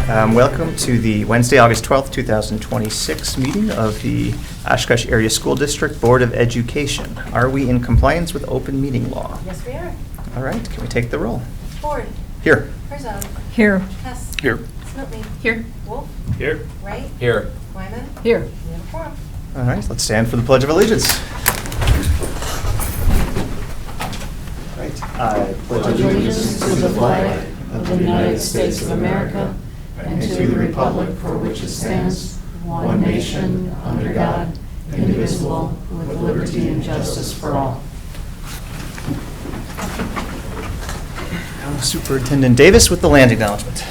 Welcome to the Wednesday, August 12th, 2026 meeting of the Oshkosh Area School District Board of Education. Are we in compliance with open meeting law? Yes, we are. All right, can we take the roll? Ford. Here. Herzog. Here. Hess. Here. Snoopney. Here. Wolf. Here. Wright. Here. Wyman. Here. We have a quorum. All right, let's stand for the Pledge of Allegiance. All right. I pledge Allegiance to the flag of the United States of America and to the republic for which it stands, one nation, under God, indivisible, with liberty and justice for all. Superintendent Davis with the land acknowledgement.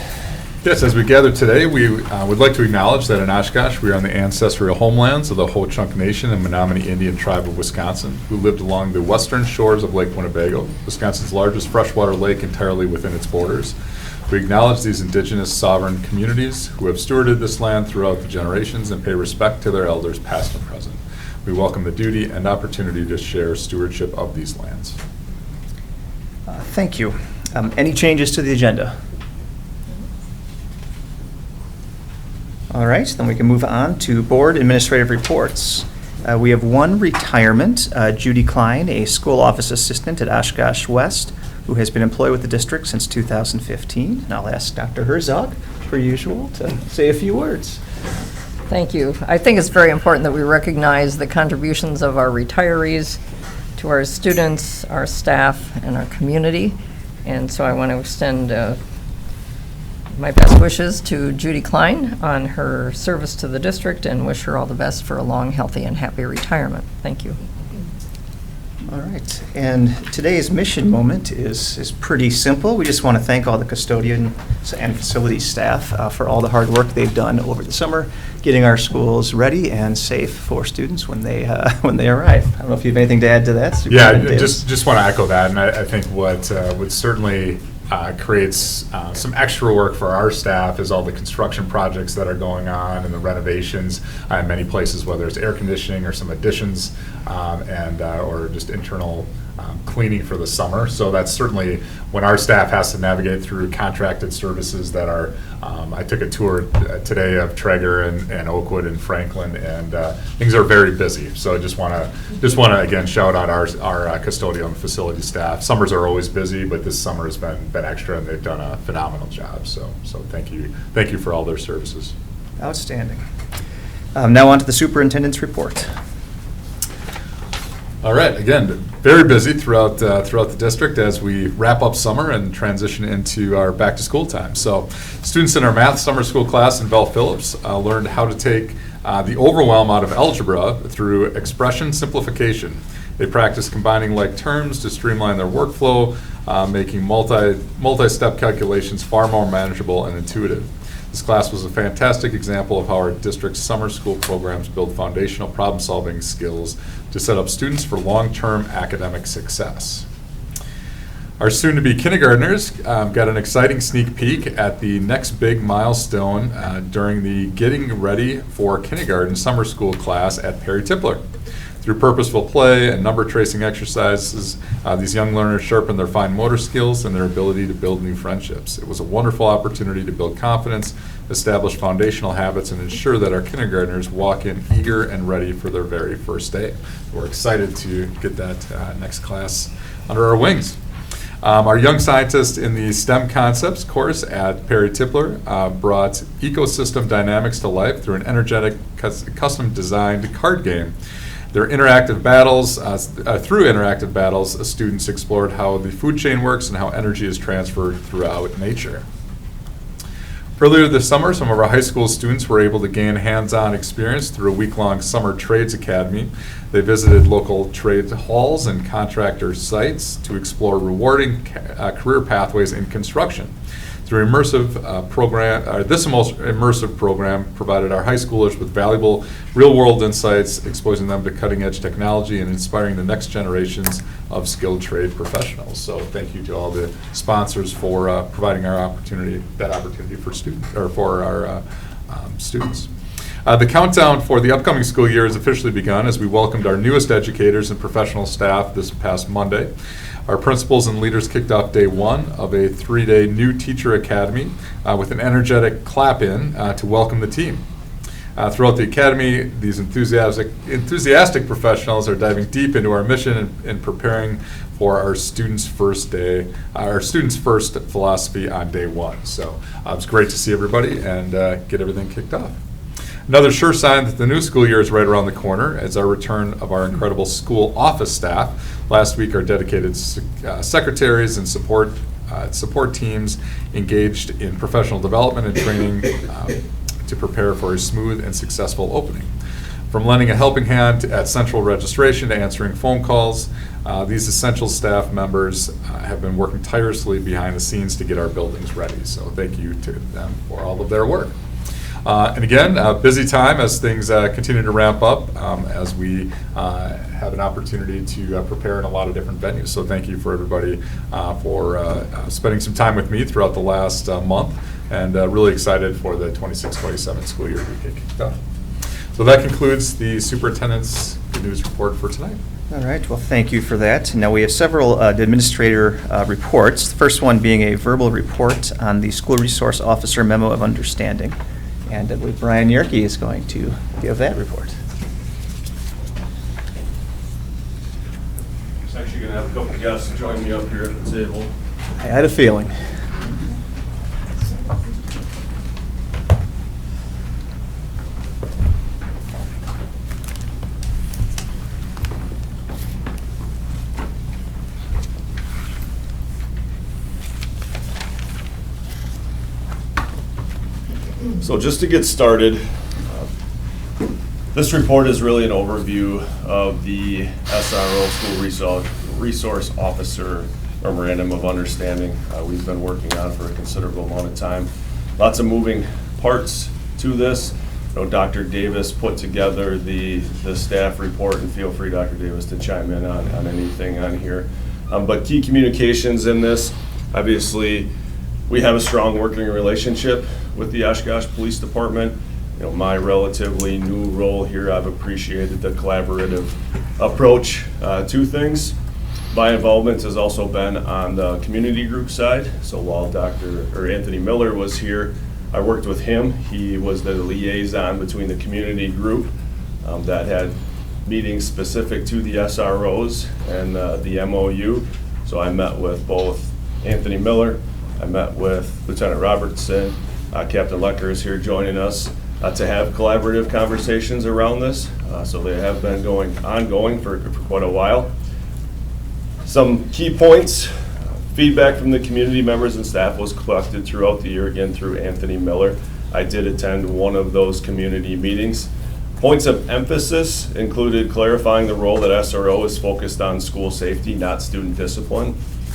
Yes, as we gather today, we would like to acknowledge that in Oshkosh, we are on the ancestral homelands of the Ho-Chunk Nation and Menominee Indian Tribe of Wisconsin, who lived along the western shores of Lake Winnebago, Wisconsin's largest freshwater lake entirely within its borders. We acknowledge these indigenous sovereign communities who have stewarded this land throughout the generations and pay respect to their elders past and present. We welcome the duty and opportunity to share stewardship of these lands. Thank you. Any changes to the agenda? All right, then we can move on to board administrative reports. We have one retirement, Judy Klein, a school office assistant at Oshkosh West, who has been employed with the district since 2015. And I'll ask Dr. Herzog, per usual, to say a few words. Thank you. I think it's very important that we recognize the contributions of our retirees to our students, our staff, and our community. And so I want to extend my best wishes to Judy Klein on her service to the district and wish her all the best for a long, healthy, and happy retirement. Thank you. All right, and today's mission moment is pretty simple. We just want to thank all the custodian and facility staff for all the hard work they've done over the summer, getting our schools ready and safe for students when they arrive. I don't know if you have anything to add to that. Yeah, just want to echo that, and I think what would certainly creates some extra work for our staff is all the construction projects that are going on and the renovations in many places, whether it's air conditioning or some additions or just internal cleaning for the summer. So that's certainly when our staff has to navigate through contracted services that are, I took a tour today of Traeger and Oakwood and Franklin, and things are very busy. So I just want to again shout out our custodial and facility staff. Summers are always busy, but this summer has been extra, and they've done a phenomenal job. So thank you for all their services. Outstanding. Now on to the superintendent's report. All right, again, very busy throughout the district as we wrap up summer and transition into our back to school time. So students in our math summer school class in Bell Phillips learned how to take the overwhelm out of algebra through expression simplification. They practiced combining like terms to streamline their workflow, making multi-step calculations far more manageable and intuitive. This class was a fantastic example of how our district's summer school programs build foundational problem-solving skills to set up students for long-term academic success. Our soon-to-be kindergartners got an exciting sneak peek at the next big milestone during the Getting Ready for Kindergarten summer school class at Perry Tippler. Through purposeful play and number tracing exercises, these young learners sharpened their fine motor skills and their ability to build new friendships. It was a wonderful opportunity to build confidence, establish foundational habits, and ensure that our kindergartners walk in eager and ready for their very first day. We're excited to get that next class under our wings. Our young scientists in the STEM concepts course at Perry Tippler brought ecosystem dynamics to life through an energetic, custom-designed card game. Through interactive battles, students explored how the food chain works and how energy is transferred throughout nature. Earlier this summer, some of our high school students were able to gain hands-on experience through a week-long summer trades academy. They visited local trade halls and contractor sites to explore rewarding career pathways in construction. Through this immersive program provided our high schoolers with valuable real-world insights, exposing them to cutting-edge technology and inspiring the next generations of skilled trade professionals. So thank you to all the sponsors for providing that opportunity for our students. The countdown for the upcoming school year has officially begun as we welcomed our newest educators and professional staff this past Monday. Our principals and leaders kicked off day one of a 3-day new teacher academy with an energetic clap-in to welcome the team. Throughout the academy, these enthusiastic professionals are diving deep into our mission and preparing for our students' first philosophy on day one. So it's great to see everybody and get everything kicked off. Another sure sign that the new school year is right around the corner is our return of our incredible school office staff. Last week, our dedicated secretaries and support teams engaged in professional development and training to prepare for a smooth and successful opening. From lending a helping hand at central registration to answering phone calls, these essential staff members have been working tirelessly behind the scenes to get our buildings ready. So thank you to them for all of their work. And again, a busy time as things continue to ramp up as we have an opportunity to prepare in a lot of different venues. So thank you for everybody for spending some time with me throughout the last month, and really excited for the 26-27 school year to get kicked off. So that concludes the superintendent's good news report for tonight. All right, well, thank you for that. Now, we have several administrator reports, the first one being a verbal report on the School Resource Officer Memo of Understanding. And I believe Brian Yerke is going to give that report. It's actually going to have a couple of guests join me up here at the table. I had a feeling. So just to get started, this report is really an overview of the SRO School Resource Officer Memorandum of Understanding we've been working on for a considerable amount of time. Lots of moving parts to this. You know, Dr. Davis put together the staff report, and feel free, Dr. Davis, to chime in on anything on here. But key communications in this, obviously, we have a strong working relationship with the Oshkosh Police Department. You know, my relatively new role here, I've appreciated the collaborative approach to things. My involvement has also been on the community group side. So while Anthony Miller was here, I worked with him. He was the liaison between the community group that had meetings specific to the SROs and the MOU. So I met with both Anthony Miller, I met with Lieutenant Robertson, Captain Lecker is here joining us to have collaborative conversations around this. So they have been ongoing for quite a while. Some key points, feedback from the community members and staff was collected throughout the year, again through Anthony Miller. I did attend one of those community meetings. Points of emphasis included clarifying the role that SRO is focused on school safety, not student discipline.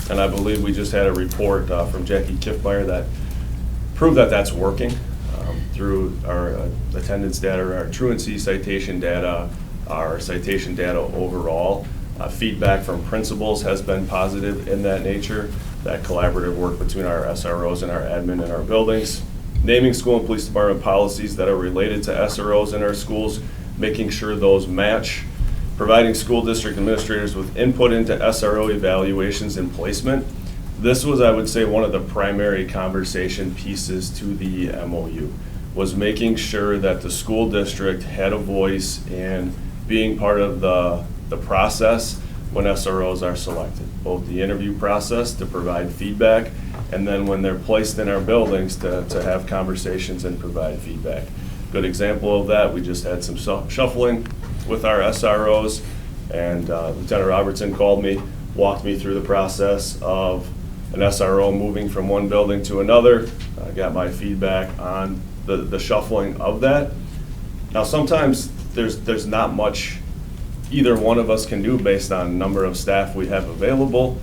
And I believe we just had a report from Jackie Kiffmeyer that proved that that's working through our attendance data, our truancy citation data, our citation data overall. Feedback from principals has been positive in that nature, that collaborative work between our SROs and our admin in our buildings. Naming school and police department policies that are related to SROs in our schools, making sure those match. Providing school district administrators with input into SRO evaluations and placement. This was, I would say, one of the primary conversation pieces to the MOU, was making sure that the school district had a voice in being part of the process when SROs are selected, both the interview process to provide feedback, and then when they're placed in our buildings to have conversations and provide feedback. Good example of that, we just had some shuffling with our SROs, and Lieutenant Robertson called me, walked me through the process of an SRO moving from one building to another. I got my feedback on the shuffling of that. Now sometimes there's not much either one of us can do based on number of staff we have available,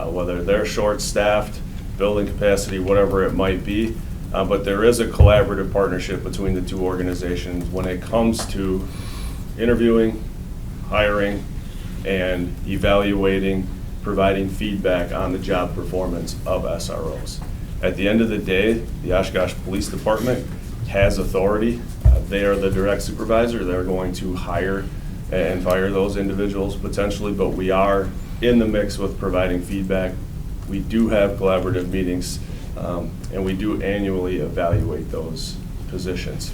whether they're short-staffed, building capacity, whatever it might be. But there is a collaborative partnership between the two organizations when it comes to interviewing, hiring, and evaluating, providing feedback on the job performance of SROs. At the end of the day, the Oshkosh Police Department has authority. They are the direct supervisor. They're going to hire and fire those individuals potentially, but we are in the mix with providing feedback. We do have collaborative meetings, and we do annually evaluate those positions.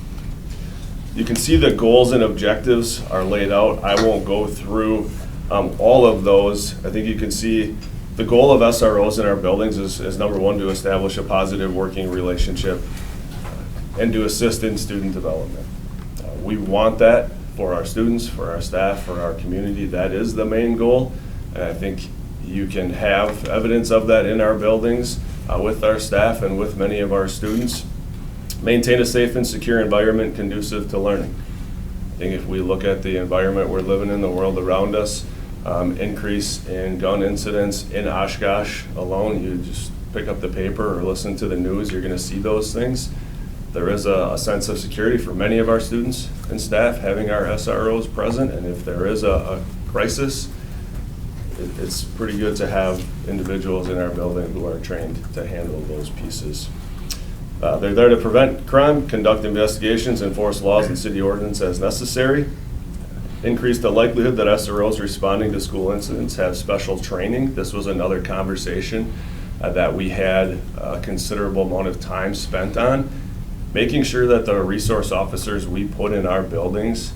You can see the goals and objectives are laid out. I won't go through all of those. I think you can see the goal of SROs in our buildings is number one, to establish a positive working relationship and to assist in student development. We want that for our students, for our staff, for our community. That is the main goal. And I think you can have evidence of that in our buildings with our staff and with many of our students. Maintain a safe and secure environment conducive to learning. I think if we look at the environment we're living in, the world around us, increase in gun incidents in Oshkosh alone, you just pick up the paper or listen to the news, you're going to see those things. There is a sense of security for many of our students and staff having our SROs present, and if there is a crisis, it's pretty good to have individuals in our building who are trained to handle those pieces. They're there to prevent crime, conduct investigations, enforce laws and city ordinance as necessary, increase the likelihood that SROs responding to school incidents have special training. This was another conversation that we had a considerable amount of time spent on, making sure that the resource officers we put in our buildings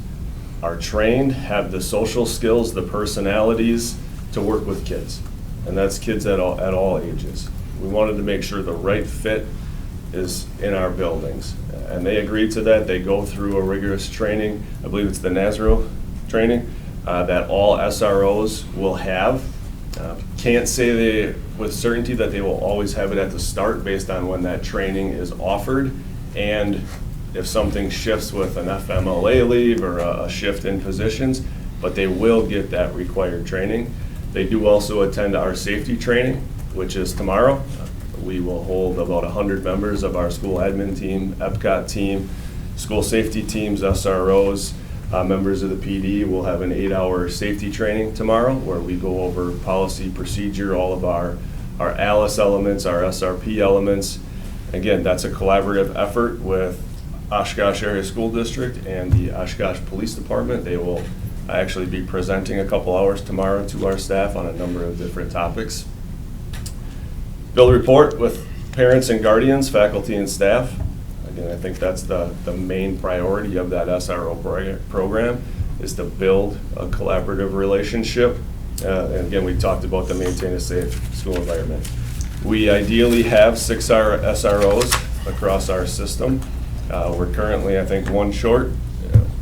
are trained, have the social skills, the personalities to work with kids. And that's kids at all ages. We wanted to make sure the right fit is in our buildings. And they agreed to that. They go through a rigorous training. I believe it's the NASRO training that all SROs will have. Can't say with certainty that they will always have it at the start based on when that training is offered, and if something shifts with an FMLA leave or a shift in positions, but they will get that required training. They do also attend our safety training, which is tomorrow. We will hold about 100 members of our school admin team, EPCOT team, school safety teams, SROs, members of the PD. Will have an 8-hour safety training tomorrow where we go over policy, procedure, all of our ALICE elements, our SRP elements. Again, that's a collaborative effort with Oshkosh Area School District and the Oshkosh Police Department. They will actually be presenting a couple hours tomorrow to our staff on a number of different topics. Build a report with parents and guardians, faculty and staff. Again, I think that's the main priority of that SRO program, is to build a collaborative relationship. And again, we talked about the maintain a safe school environment. We ideally have 6 SROs across our system. We're currently, I think, 1 short,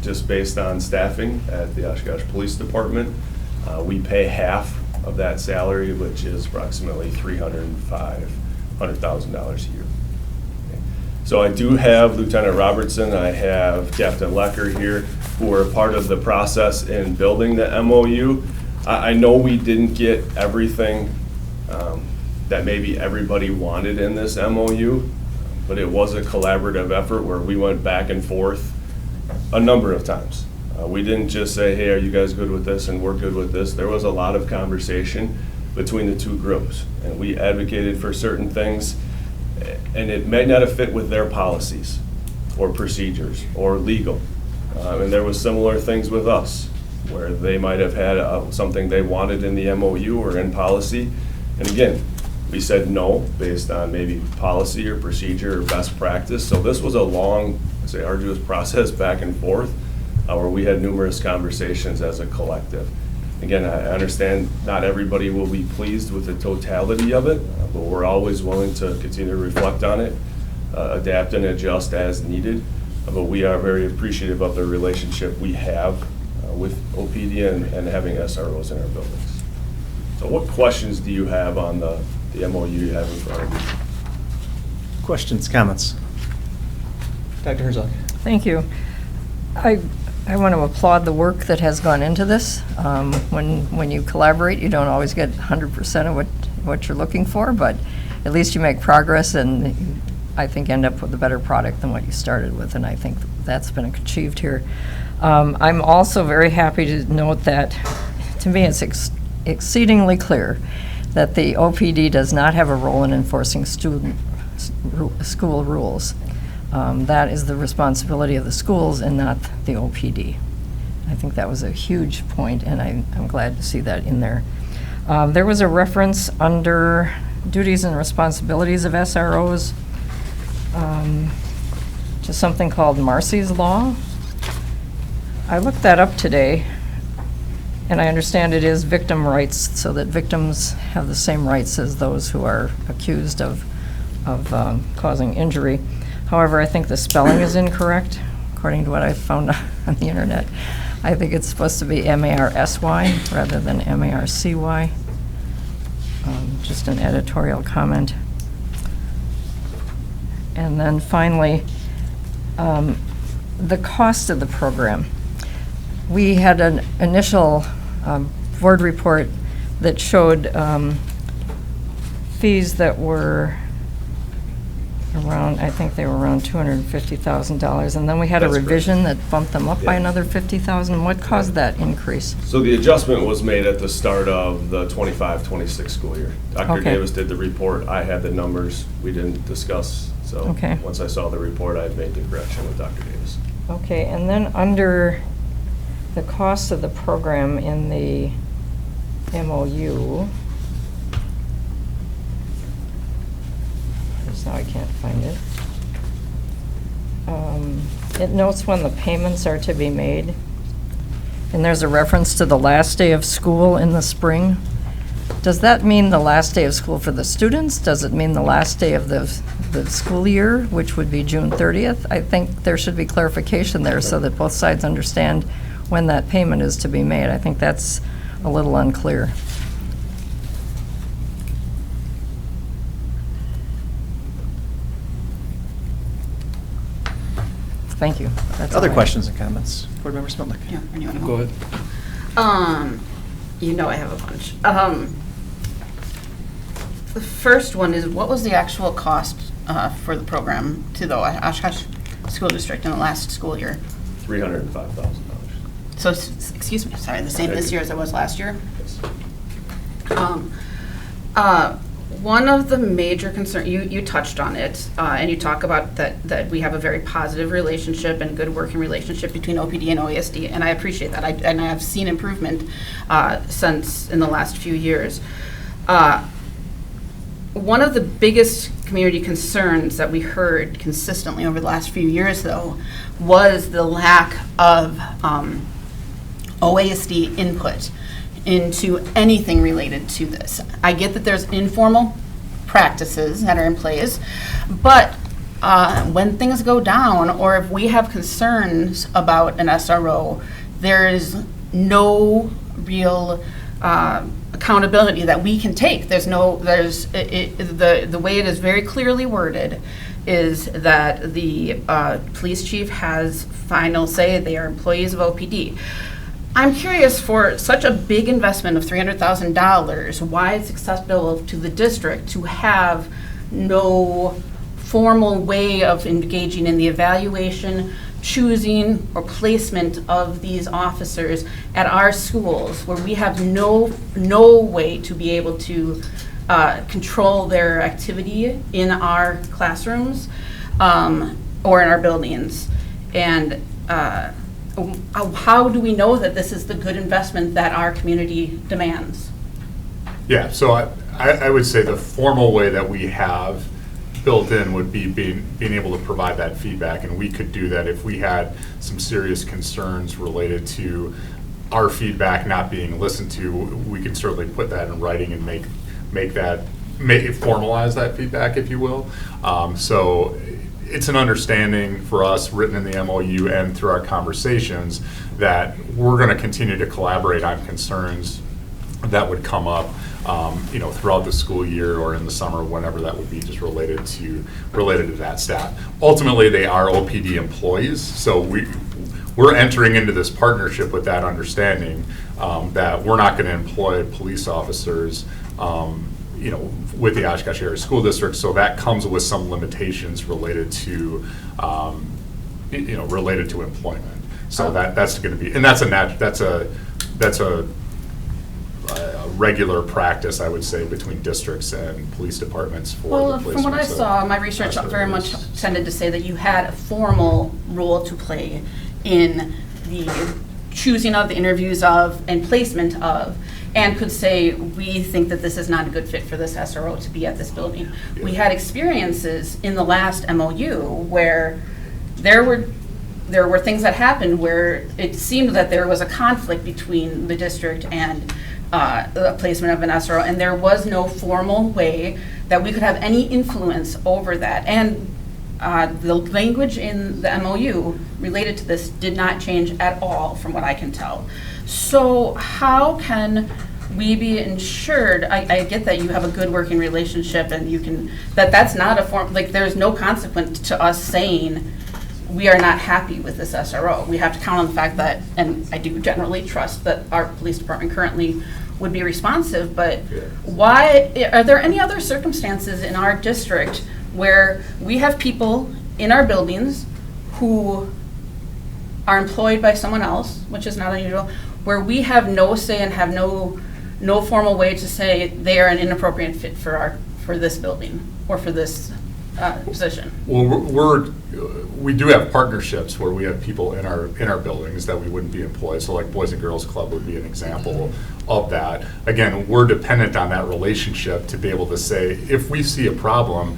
just based on staffing at the Oshkosh Police Department. We pay half of that salary, which is approximately $300,000 a year. Okay. So I do have Lieutenant Robertson, I have Captain Lecker here, who were a part of the process in building the MOU. I know we didn't get everything that maybe everybody wanted in this MOU, but it was a collaborative effort where we went back and forth a number of times. We didn't just say, hey, are you guys good with this and we're good with this. There was a lot of conversation between the two groups, and we advocated for certain things, and it may not have fit with their policies or procedures or legal. And there was similar things with us where they might have had something they wanted in the MOU or in policy. And again, we said no based on maybe policy or procedure or best practice. So this was a long, arduous process back and forth where we had numerous conversations as a collective. Again, I understand not everybody will be pleased with the totality of it, but we're always willing to continue to reflect on it, adapt and adjust as needed. But we are very appreciative of the relationship we have with OPD and having SROs in our buildings. So what questions do you have on the MOU you have in front of you? Questions, comments? Dr. Herzog. Thank you. I want to applaud the work that has gone into this. When you collaborate, you don't always get 100% of what you're looking for, but at least you make progress and I think end up with a better product than what you started with, and I think that's been achieved here. I'm also very happy to note that, to me, it's exceedingly clear that the OPD does not have a role in enforcing school rules. That is the responsibility of the schools and not the OPD. I think that was a huge point, and I'm glad to see that in there. There was a reference under duties and responsibilities of SROs to something called Marcy's Law. I looked that up today, and I understand it is victim rights, so that victims have the same rights as those who are accused of causing injury. However, I think the spelling is incorrect, according to what I found on the internet. I think it's supposed to be M-A-R-S-Y rather than M-A-R-C-Y. Just an editorial comment. And then finally, the cost of the program. We had an initial board report that showed fees that were around, I think they were around $250,000. And then we had a That's correct. revision that bumped them up by Yeah. another $50,000. What caused that increase? So the adjustment was made at the start of the 25-26 school year. Dr. Okay. Davis did the report, I had the numbers, we didn't discuss. So Okay. once I saw the report, I made the correction with Dr. Davis. Okay, and then under the cost of the program in the MOU, just now I can't find it. It notes when the payments are to be made, and there's a reference to the last day of school in the spring. Does that mean the last day of school for the students? Does it mean the last day of the school year, which would be June 30th? I think there should be clarification there so that both sides understand when that payment is to be made. I think that's a little unclear. Thank you. That's all Other I- questions and comments? Board Member Smelnick? Yeah, anyone? Go ahead. You know I have a bunch. The first one is, what was the actual cost for the program to the Oshkosh School District in the last school year? $305,000. So, excuse me, sorry, the same this year as it was last year? Yes. One of the major concerns, you touched on it, and you talk about that we have a very positive relationship and good working relationship between OPD and OASD, and I appreciate that. And I have seen improvement since in the last few years. One of the biggest community concerns that we heard consistently over the last few years, though, was the lack of OASD input into anything related to this. I get that there's informal practices that are in place, but when things go down, or if we have concerns about an SRO, there is no real accountability that we can take. The way it is very clearly worded is that the police chief has final say. They are employees of OPD. I'm curious, for such a big investment of $300,000, why it's acceptable to the district to have no formal way of engaging in the evaluation, choosing, or placement of these officers at our schools, where we have no way to be able to control their activity in our classrooms or in our buildings. And how do we know that this is the good investment that our community demands? Yeah, so I would say the formal way that we have built in would be being able to provide that feedback, and we could do that if we had some serious concerns related to our feedback not being listened to. We could certainly put that in writing and make it formalize that feedback, if you will. So it's an understanding for us, written in the MOU and through our conversations, that we're going to continue to collaborate on concerns that would come up, throughout the school year or in the summer, whenever that would be, just related to that staff. Ultimately, they are OPD employees, so we're entering into this partnership with that understanding that we're not going to employ police officers with the Oshkosh Area School District, so that comes with some limitations related to, employment. So that's going to be, and that's a regular practice, I would say, between districts and police departments for Well, the from what I placement saw, of my research Oshkosh very much police. tended to say that you had a formal role to play in the choosing of, the interviews of, and placement of. and could say, we think that this is not a good fit for this SRO to be at this building. We had experiences in the last MOU where there were things that happened where it seemed that there was a conflict between the district and the placement of an SRO, and there was no formal way that we could have any influence over that. And the language in the MOU related to this did not change at all, from what I can tell. So how can we be ensured, I get that you have a good working relationship and you can, that's not a form, like there's no consequence to us saying we are not happy with this SRO. We have to count on the fact that, and I do generally trust that our police department currently would be responsive, but why, are there any other circumstances in our district where we have people in our buildings who are employed by someone else, which is not unusual, where we have no say and have no formal way to say they are an inappropriate fit for this building or for this position? Well, we do have partnerships where we have people in our buildings that we wouldn't be employed. So like Boys and Girls Club would be an example of that. Again, we're dependent on that relationship to be able to say, if we see a problem,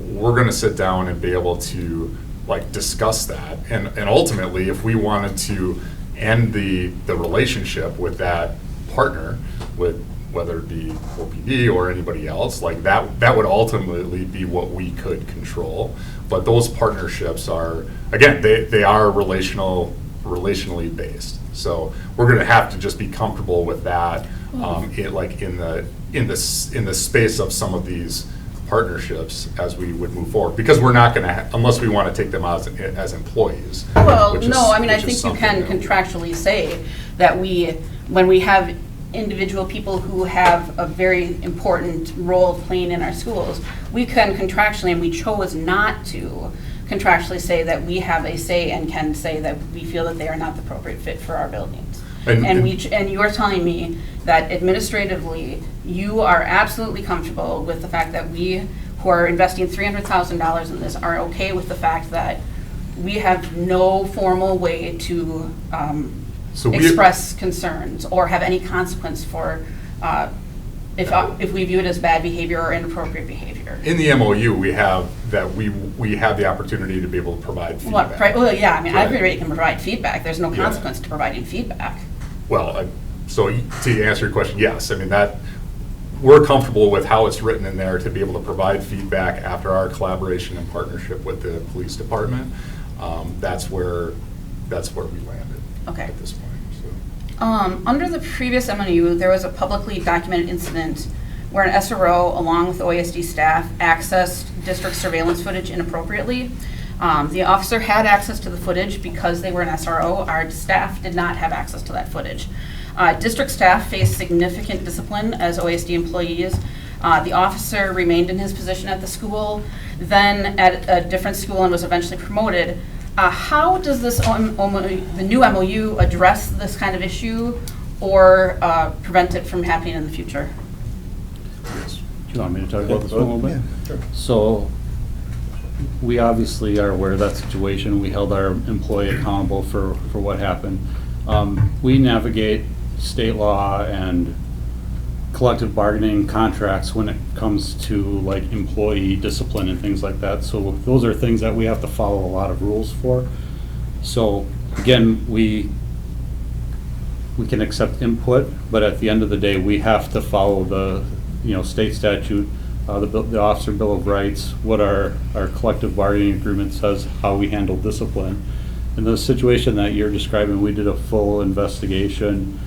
we're going to sit down and be able to like discuss that. And ultimately, if we wanted to end the relationship with that partner, with whether it be OPD or anybody else, like that would ultimately be what we could control. But those partnerships are, again, they are relationally based. So we're going to have to just be comfortable with that, in the space of some of these partnerships as we would move forward, because we're not going to, unless we want to take them out as employees. Well, no, I mean, I think you can contractually say that when we have individual people who have a very important role playing in our schools, we can contractually, and we chose not to contractually say that we have a say and can say that we feel that they are not the appropriate fit for our buildings. And you're telling me that administratively, you are absolutely comfortable with the fact that we, who are investing $300,000 in this, are okay with the fact that we have no formal way to express concerns or have any consequence for if we view it as bad behavior or inappropriate behavior. In the MOU, we have that we have the opportunity to be able to provide feedback. Well, yeah, I mean, Right. everybody can provide feedback. There's no consequence to providing feedback. Well, so to answer your question, yes. I mean, that we're comfortable with how it's written in there to be able to provide feedback after our collaboration and partnership with the police department. That's where we landed at this point. So. Under the previous MOU, there was a publicly documented incident where an SRO, along with OASD staff, accessed district surveillance footage inappropriately. The officer had access to the footage because they were an SRO. Our staff did not have access to that footage. District staff faced significant discipline as OASD employees. The officer remained in his position at the school, then at a different school, and was eventually promoted. How does this the new MOU address this kind of issue or prevent it from happening in the future? Do you want me to talk about this one a little bit? Yeah, sure. So, we obviously are aware of that situation. We held our employee accountable for what happened. We navigate state law and collective bargaining contracts when it comes to like employee discipline and things like that. So those are things that we have to follow a lot of rules for. So again, we can accept input, but at the end of the day, we have to follow the state statute, the Officer Bill of Rights, what our collective bargaining agreement says, how we handle discipline. In the situation that you're describing, we did a full investigation.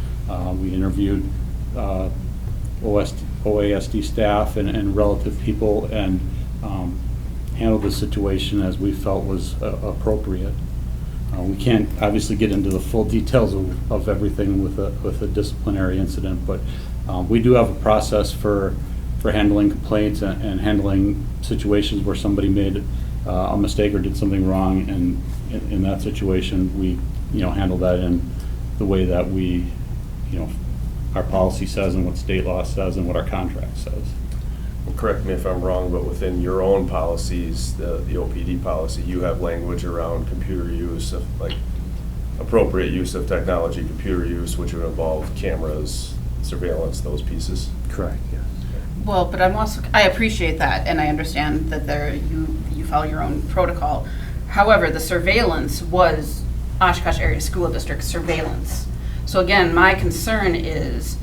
We interviewed OASD staff and relative people and handled the situation as we felt was appropriate. We can't obviously get into the full details of everything with a disciplinary incident, but we do have a process for handling complaints and handling situations where somebody made a mistake or did something wrong, and in that situation, we handle that in the way that we our policy says and what state law says and what our contract says. Well, correct me if I'm wrong, but within your own policies, the OPD policy, you have language around computer use of like appropriate use of technology, computer use, which would involve cameras, surveillance, those pieces. Correct, yes. Well, but I appreciate that, and I understand that you follow your own protocol. However, the surveillance was Oshkosh Area School District surveillance. So again, my concern is,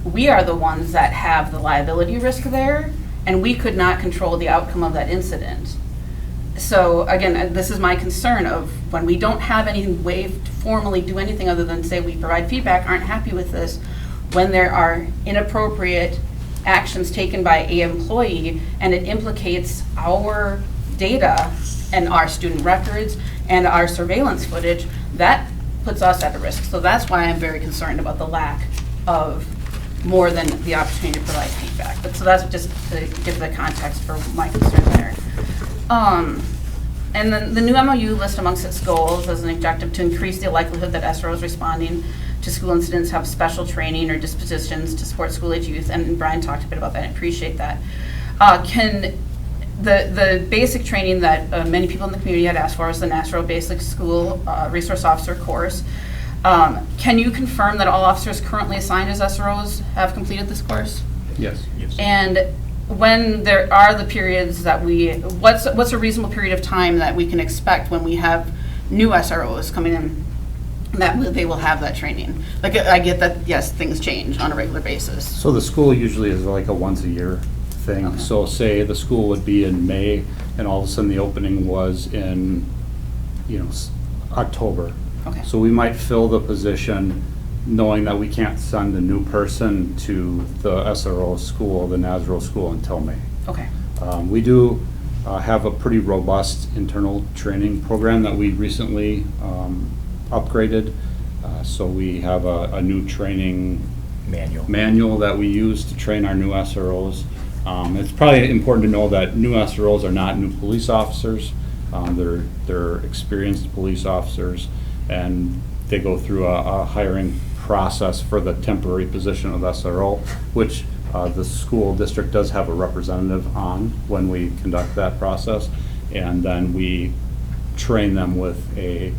we are the ones that have the liability risk there, and we could not control the outcome of that incident. So again, this is my concern of when we don't have any way to formally do anything other than say we provide feedback, aren't happy with this, when there are inappropriate actions taken by a employee and it implicates our data and our student records and our surveillance footage, that puts us at a risk. So that's why I'm very concerned about the lack of more than the opportunity to provide feedback. But so that's just to give the context for my concern there. And then the new MOU lists amongst its goals as an objective to increase the likelihood that SROs responding to school incidents have special training or dispositions to support school-age youth, and Brian talked a bit about that, I appreciate that. Can the basic training that many people in the community had asked for is the NASRO Basic School Resource Officer course. Can you confirm that all officers currently assigned as SROs have completed this course? Yes. And when there are the periods that what's a reasonable period of time that we can expect when we have new SROs coming in, that they will have that training? Like, I get that, yes, things change on a regular basis. So the school usually is like a once a year thing. Okay. So say the school would be in May, and all of a sudden the opening was in, October. Okay. So we might fill the position knowing that we can't send a new person to the SRO school, the NASRO school, until May. Okay. We do have a pretty robust internal training program that we recently upgraded. So we have a new training manual that we use to train our new SROs. It's probably important to know that new SROs are not new police officers. They're experienced police officers, and they go through a hiring process for the temporary position of SRO, which the school district does have a representative on when we conduct that process. And then we train them with a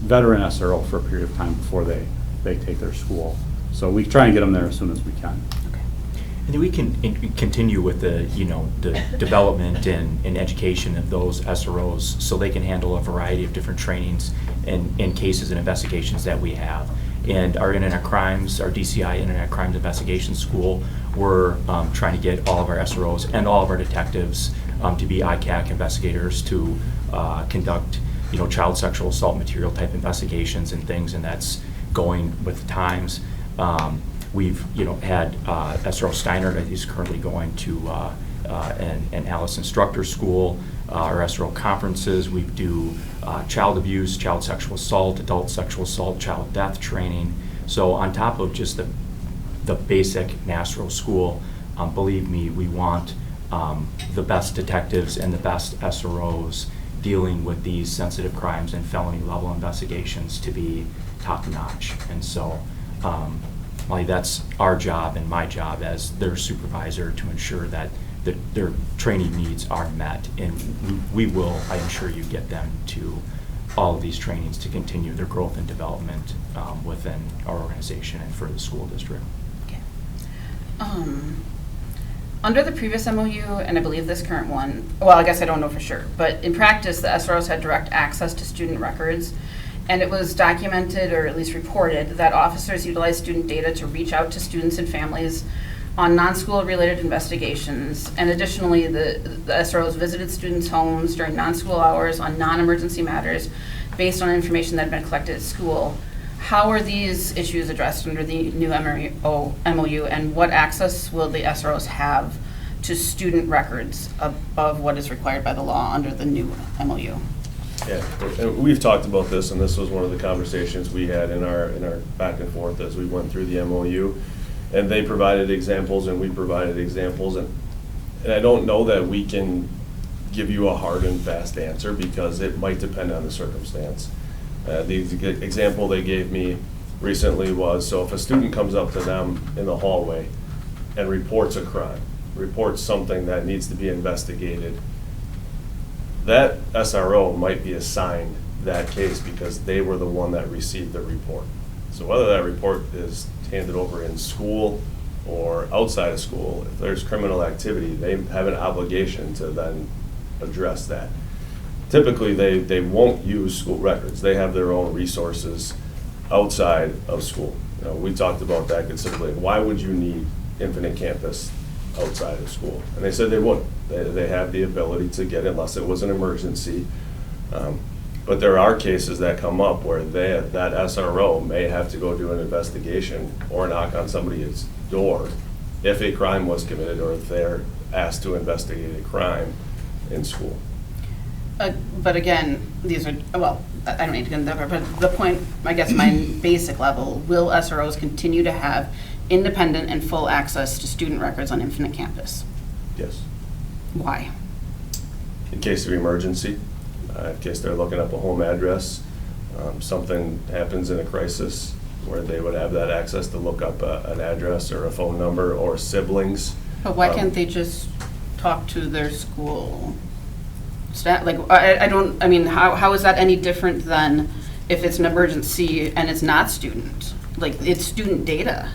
veteran SRO for a period of time before they take their school. So we try and get them there as soon as we can. And then we can continue with the development and education of those SROs so they can handle a variety of different trainings and cases and investigations that we have. And our internet crimes, our DCI Internet Crimes Investigation School, we're trying to get all of our SROs and all of our detectives to be ICAC investigators to conduct child sexual assault material type investigations and things, and that's going with the times. We've had SRO Steiner that is currently going to an Alice instructor school, our SRO conferences. We do child abuse, child sexual assault, adult sexual assault, child death training. So on top of just the basic NASRO school, believe me, we want the best detectives and the best SROs dealing with these sensitive crimes and felony level investigations to be top notch. And so that's our job and my job as their supervisor to ensure that their training needs are met, and we will, I assure you, get them to all of these trainings to continue their growth and development within our organization and for the school district. Okay. Under the previous MOU, and I believe this current one, well, I guess I don't know for sure, but in practice, the SROs had direct access to student records, and it was documented, or at least reported, that officers utilized student data to reach out to students and families on non-school related investigations. And additionally, the SROs visited students' homes during non-school hours on non-emergency matters based on information that had been collected at school. How are these issues addressed under the new MOU, and what access will the SROs have to student records above what is required by the law under the new MOU? Yeah, and we've talked about this, and this was one of the conversations we had in our back and forth as we went through the MOU. And they provided examples, and we provided examples, and I don't know that we can give you a hard and fast answer because it might depend on the circumstance. The example they gave me recently was, so if a student comes up to them in the hallway and reports a crime, reports something that needs to be investigated, that SRO might be assigned that case because they were the one that received the report. So whether that report is handed over in school or outside of school, if there's criminal activity, they have an obligation to then address that. Typically, they won't use school records. They have their own resources outside of school. You know, we talked about that considerably. Why would you need Infinite Campus outside of school? And they said they wouldn't. They have the ability to get, unless it was an emergency. But there are cases that come up where that SRO may have to go do an investigation or knock on somebody's door if a crime was committed or if they're asked to investigate a crime in school. But again, these are, well, I don't need to get into that, but the point, I guess my basic level, will SROs continue to have independent and full access to student records on Infinite Campus? Yes. Why? In case of emergency, in case they're looking up a home address, something happens in a crisis where they would have that access to look up an address or a phone number or siblings. But why can't they just talk to their school staff? Like, I mean, how is that any different than if it's an emergency and it's not student? Like, it's student data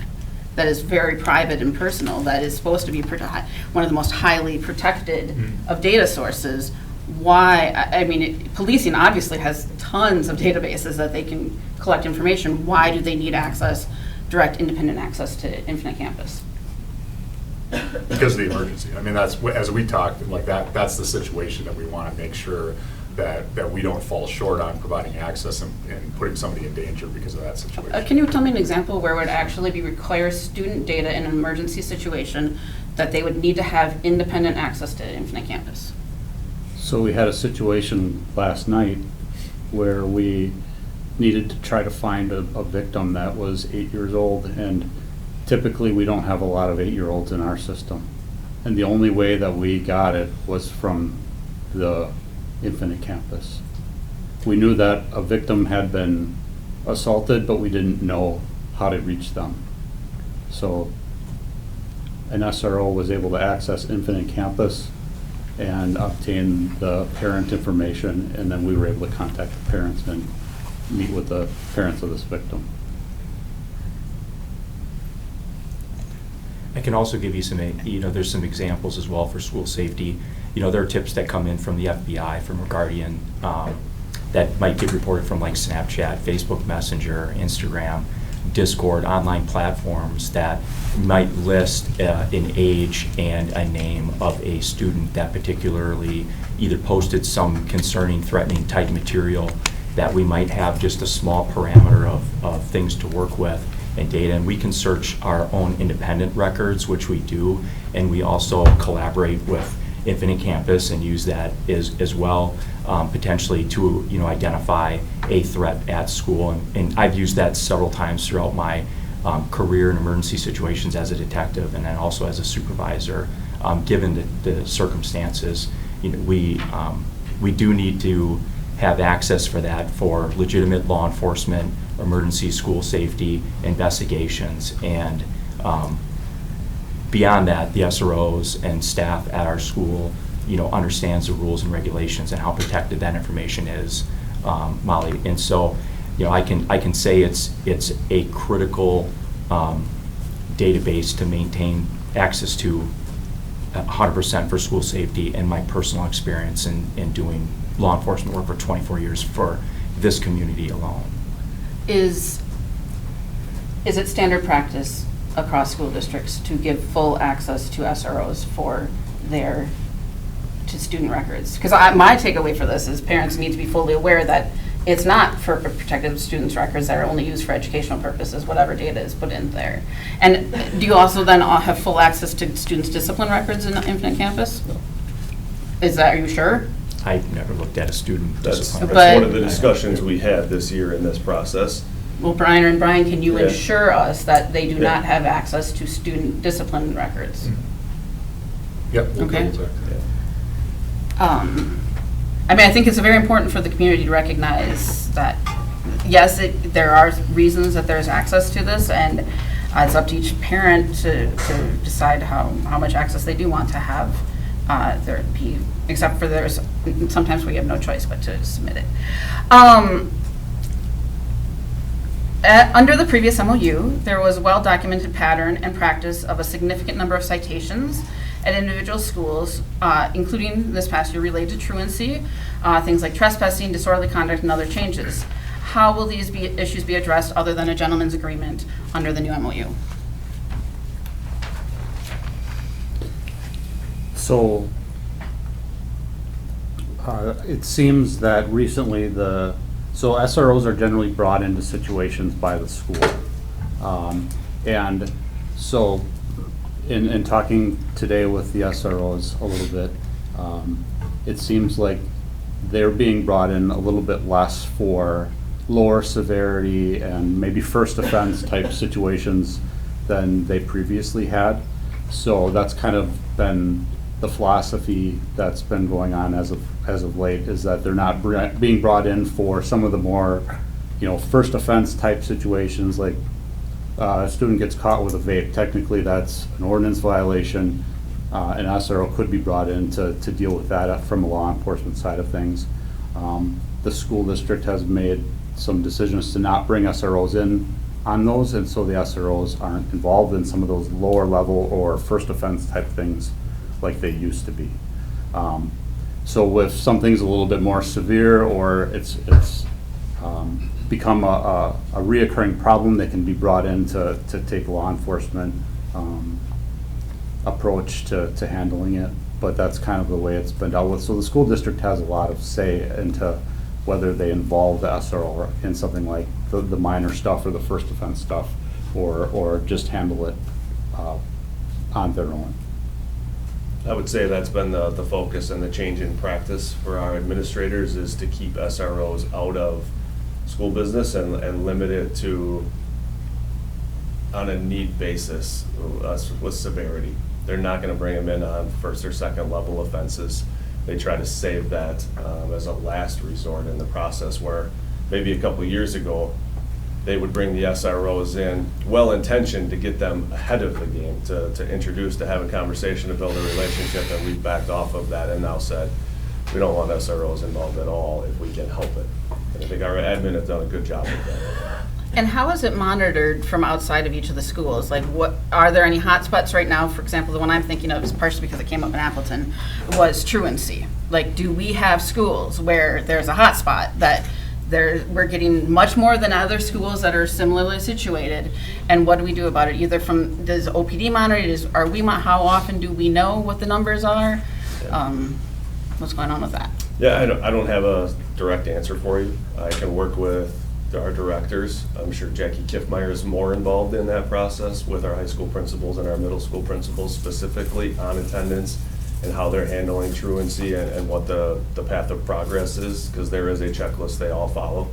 that is very private and personal, that is supposed to be one of the most highly protected of data sources. Why, I mean, policing obviously has tons of databases that they can collect information. Why do they need access, direct independent access to Infinite Campus? Because of the emergency. I mean, that's, as we talked, like that's the situation that we want to make sure that we don't fall short on providing access and putting somebody in danger because of that situation. Can you tell me an example where it would actually be require student data in an emergency situation that they would need to have independent access to Infinite Campus? So we had a situation last night where we needed to try to find a victim that was 8 years old, and typically we don't have a lot of 8-year-olds in our system. And the only way that we got it was from the Infinite Campus. We knew that a victim had been assaulted, but we didn't know how to reach them. So an SRO was able to access Infinite Campus and obtain the parent information, and then we were able to contact the parents and meet with the parents of this victim. I can also give you some, there's some examples as well for school safety. There are tips that come in from the FBI, from a guardian, that might get reported from like Snapchat, Facebook Messenger, Instagram, Discord, online platforms that might list an age and a name of a student that particularly either posted some concerning, threatening type material that we might have just a small parameter of things to work with and data. And we can search our own independent records, which we do, and we also collaborate with Infinite Campus and use that as well, potentially to identify a threat at school. And I've used that several times throughout my career in emergency situations as a detective and then also as a supervisor. Given the circumstances, we do need to have access for that for legitimate law enforcement, emergency school safety investigations, and beyond that, the SROs and staff at our school, understands the rules and regulations and how protected that information is, Molly. And so, I can say it's a critical database to maintain access to 100% for school safety, and my personal experience in doing law enforcement work for 24 years for this community alone. Is it standard practice across school districts to give full access to SROs to student records? Because my takeaway for this is parents need to be fully aware that it's not for protected students' records that are only used for educational purposes, whatever data is put in there. And do you also then have full access to students' discipline records in Infinite Campus? Are you sure? I've never looked at a student That's discipline. one of the discussions we had this year in this process. Well, Brian, can you Yeah. ensure us that they do Yeah. not have access to student discipline records? Yep. we'll Okay. double check. I think it's very important for the community to recognize that, yes, there are reasons that there's access to this, and it's up to each parent to decide how much access they do want to have there be, except for sometimes we have no choice but to submit it. Under the previous MOU, there was a well-documented pattern and practice of a significant number of citations at individual schools, including this past year related to truancy, things like trespassing, disorderly conduct, and other changes. How will these issues be addressed other than a gentleman's agreement under the new MOU? So, it seems that recently so SROs are generally brought into situations by the school. And so, in talking today with the SROs a little bit, it seems like they're being brought in a little bit less for lower severity and maybe first offense type situations than they previously had. So that's kind of been the philosophy that's been going on as of late, is that they're not being brought in for some of the more, first offense type situations, like a student gets caught with a vape. Technically, that's an ordinance violation. An SRO could be brought in to deal with that from a law enforcement side of things. The school district has made some decisions to not bring SROs in on those, and so the SROs aren't involved in some of those lower level or first offense type things like they used to be. So if something's a little bit more severe, or it's become a reoccurring problem, they can be brought in to take law enforcement approach to handling it. But that's kind of the way it's been dealt with. So the school district has a lot of say into whether they involve the SRO in something like the minor stuff or the first offense stuff, or just handle it on their own. I would say that's been the focus and the change in practice for our administrators, is to keep SROs out of school business and limit it to on a need basis with severity. They're not going to bring them in on first or second level offenses. They try to save that as a last resort in the process, where maybe a couple of years ago they would bring the SROs in well-intentioned to get them ahead of the game, to introduce, to have a conversation, to build a relationship, and we've backed off of that and now said we don't want SROs involved at all if we can help it. And I think our admin has done a good job with that. And how is it monitored from outside of each of the schools? Like, what are there any hotspots right now? For example, the one I'm thinking of is partially because it came up in Appleton, was truancy. Like, do we have schools where there's a hotspot that we're getting much more than other schools that are similarly situated? And what do we do about it? Either does OPD monitor it? How often do we know what the numbers are? What's going on with that? Yeah, I don't have a direct answer for you. I can work with our directors. I'm sure Jackie Kiffmeyer is more involved in that process with our high school principals and our middle school principals, specifically on attendance and how they're handling truancy and what the path of progress is, because there is a checklist they all follow.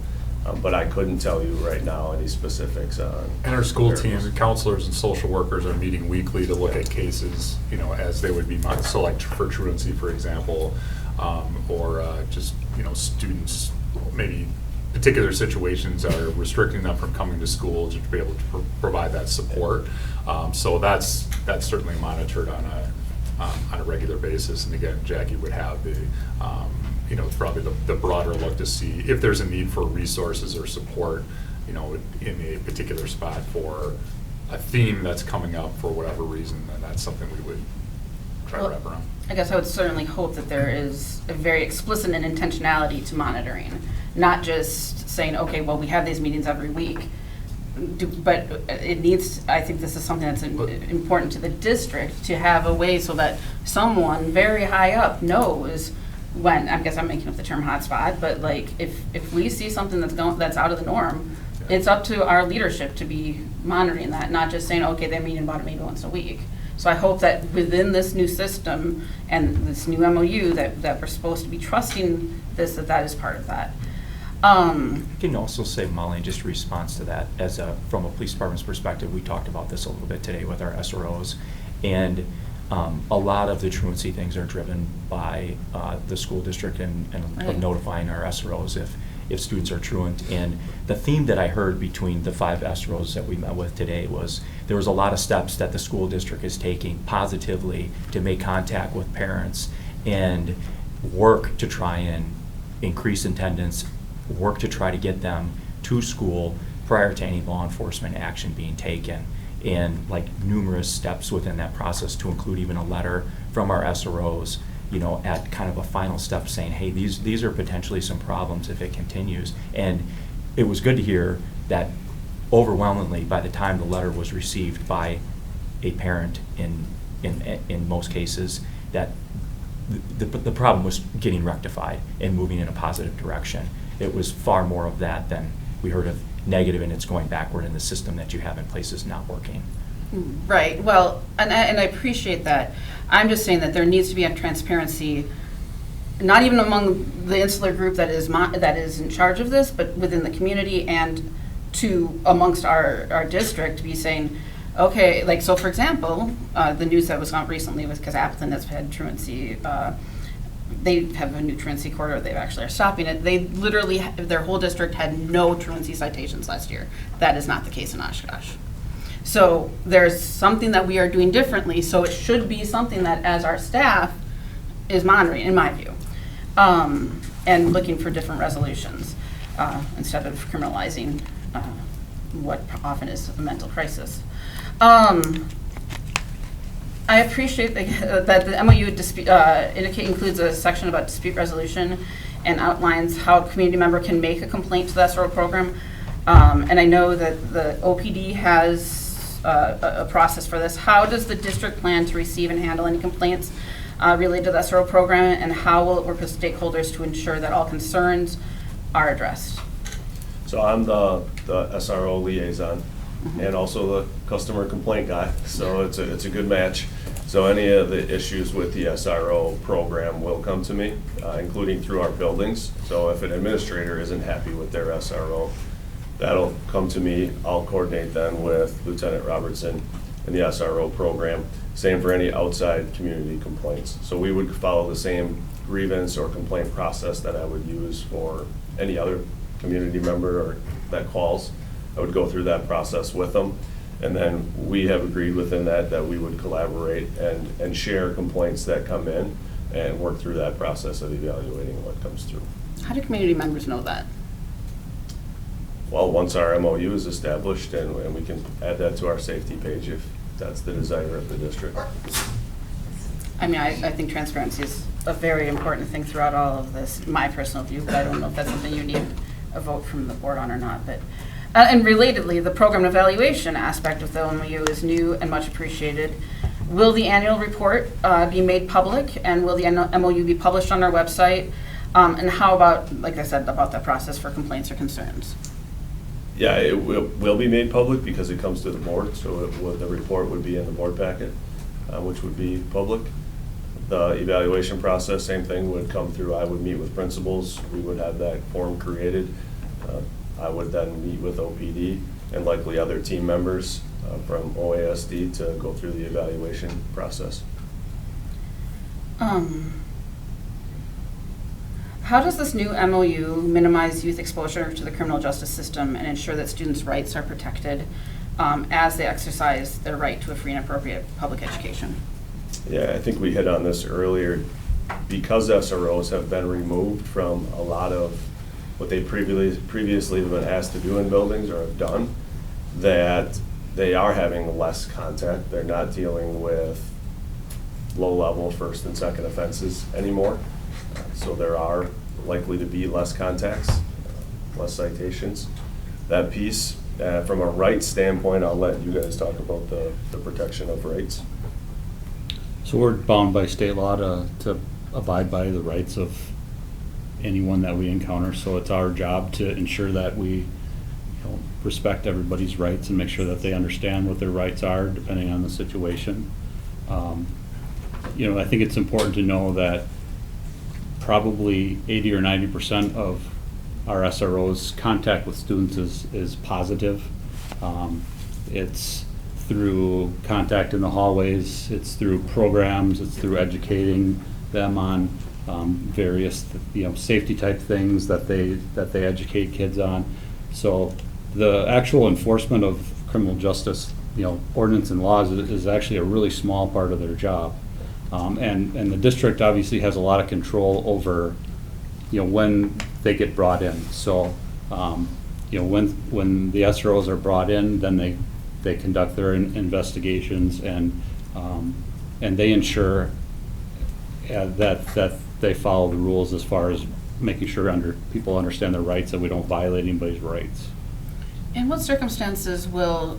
But I couldn't tell you right now any specifics on. And our school teams, counselors and social workers are meeting weekly to look at cases, as they would be, so like for truancy, for example, or just, students, maybe particular situations are restricting them from coming to school to be able to provide that support. So that's certainly monitored on a regular basis. And again, Jackie would have the, probably the broader look to see if there's a need for resources or support, in a particular spot for a theme that's coming up for whatever reason, then that's something we would try to wrap around. I guess I would certainly hope that there is a very explicit and intentionality to monitoring, not just saying, okay, well, we have these meetings every week. But it needs, I think this is something that's important to the district, to have a way so that someone very high up knows when, I guess I'm making up the term hotspot, but like if we see something that's out of the norm, it's up to our leadership to be monitoring that, not just saying, okay, they're meeting about it maybe once a week. So I hope that within this new system and this new MOU that we're supposed to be trusting this, that is part of that. I can also say, Molly, just a response to that, from a police department's perspective, we talked about this a little bit today with our SROs, and a lot of the truancy things are driven by the school district and Right. notifying our SROs if students are truant. And the theme that I heard between the 5 SROs that we met with today was there was a lot of steps that the school district is taking positively to make contact with parents and work to try and increase attendance, work to try to get them to school, prior to any law enforcement action being taken. And like numerous steps within that process, to include even a letter from our SROs, at kind of a final step saying, hey, these are potentially some problems if it continues. And it was good to hear that overwhelmingly, by the time the letter was received by a parent in most cases, that the problem was getting rectified and moving in a positive direction. It was far more of that than we heard of negative, and it's going backward, and the system that you have in place is not working. Right, well, and I appreciate that. I'm just saying that there needs to be a transparency, not even among the insular group that is in charge of this, but within the community and amongst our district, be saying, okay, like, so for example, the news that was out recently was because Appleton has had truancy, they have a new truancy corridor, they actually are stopping it. They literally, their whole district had no truancy citations last year. That is not the case in Oshkosh. So there's something that we are doing differently, so it should be something that as our staff is monitoring, in my view, and looking for different resolutions instead of criminalizing what often is a mental crisis. I appreciate that the MOU includes a section about dispute resolution and outlines how a community member can make a complaint to the SRO program. And I know that the OPD has a process for this. How does the district plan to receive and handle any complaints related to the SRO program, and how will it work with stakeholders to ensure that all concerns are addressed? So I'm the SRO liaison and also the customer complaint guy, so it's a good match. So any of the issues with the SRO program will come to me, including through our buildings. So if an administrator isn't happy with their SRO, that'll come to me. I'll coordinate then with Lieutenant Robertson and the SRO program. Same for any outside community complaints. So we would follow the same grievance or complaint process that I would use for any other community member that calls. I would go through that process with them. And then we have agreed within that we would collaborate and share complaints that come in and work through that process of evaluating what comes through. How do community members know that? Well, once our MOU is established, and we can add that to our safety page if that's the desire of the district. I mean, I think transparency is a very important thing throughout all of this, my personal view, but I don't know if that's something you need a vote from the board on or not. But and relatedly, the program evaluation aspect of the MOU is new and much appreciated. Will the annual report be made public, and will the MOU be published on our website? And how about, like I said, about that process for complaints or concerns? Yeah, it will be made public because it comes to the board, so the report would be in the board packet, which would be public. The evaluation process, same thing, would come through. I would meet with principals. We would have that form created. I would then meet with OPD and likely other team members from OASD to go through the evaluation process. How does this new MOU minimize youth exposure to the criminal justice system and ensure that students' rights are protected as they exercise their right to a free and appropriate public education? Yeah, I think we hit on this earlier. Because SROs have been removed from a lot of what they previously have been asked to do in buildings or have done, that they are having less contact. They're not dealing with low-level first and second offenses anymore. So there are likely to be less contacts, less citations. That piece, from a rights standpoint, I'll let you guys talk about the protection of rights. So we're bound by state law to abide by the rights of anyone that we encounter. So it's our job to ensure that we respect everybody's rights and make sure that they understand what their rights are depending on the situation. I think it's important to know that probably 80 or 90% of our SRO's contact with students is positive. It's through contact in the hallways, it's through programs, it's through educating them on various safety type things that they educate kids on. So the actual enforcement of criminal justice ordinance and laws is actually a really small part of their job. And the district obviously has a lot of control over when they get brought in. So when the SROs are brought in, then they conduct their investigations and they ensure that they follow the rules as far as making sure people understand their rights, that we don't violate anybody's rights. In what circumstances will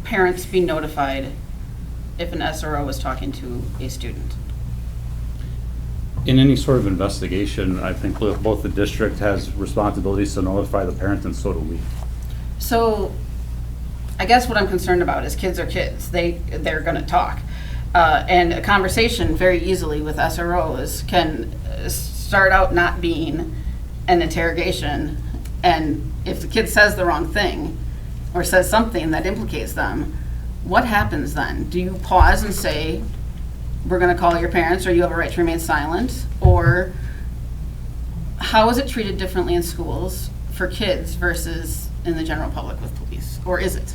parents be notified if an SRO is talking to a student? In any sort of investigation, I think both the district has responsibilities to notify the parents, and so do we. So I guess what I'm concerned about is kids are kids. They're going to talk. And a conversation very easily with SROs can start out not being an interrogation. And if the kid says the wrong thing or says something that implicates them, what happens then? Do you pause and say, we're going to call your parents, or you have a right to remain silent? Or how is it treated differently in schools for kids versus in the general public with police? Or is it?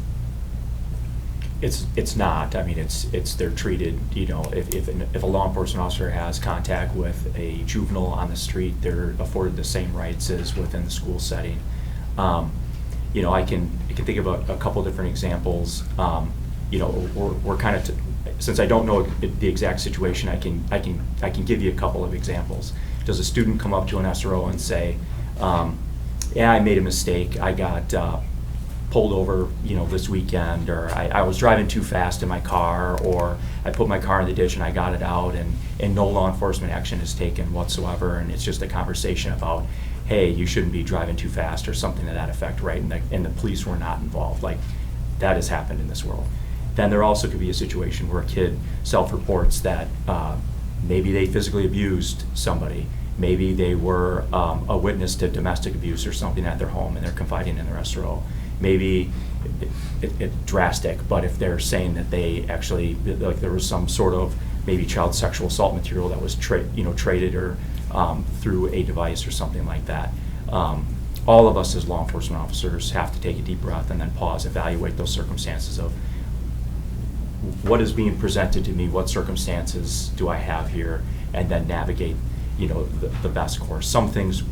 It's not. I mean, they're treated, if a law enforcement officer has contact with a juvenile on the street, they're afforded the same rights as within the school setting. I can think of a couple different examples. We're kind of, since I don't know the exact situation, I can give you a couple of examples. Does a student come up to an SRO and say, yeah, I made a mistake, I got pulled over, this weekend, or I was driving too fast in my car, or I put my car in the ditch and I got it out, and no law enforcement action is taken whatsoever, and it's just a conversation about, hey, you shouldn't be driving too fast, or something to that effect, right? And the police were not involved. Like, that has happened in this world. Then there also could be a situation where a kid self-reports that maybe they physically abused somebody, maybe they were a witness to domestic abuse or something at their home, and they're confiding in their SRO. Maybe it's drastic, but if they're saying that they actually, like, there was some sort of maybe child sexual assault material that was traded or through a device or something like that. All of us as law enforcement officers have to take a deep breath and then pause, evaluate those circumstances of what is being presented to me, what circumstances do I have here, and then navigate, the best course. Some things,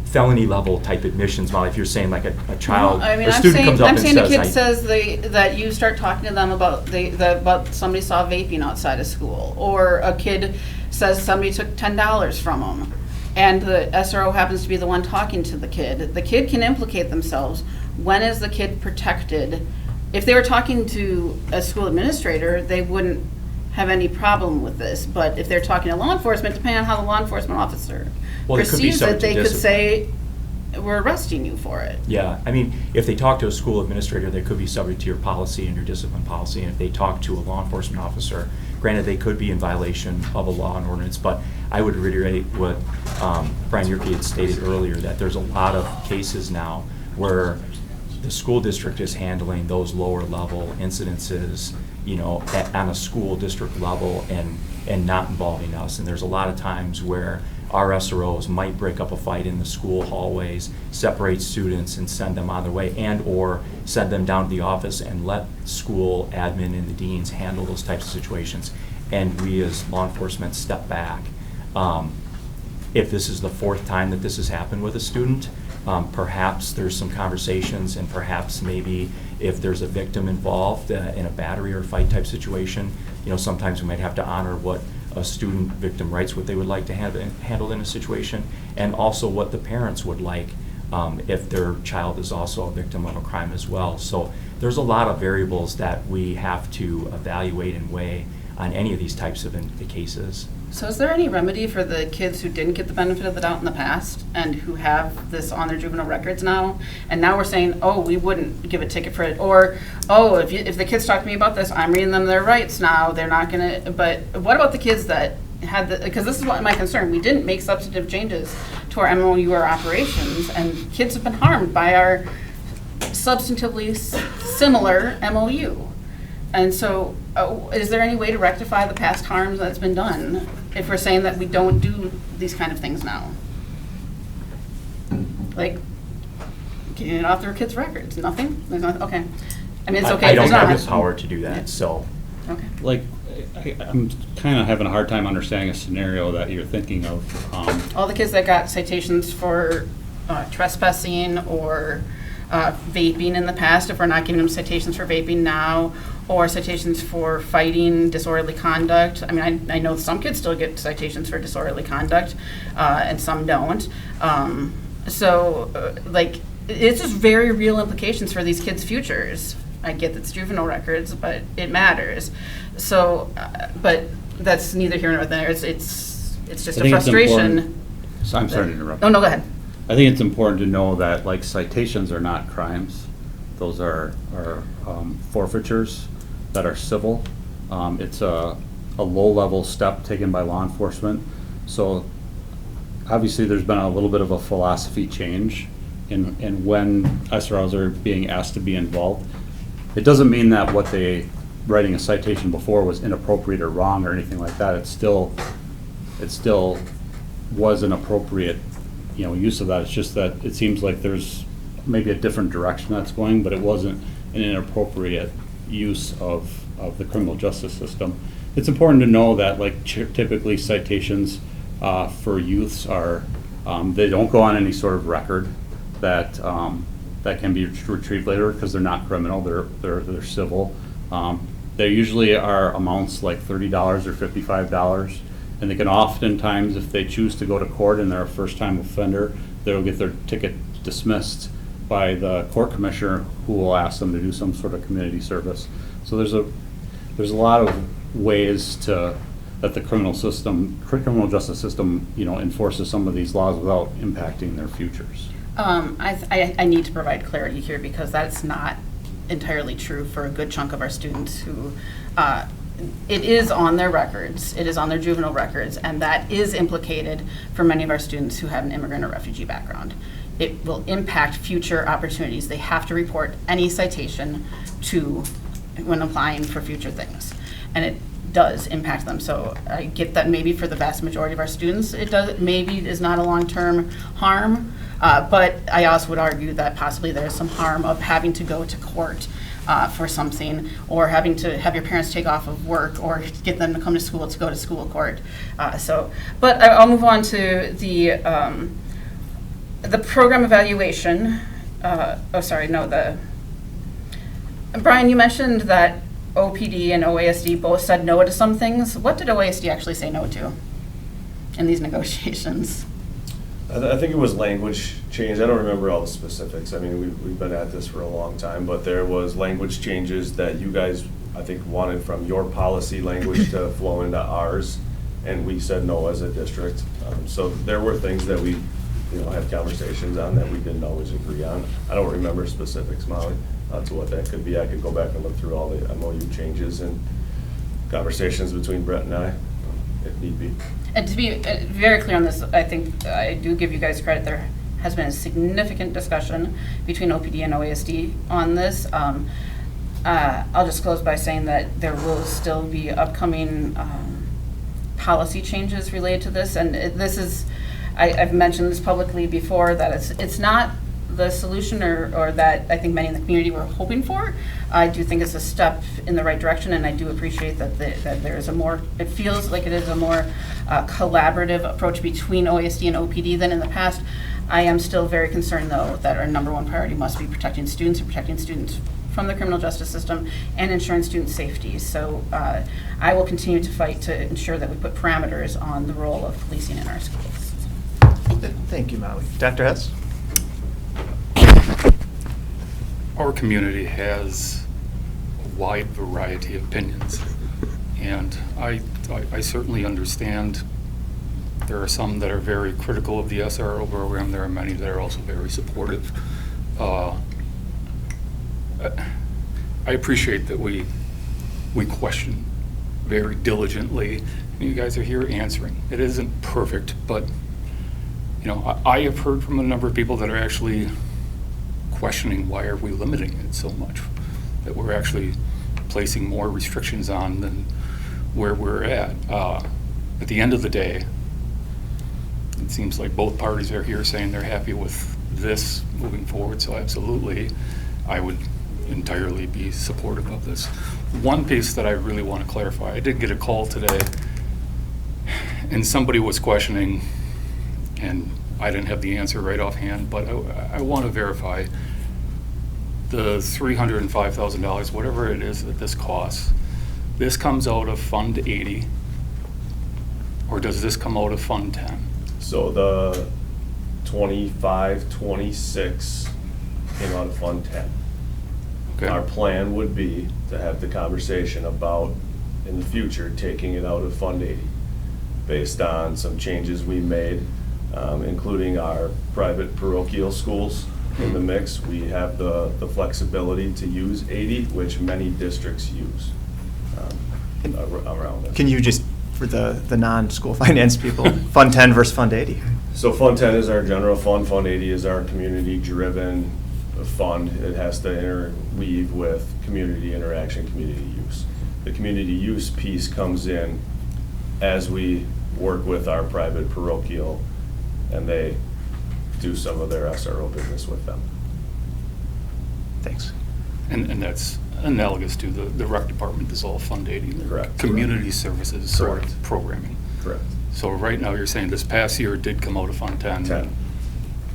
felony level type admissions, Molly, if you're saying like a child, No, I mean, a student comes up I'm and saying says, the kid says that you start talking to them about about somebody saw vaping outside of school, or a kid says somebody took $10 from them, and the SRO happens to be the one talking to the kid. The kid can implicate themselves. When is the kid protected? If they were talking to a school administrator, they wouldn't have any problem with this. But if they're talking to law enforcement, depending on how the law enforcement officer Well, it could be perceives subject it, to they could discipline. say, we're arresting you for it. Yeah, I mean, if they talk to a school administrator, they could be subject to your policy and your discipline policy. And if they talk to a law enforcement officer, granted, they could be in violation of a law and ordinance. But I would reiterate what Brian Yerke had stated earlier, that there's a lot of cases now where the school district is handling those lower level incidences, on a school district level and not involving us. And there's a lot of times where our SROs might break up a fight in the school hallways, separate students and send them on their way, and or send them down to the office and let school admin and the deans handle those types of situations. And we as law enforcement step back. If this is the fourth time that this has happened with a student, perhaps there's some conversations, and perhaps maybe if there's a victim involved in a battery or fight type situation, sometimes we might have to honor what a student victim writes, what they would like to have handled in a situation, and also what the parents would like if their child is also a victim of a crime as well. So there's a lot of variables that we have to evaluate and weigh on any of these types of cases. So is there any remedy for the kids who didn't get the benefit of the doubt in the past and who have this on their juvenile records now? And now we're saying, oh, we wouldn't give a ticket for it. Or, oh, if the kids talk to me about this, I'm reading them their rights now. They're not going to. But what about the kids that had the, because this is what my concern. We didn't make substantive changes to our MOU, our operations, and kids have been harmed by our substantively similar MOU. And so is there any way to rectify the past harms that's been done if we're saying that we don't do these kind of things now? Like, getting it off their kids' records, nothing? There's not, okay. I mean, it's okay I if don't there's not. have the power to do that, so. Okay. Like, I'm kind of having a hard time understanding a scenario that you're thinking of. All the kids that got citations for trespassing or vaping in the past, if we're not giving them citations for vaping now, or citations for fighting, disorderly conduct. I mean, I know some kids still get citations for disorderly conduct, and some don't. Like, it's just very real implications for these kids' futures. I get that it's juvenile records, but it matters. So, but that's neither here nor there. It's just a frustration. So I'm sorry to interrupt. Oh, no, go ahead. I think it's important to know that, like, citations are not crimes. Those are forfeitures that are civil. It's a low-level step taken by law enforcement. So obviously there's been a little bit of a philosophy change in when SROs are being asked to be involved. It doesn't mean that what they writing a citation before was inappropriate or wrong or anything like that. It still was an appropriate, use of that. It's just that it seems like there's maybe a different direction that's going, but it wasn't an inappropriate use of the criminal justice system. It's important to know that, like, typically citations for youths are, they don't go on any sort of record that can be retrieved later because they're not criminal, they're civil. They usually are amounts like $30 or $55, and they can oftentimes, if they choose to go to court and they're a first-time offender, they'll get their ticket dismissed by the court commissioner, who will ask them to do some sort of community service. So there's a lot of ways that the criminal justice system, enforces some of these laws without impacting their futures. I need to provide clarity here, because that's not entirely true for a good chunk of our students who, it is on their records, it is on their juvenile records, and that is implicated for many of our students who have an immigrant or refugee background. It will impact future opportunities. They have to report any citation when applying for future things, and it does impact them. So I get that maybe for the vast majority of our students, it is not a long-term harm, but I also would argue that possibly there's some harm of having to go to court for something, or having to have your parents take off of work, or get them to come to school to go to school court. But I'll move on to the program evaluation. Brian, you mentioned that OPD and OASD both said no to some things. What did OASD actually say no to in these negotiations? I think it was language change. I don't remember all the specifics. I mean, we've been at this for a long time, but there was language changes that you guys, I think, wanted from your policy language to flow into ours, and we said no as a district. So there were things that we, had conversations on that we didn't always agree on. I don't remember specifics, Molly, to what that could be. I could go back and look through all the MOU changes and conversations between Brett and I, if need be. And to be very clear on this, I think I do give you guys credit. There has been a significant discussion between OPD and OASD on this. I'll just close by saying that there will still be upcoming policy changes related to this, and this is, I've mentioned this publicly before, that it's not the solution or that I think many in the community were hoping for. I do think it's a step in the right direction, and I do appreciate that there is it feels like it is a more collaborative approach between OASD and OPD than in the past. I am still very concerned, though, that our number one priority must be protecting students and protecting students from the criminal justice system and ensuring student safety. So I will continue to fight to ensure that we put parameters on the role of policing in our schools. Thank you, Molly. Dr. Hess? Our community has a wide variety of opinions, and I certainly understand there are some that are very critical of the SRO program. There are many that are also very supportive. I appreciate that we question very diligently, and you guys are here answering. It isn't perfect, but I have heard from a number of people that are actually questioning why are we limiting it so much, that we're actually placing more restrictions on than where we're at. At the end of the day, it seems like both parties are here saying they're happy with this moving forward, so absolutely, I would entirely be supportive of this. One piece that I really want to clarify, I did get a call today, and somebody was questioning, and I didn't have the answer right offhand, but I want to verify the $305,000, whatever it is that this costs. This comes out of Fund 80, or does this come out of Fund 10? So the 25, 26 came out of Fund 10. Okay. Our plan would be to have the conversation about, in the future, taking it out of Fund 80, based on some changes we made, including our private parochial schools in the mix. We have the flexibility to use 80, which many districts use around us. Can you just, for the non-school finance people, Fund 10 versus Fund 80? So Fund 10 is our general fund, Fund 80 is our community-driven fund. It has to interweave with community interaction, community use. The community use piece comes in as we work with our private parochial, and they do some of their SRO business with them. Thanks. And that's analogous to the rec department is all Fund 80. Correct. Community services sort Correct. of programming. Correct. So right now, you're saying this past year did come out of Fund 10. 10.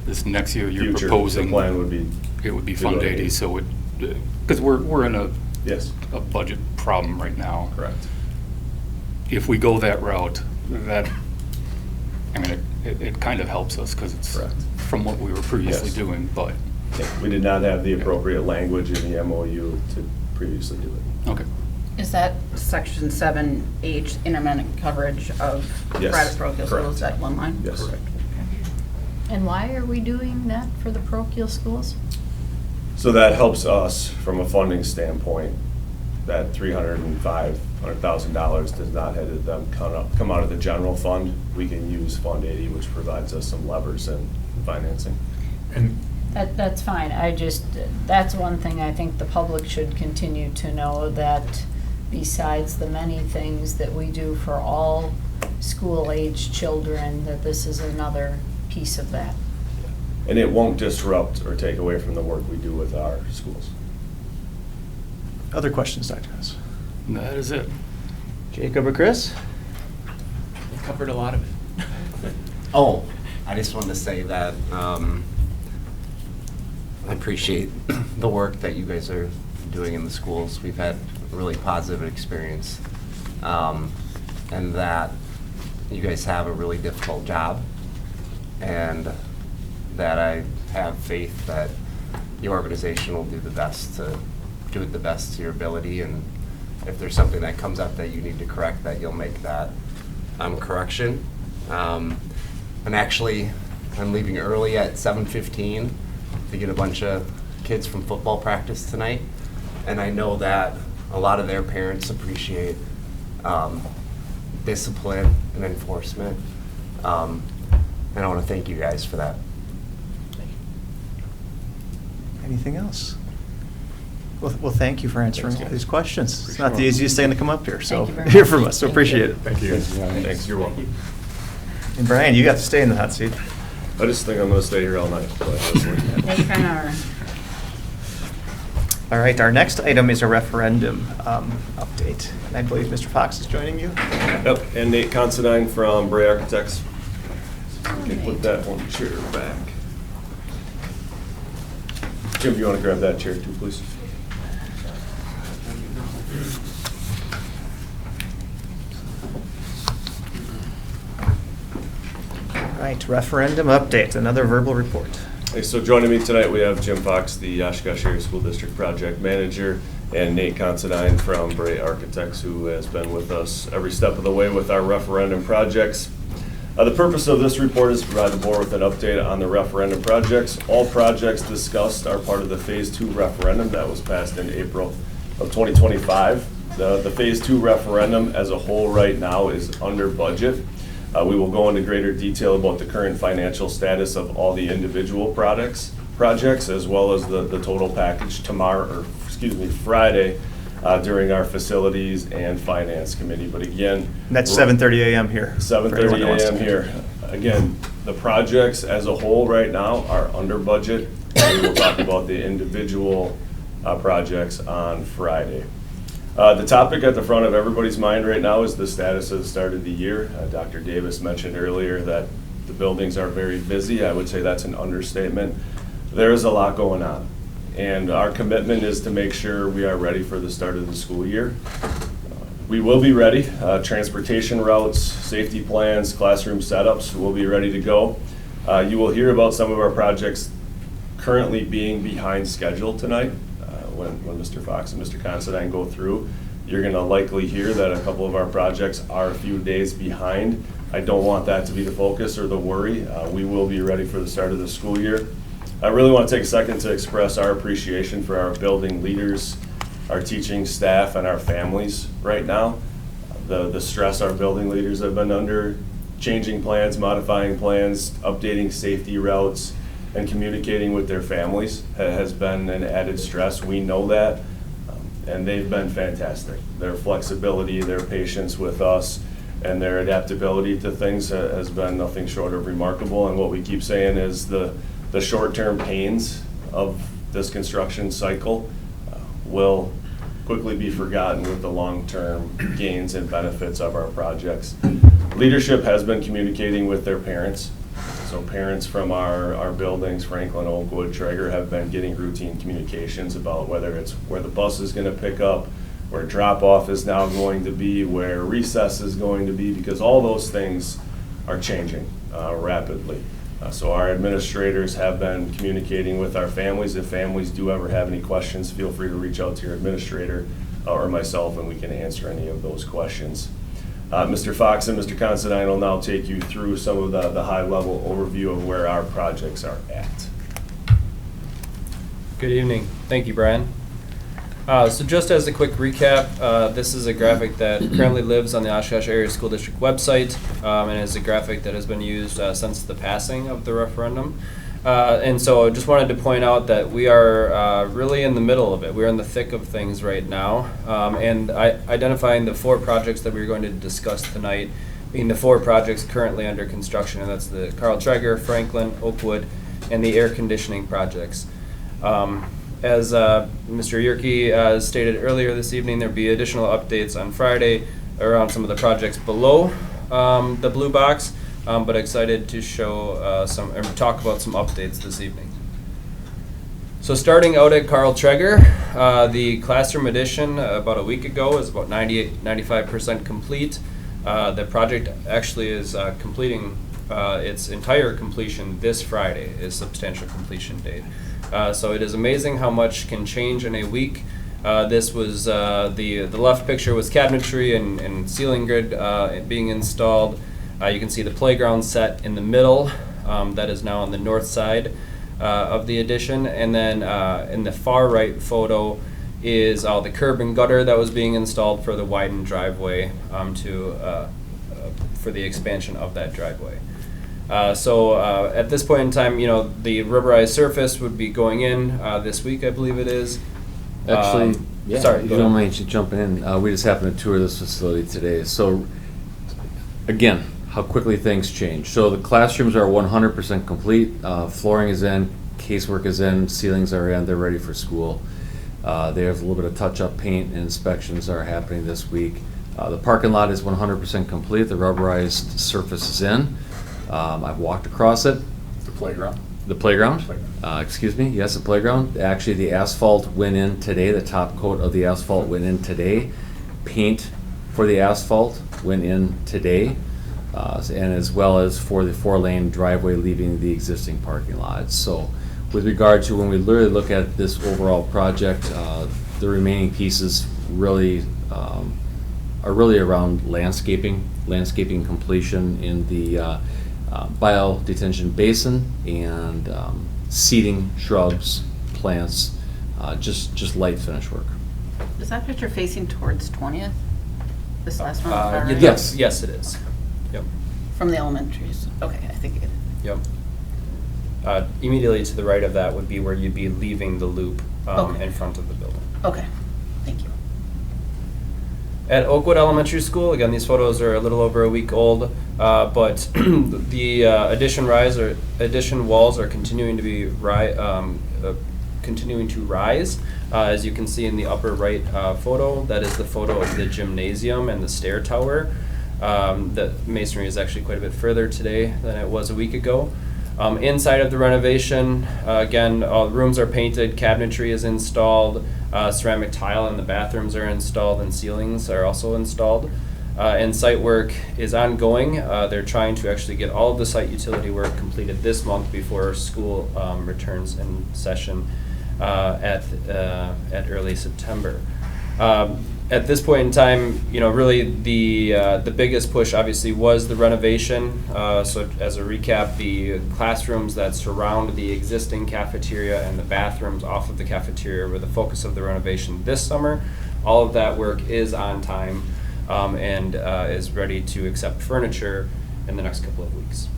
This next year, you're Future, proposing. the plan would be. It would be to Fund go to 80, so it, because we're in a Yes, budget problem right now. correct. If we go that route, that, I mean, it kind of helps us because it's Correct. from what we were previously Yes. doing, but, We did not have the appropriate language in the MOU to previously do it. okay. Is that Section 7H intermittent coverage of Yes, private parochial correct. schools, that one line? Yes. Correct. And why are we doing that for the parochial schools? So that helps us from a funding standpoint. That $305,000 does not have to them come out of the general fund. We can use Fund 80, which provides us some levers in financing. And That's fine, that's one thing I think the public should continue to know, that besides the many things that we do for all school-age children, that this is another piece of that. And it won't disrupt or take away from the work we do with our schools. Other questions, Dr. Hess? And that is it. Jacob or Chris? Covered a lot of it. Oh, I just wanted to say that I appreciate the work that you guys are doing in the schools. We've had a really positive experience, and that you guys have a really difficult job, and that I have faith that the organization will do the best to do it the best to your ability, and if there's something that comes up that you need to correct, that you'll make that correction. And actually, I'm leaving early at 7:15 to get a bunch of kids from football practice tonight, and I know that a lot of their parents appreciate discipline and enforcement, and I want to thank you guys for that. Anything else? Well, thank you for answering all these questions. It's not the Sure. easiest thing to come up here, so Thank you very hear much. from us, so Thank appreciate you. it. thank you. Thanks. You're welcome. And Brian, you got to stay in the hot seat. I just think I'm gonna stay here all night. quite honestly. Nathan or? All right, our next item is a referendum update. And I believe Mr. Fox is joining you. Yep, and Nate Considine from Bray Architects. You can put that one chair back. Jim, if you want to grab that chair too, please. All right, referendum update, another verbal report. Hey, so joining me tonight, we have Jim Fox, the Oshkosh Area School District Project Manager, and Nate Considine from Bray Architects, who has been with us every step of the way with our referendum projects. The purpose of this report is to provide the board with an update on the referendum projects. All projects discussed are part of the Phase 2 referendum that was passed in April of 2025. The Phase 2 referendum as a whole right now is under budget. We will go into greater detail about the current financial status of all the individual projects, as well as the total package Friday, during our Facilities and Finance Committee. But again. And that's 7:30 a.m. here. for anyone 7:30 that wants to- a.m. here. Again, the projects as a whole right now are under budget. We will talk about the individual projects on Friday. The topic at the front of everybody's mind right now is the status of the start of the year. Dr. Davis mentioned earlier that the buildings are very busy. I would say that's an understatement. There is a lot going on, and our commitment is to make sure we are ready for the start of the school year. We will be ready. Transportation routes, safety plans, classroom setups will be ready to go. You will hear about some of our projects currently being behind schedule tonight. When Mr. Fox and Mr. Considine go through, you're going to likely hear that a couple of our projects are a few days behind. I don't want that to be the focus or the worry. We will be ready for the start of the school year. I really want to take a second to express our appreciation for our building leaders, our teaching staff, and our families right now. The stress our building leaders have been under, changing plans, modifying plans, updating safety routes, and communicating with their families has been an added stress. We know that, and they've been fantastic. Their flexibility, their patience with us, and their adaptability to things has been nothing short of remarkable. And what we keep saying is the short-term pains of this construction cycle will quickly be forgotten with the long-term gains and benefits of our projects. Leadership has been communicating with their parents. So parents from our buildings, Franklin, Oakwood, Traeger, have been getting routine communications about whether it's where the bus is going to pick up, where drop-off is now going to be, where recess is going to be, because all those things are changing rapidly. So our administrators have been communicating with our families. If families do ever have any questions, feel free to reach out to your administrator or myself, and we can answer any of those questions. Mr. Fox and Mr. Considine will now take you through some of the high-level overview of where our projects are at. Good evening. Thank you, Brian. So just as a quick recap, this is a graphic that currently lives on the Oshkosh Area School District website, and is a graphic that has been used since the passing of the referendum. And so I just wanted to point out that we are really in the middle of it. We're in the thick of things right now, and identifying the 4 projects that we're going to discuss tonight, being the 4 projects currently under construction, and that's the Carl Traeger, Franklin, Oakwood, and the air conditioning projects. As Mr. Yerke stated earlier this evening, there'll be additional updates on Friday around some of the projects below the blue box, but excited to show or talk about some updates this evening. So starting out at Carl Traeger, the classroom addition about a week ago is about 95% complete. The project actually is completing its entire completion this Friday is substantial completion date. So it is amazing how much can change in a week. This was the left picture was cabinetry and ceiling grid being installed. You can see the playground set in the middle. That is now on the north side of the addition. And then in the far right photo is the curb and gutter that was being installed for the widened driveway for the expansion of that driveway. So at this point in time, the rubberized surface would be going in this week, I believe it is. Actually, yeah, sorry, if you don't mind jumping in, we just happened to tour this facility today. So again, how quickly things change. So the classrooms are 100% complete. Flooring is in, casework is in, ceilings are in, they're ready for school. There's a little bit of touch-up paint and inspections are happening this week. The parking lot is 100% complete. The rubberized surface is in. I've walked across it. The playground. The playground? Excuse me, yes, the playground. Actually, the asphalt went in today. The top coat of the asphalt went in today. Paint for the asphalt went in today. And as well as for the 4-lane driveway leaving the existing parking lot. So with regard to when we literally look at this overall project, the remaining pieces really are really around landscaping completion in the bio-detention basin and seeding, shrubs, plants, just light finish work. Is that picture facing towards 20th? This last one? on the far right? Yes, it is. Yep. From the elementaries. Okay, I think I get it. Yep. Immediately to the right of that would be where you'd be leaving the loop Okay. in front of the building. Okay, thank you. At Oakwood Elementary School, again, these photos are a little over a week old, but the addition walls are continuing to be continuing to rise. As you can see in the upper right photo, that is the photo of the gymnasium and the stair tower. The masonry is actually quite a bit further today than it was a week ago. Inside of the renovation, again, all the rooms are painted, cabinetry is installed, ceramic tile in the bathrooms are installed, and ceilings are also installed. And site work is ongoing. They're trying to actually get all of the site utility work completed this month before school returns in session at early September. At this point in time, really the biggest push obviously was the renovation. So as a recap, the classrooms that surround the existing cafeteria and the bathrooms off of the cafeteria were the focus of the renovation this summer. All of that work is on time and is ready to accept furniture in the next couple of weeks.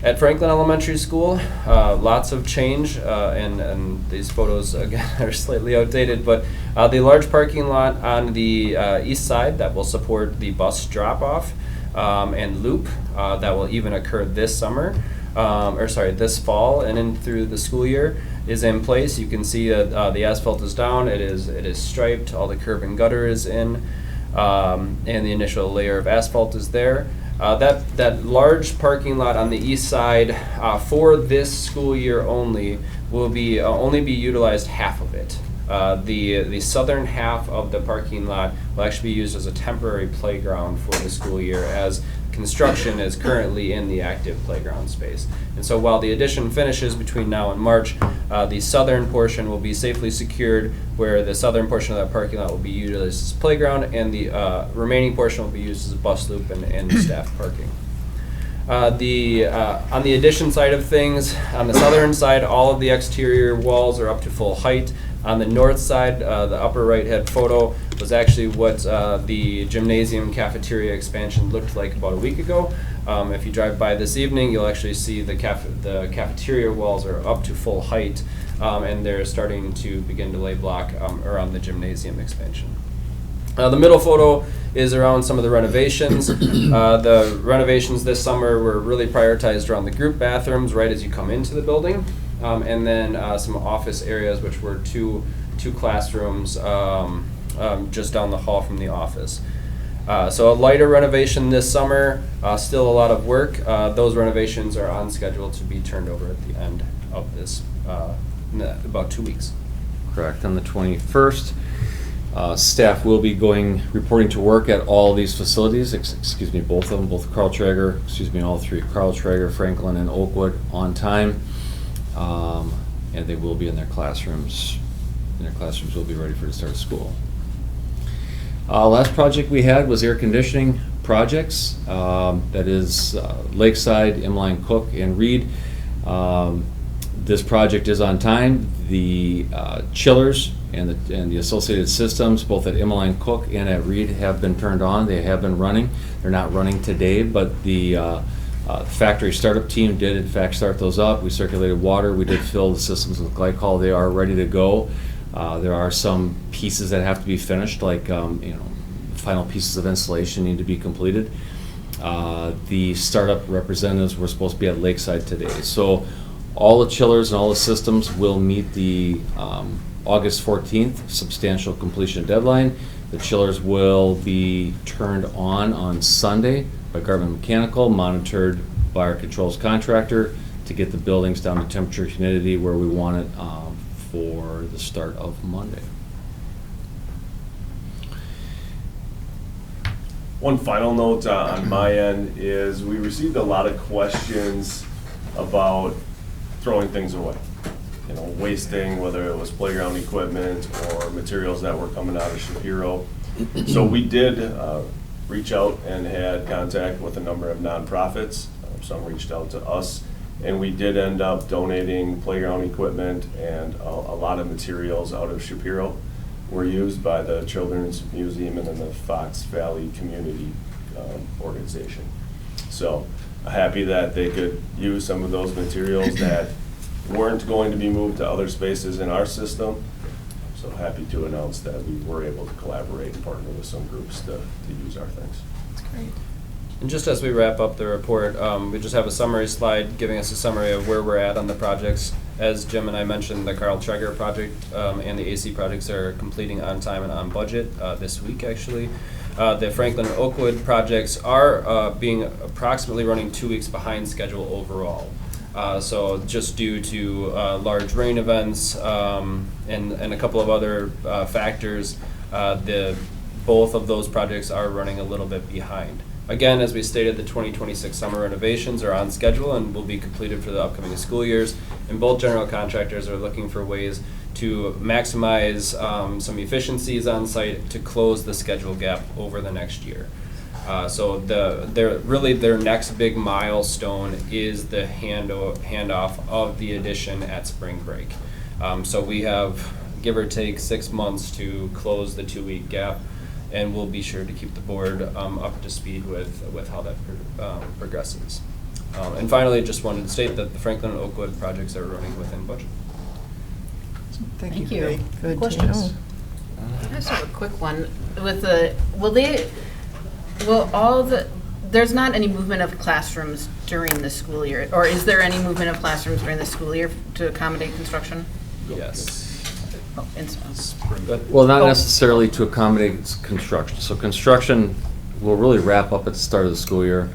At Franklin Elementary School, lots of change, and these photos again are slightly outdated, but the large parking lot on the east side that will support the bus drop-off and loop that will even occur this summer, this fall and in through the school year is in place. You can see the asphalt is down, it is striped, all the curb and gutter is in, and the initial layer of asphalt is there. That large parking lot on the east side for this school year only will be only be utilized half of it. The southern half of the parking lot will actually be used as a temporary playground for the school year, as construction is currently in the active playground space. And so while the addition finishes between now and March, the southern portion will be safely secured, where the southern portion of that parking lot will be utilized as a playground, and the remaining portion will be used as a bus loop and staff parking. On the addition side of things, on the southern side, all of the exterior walls are up to full height. On the north side, the upper right-hand photo was actually what the gymnasium cafeteria expansion looked like about a week ago. If you drive by this evening, you'll actually see the cafeteria walls are up to full height, and they're starting to begin to lay block around the gymnasium expansion. The middle photo is around some of the renovations. The renovations this summer were really prioritized around the group bathrooms right as you come into the building. And then some office areas, which were two classrooms just down the hall from the office. So a lighter renovation this summer, still a lot of work. Those renovations are on schedule to be turned over at the end of this, in about 2 weeks. Correct, on the 21st. Staff will be reporting to work at all these facilities, both of them, both all three, Carl Traeger, Franklin, and Oakwood, on time. And they will be in their classrooms. Their classrooms will be ready for the start of school. Last project we had was air conditioning projects. That is Lakeside, Imline, Cook, and Reed. This project is on time. The chillers and the associated systems, both at Imline, Cook, and at Reed, have been turned on. They have been running. They're not running today, but the factory startup team did in fact start those up. We circulated water. We did fill the systems with glycol. They are ready to go. There are some pieces that have to be finished, like final pieces of installation need to be completed. The startup representatives were supposed to be at Lakeside today. So all the chillers and all the systems will meet the August 14th substantial completion deadline. The chillers will be turned on Sunday by Garmin Mechanical, monitored by our controls contractor to get the buildings down to temperature humidity where we want it for the start of Monday. One final note on my end is we received a lot of questions about throwing things away. Wasting, whether it was playground equipment or materials that were coming out of Shapiro. So we did reach out and had contact with a number of nonprofits. Some reached out to us, and we did end up donating playground equipment, and a lot of materials out of Shapiro were used by the Children's Museum and then the Fox Valley Community Organization. So happy that they could use some of those materials that weren't going to be moved to other spaces in our system. So happy to announce that we were able to collaborate and partner with some groups to use our things. That's great. And just as we wrap up the report, we just have a summary slide giving us a summary of where we're at on the projects. As Jim and I mentioned, the Carl Traeger project and the AC projects are completing on time and on budget this week, actually. The Franklin and Oakwood projects are being approximately running 2 weeks behind schedule overall. So just due to large rain events and a couple of other factors, both of those projects are running a little bit behind. Again, as we stated, the 2026 summer renovations are on schedule and will be completed for the upcoming school years. And both general contractors are looking for ways to maximize some efficiencies on site to close the schedule gap over the next year. So their next big milestone is the handoff of the addition at spring break. So we have, give or take, 6 months to close the 2-week gap, and we'll be sure to keep the board up to speed with how that progresses. And finally, just wanted to state that the Franklin and Oakwood projects are running within budget. Thank you. Any Good to questions? know. I just have a quick one. There's not any movement of classrooms during the school year, or is there any movement of classrooms during the school year to accommodate construction? Yes. Oh, Well, not necessarily to accommodate construction. So construction will really wrap up at the start of the school year.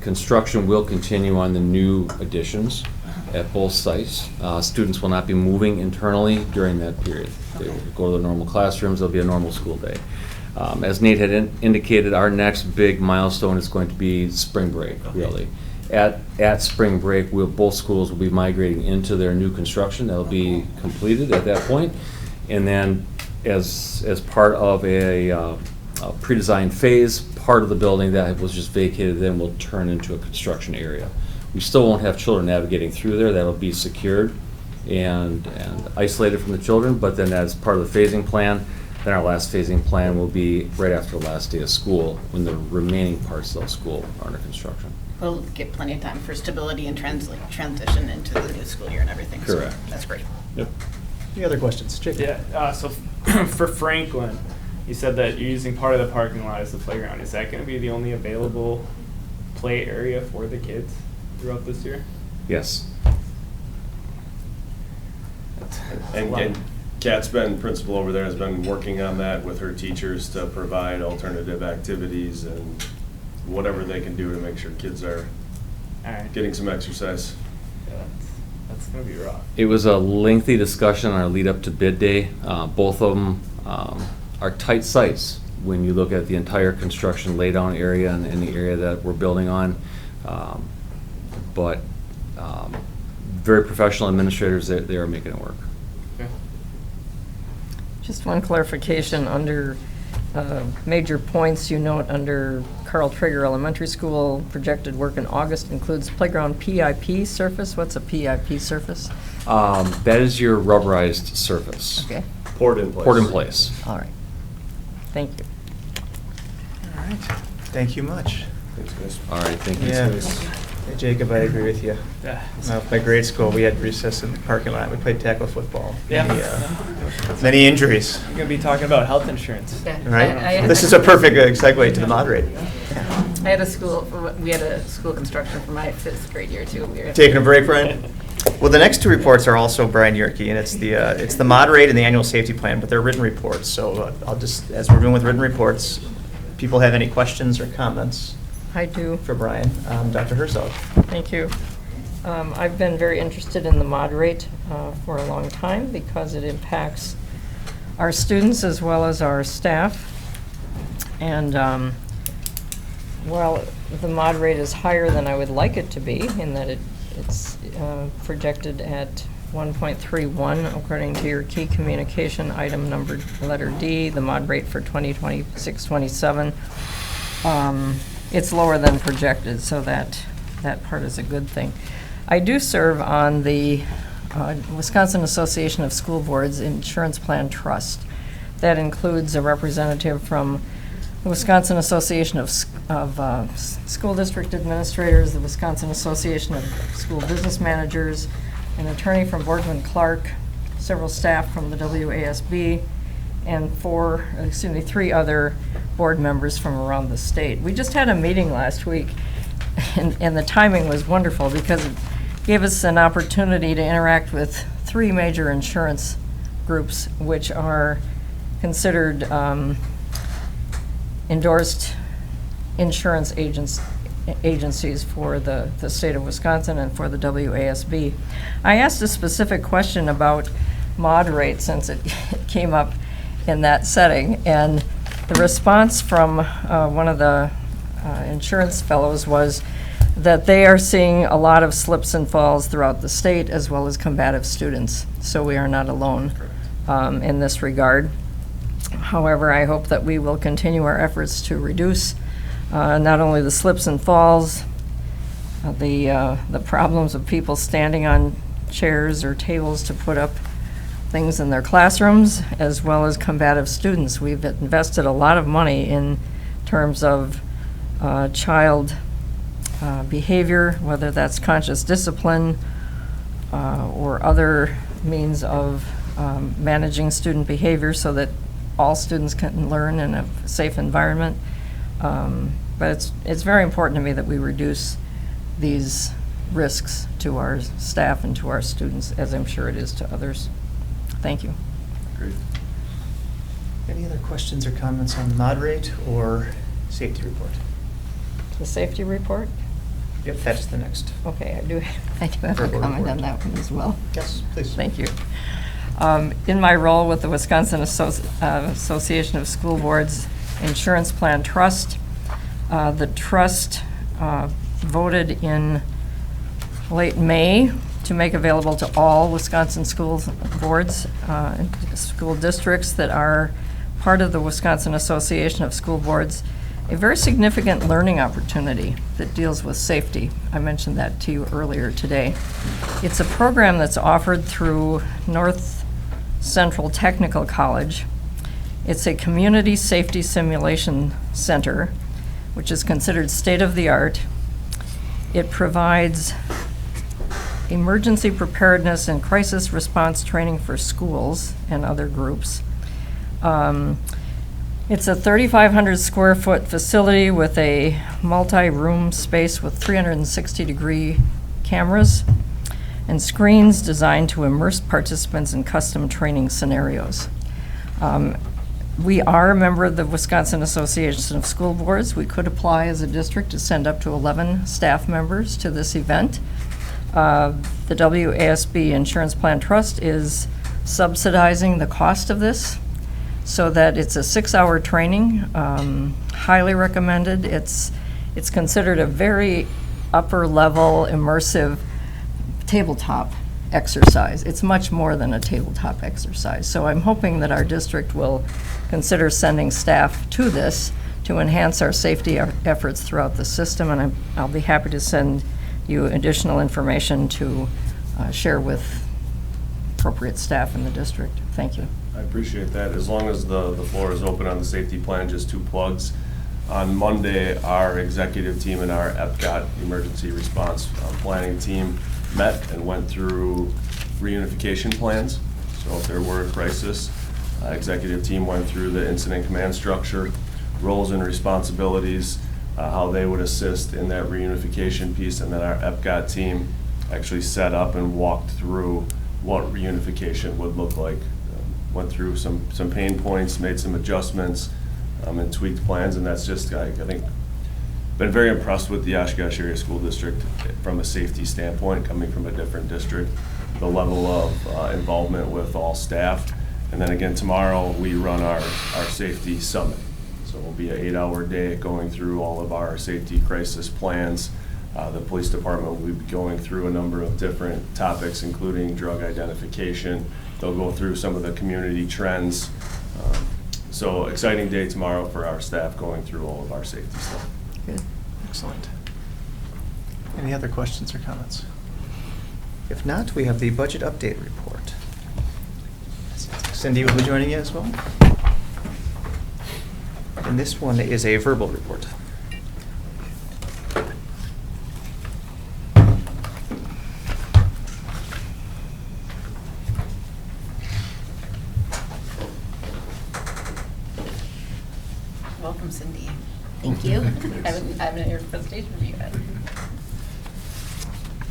Construction will continue on the new additions at both sites. Students will not be moving internally during that period. They will go to their normal classrooms. There'll be a normal school day. As Nate had indicated, our next big milestone is going to be spring break, really. At spring break, both schools will be migrating into their new construction. That'll be completed at that point. And then as part of a pre-designed phase, part of the building that was just vacated then will turn into a construction area. We still won't have children navigating through there. That'll be secured and isolated from the children, but then as part of the phasing plan, then our last phasing plan will be right after the last day of school, when the remaining parts of the school are under construction. We'll get plenty of time for stability and transition into the new school year and everything. so Correct. That's great. Yep. Any other questions? Jacob? Yeah, so for Franklin, you said that you're using part of the parking lot as the playground. Is that going to be the only available play area for the kids throughout this year? Yes. And Kat's been, principal over there, has been working on that with her teachers to provide alternative activities and whatever they can do to make sure kids are All right. getting some exercise. Yeah, that's going to be rough. It was a lengthy discussion on our lead up to bid day. Both of them are tight sites when you look at the entire construction laydown area and the area that we're building on. But very professional administrators, they are making it work. Okay. Just one clarification, under major points, you note under Carl Trigger Elementary School, projected work in August includes playground PIP surface. What's a PIP surface? That is your rubberized surface. Okay, Poured in place. Poured in place. all right. Thank you. All right. Thank you much. Thanks, guys. All right, thank you. Yeah. Hey, Jacob, I agree with you. Yeah. My grade school, we had recess in the parking lot. We played tackle football. Yeah. Many injuries. You're going to be talking about health insurance. Yeah. Right? This is a perfect segue to the moderator. I had a school construction for my 5th grade year too. Taking a break, Brian? Well, the next two reports are also Brian Yerke, and it's the moderate and the annual safety plan, but they're written reports. So I'll just, as we're doing with written reports, people have any questions or comments I do. for Brian? Dr. Herzog. Thank you. I've been very interested in the moderate for a long time because it impacts our students as well as our staff. And while the moderate is higher than I would like it to be, in that it's projected at 1.31 according to your key communication item numbered letter D, the mod rate for 2026-27. It's lower than projected, so that part is a good thing. I do serve on the Wisconsin Association of School Boards Insurance Plan Trust. That includes a representative from the Wisconsin Association of School District Administrators, the Wisconsin Association of School Business Managers, an attorney from Boardman Clark, several staff from the WASB, and 3 other board members from around the state. We just had a meeting last week, and the timing was wonderful because it gave us an opportunity to interact with 3 major insurance groups, which are considered endorsed insurance agencies for the state of Wisconsin and for the WASB. I asked a specific question about mod rate since it came up in that setting, and the response from one of the insurance fellows was that they are seeing a lot of slips and falls throughout the state as well as combative students, so we are not alone in this regard. However, I hope that we will continue our efforts to reduce not only the slips and falls, the problems of people standing on chairs or tables to put up things in their classrooms, as well as combative students. We've invested a lot of money in terms of child behavior, whether that's conscious discipline or other means of managing student behavior so that all students can learn in a safe environment. But it's very important to me that we reduce these risks to our staff and to our students, as I'm sure it is to others. Thank you. Great. Any other questions or comments on the mod rate or safety report? The safety report? Yep, that's the next. Okay, I do have a Verbal comment on report. that one as well. Yes, please. Thank you. In my role with the Wisconsin Association of School Boards Insurance Plan Trust, the trust voted in late May to make available to all Wisconsin school boards, and school districts that are part of the Wisconsin Association of School Boards, a very significant learning opportunity that deals with safety. I mentioned that to you earlier today. It's a program that's offered through North Central Technical College. It's a community safety simulation center, which is considered state-of-the-art. It provides emergency preparedness and crisis response training for schools and other groups. It's a 3,500 square foot facility with a multi-room space with 360-degree cameras and screens designed to immerse participants in custom training scenarios. We are a member of the Wisconsin Association of School Boards. We could apply as a district to send up to 11 staff members to this event. The WASB Insurance Plan Trust is subsidizing the cost of this so that it's a 6-hour training, highly recommended. It's considered a very upper level immersive tabletop exercise. It's much more than a tabletop exercise. So I'm hoping that our district will consider sending staff to this to enhance our safety efforts throughout the system, and I'll be happy to send you additional information to share with appropriate staff in the district. Thank you. I appreciate that. As long as the floor is open on the safety plan, just 2 plugs. On Monday, our executive team and our EPCOT emergency response planning team met and went through reunification plans. So if there were a crisis, executive team went through the incident command structure, roles and responsibilities, how they would assist in that reunification piece, and then our EPCOT team actually set up and walked through what reunification would look like. Went through some pain points, made some adjustments, and tweaked plans, and that's just, I think, been very impressed with the Oshkosh Area School District from a safety standpoint, coming from a different district, the level of involvement with all staff. And then again, tomorrow, we run our safety summit. So it'll be an 8-hour day going through all of our safety crisis plans. The police department will be going through a number of different topics, including drug identification. They'll go through some of the community trends. So exciting day tomorrow for our staff going through all of our safety stuff. Good. Excellent. Any other questions or comments? If not, we have the budget update report. Cindy will be joining you as well. And this one is a verbal report. Welcome, Cindy. Thank you. I haven't heard a presentation from you yet.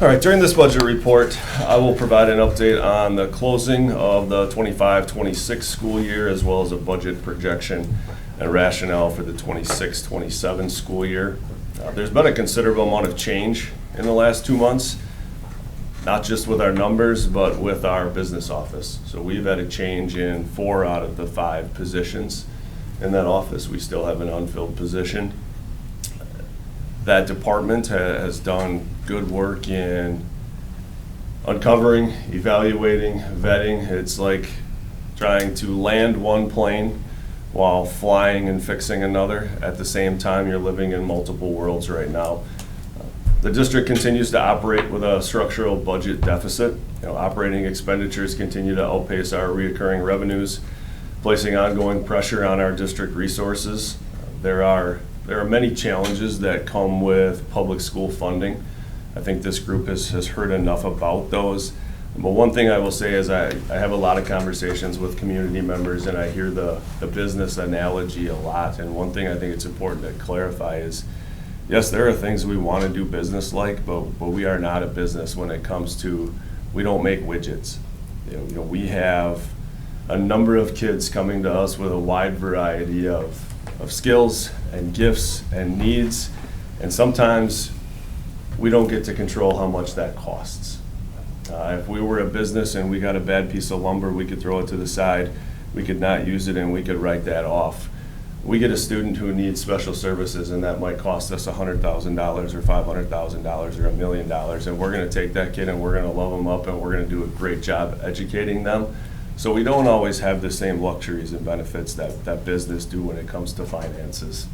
All right, during this budget report, I will provide an update on the closing of the 25-26 school year, as well as a budget projection and rationale for the 26-27 school year. There's been a considerable amount of change in the last 2 months, not just with our numbers, but with our business office. So we've had a change in 4 out of the 5 positions in that office. We still have an unfilled position. That department has done good work in uncovering, evaluating, vetting. It's like trying to land one plane while flying and fixing another. At the same time, you're living in multiple worlds right now. The district continues to operate with a structural budget deficit. Operating expenditures continue to outpace our recurring revenues, placing ongoing pressure on our district resources. There are many challenges that come with public school funding. I think this group has heard enough about those. But one thing I will say is I have a lot of conversations with community members, and I hear the business analogy a lot. And one thing I think it's important to clarify is, yes, there are things we want to do business like, but we are not a business when it comes to, we don't make widgets. We have a number of kids coming to us with a wide variety of skills and gifts and needs, and sometimes we don't get to control how much that costs. If we were a business and we got a bad piece of lumber, we could throw it to the side, we could not use it, and we could write that off. We get a student who needs special services, and that might cost us $100,000 or $500,000 or $1 million, and we're going to take that kid and we're going to love them up and we're going to do a great job educating them. So we don't always have the same luxuries and benefits that business do when it comes to finances.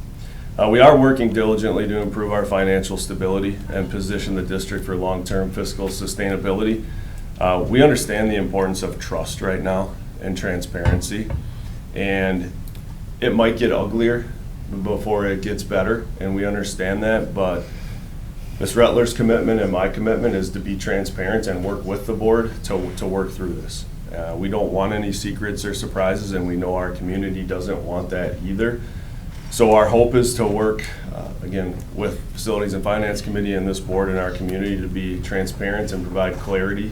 We are working diligently to improve our financial stability and position the district for long-term fiscal sustainability. We understand the importance of trust right now and transparency, and it might get uglier before it gets better, and we understand that, but Ms. Rettler's commitment and my commitment is to be transparent and work with the board to work through this. We don't want any secrets or surprises, and we know our community doesn't want that either. So our hope is to work, again, with Facilities and Finance Committee and this board and our community to be transparent and provide clarity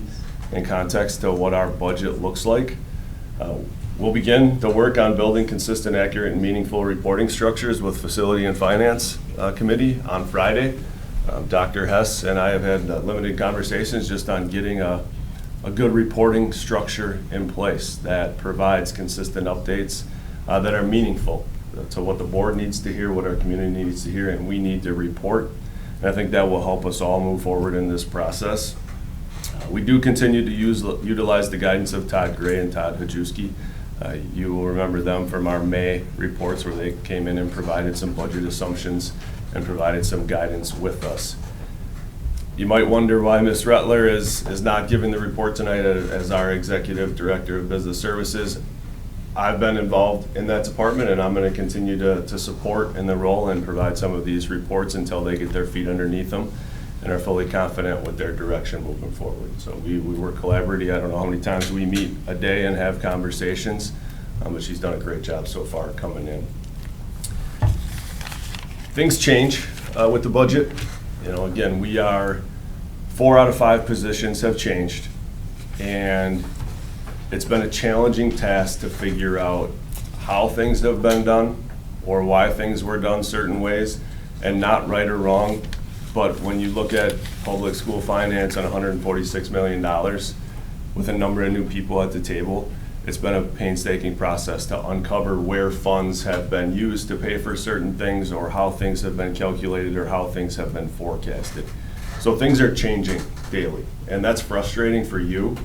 and context to what our budget looks like. We'll begin the work on building consistent, accurate, and meaningful reporting structures with Facility and Finance Committee on Friday. Dr. Hess and I have had limited conversations just on getting a good reporting structure in place that provides consistent updates that are meaningful to what the board needs to hear, what our community needs to hear, and we need to report. And I think that will help us all move forward in this process. We do continue to utilize the guidance of Todd Gray and Todd Hajewski. You will remember them from our May reports where they came in and provided some budget assumptions and provided some guidance with us. You might wonder why Ms. Rettler is not giving the report tonight as our Executive Director of Business Services. I've been involved in that department, and I'm going to continue to support in the role and provide some of these reports until they get their feet underneath them and are fully confident with their direction moving forward. So we work collaboratively. I don't know how many times we meet a day and have conversations, but she's done a great job so far coming in. Things change with the budget. Again, we are 4 out of 5 positions have changed, and it's been a challenging task to figure out how things have been done or why things were done certain ways, and not right or wrong. But when you look at public school finance on $146 million with a number of new people at the table, it's been a painstaking process to uncover where funds have been used to pay for certain things, or how things have been calculated, or how things have been forecasted. So things are changing daily, and that's frustrating for you,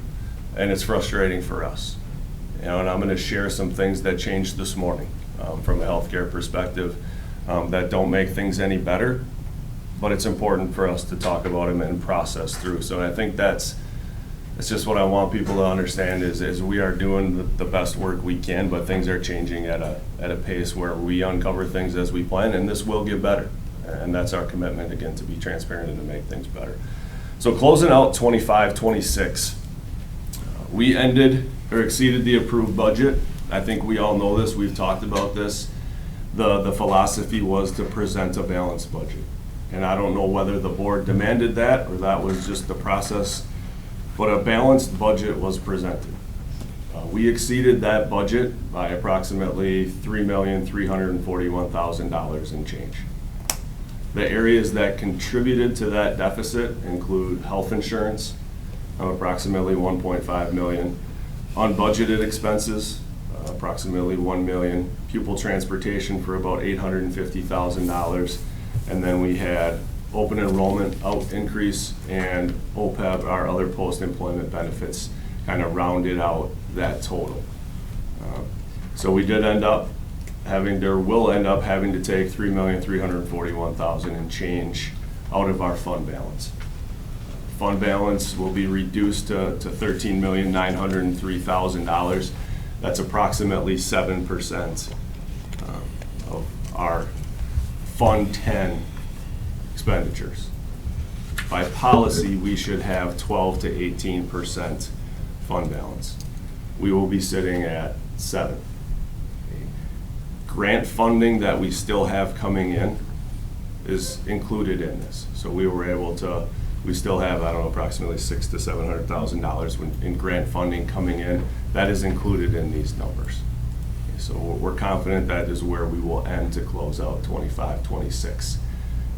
and it's frustrating for us. And I'm going to share some things that changed this morning from a healthcare perspective that don't make things any better, but it's important for us to talk about them and process through. So I think that's just what I want people to understand is we are doing the best work we can, but things are changing at a pace where we uncover things as we plan, and this will get better. And that's our commitment, again, to be transparent and to make things better. So closing out 25-26, we ended or exceeded the approved budget. I think we all know this, we've talked about this. The philosophy was to present a balanced budget. And I don't know whether the board demanded that or that was just the process, but a balanced budget was presented. We exceeded that budget by approximately $3,341,000 in change. The areas that contributed to that deficit include health insurance, approximately $1.5 million, unbudgeted expenses, approximately $1 million, pupil transportation for about $850,000, and then we had open enrollment out increase and OPEB, our other post-employment benefits, kind of rounded out that total. So we did end up will end up having to take $3,341,000 and change out of our fund balance. Fund balance will be reduced to $13,903,000. That's approximately 7% of our Fund 10 expenditures. By policy, we should have 12 to 18% fund balance. We will be sitting at 7. Grant funding that we still have coming in is included in this. So we were able to, we still have, I don't know, approximately $600,000 to $700,000 in grant funding coming in. That is included in these numbers. So we're confident that is where we will end to close out 25-26.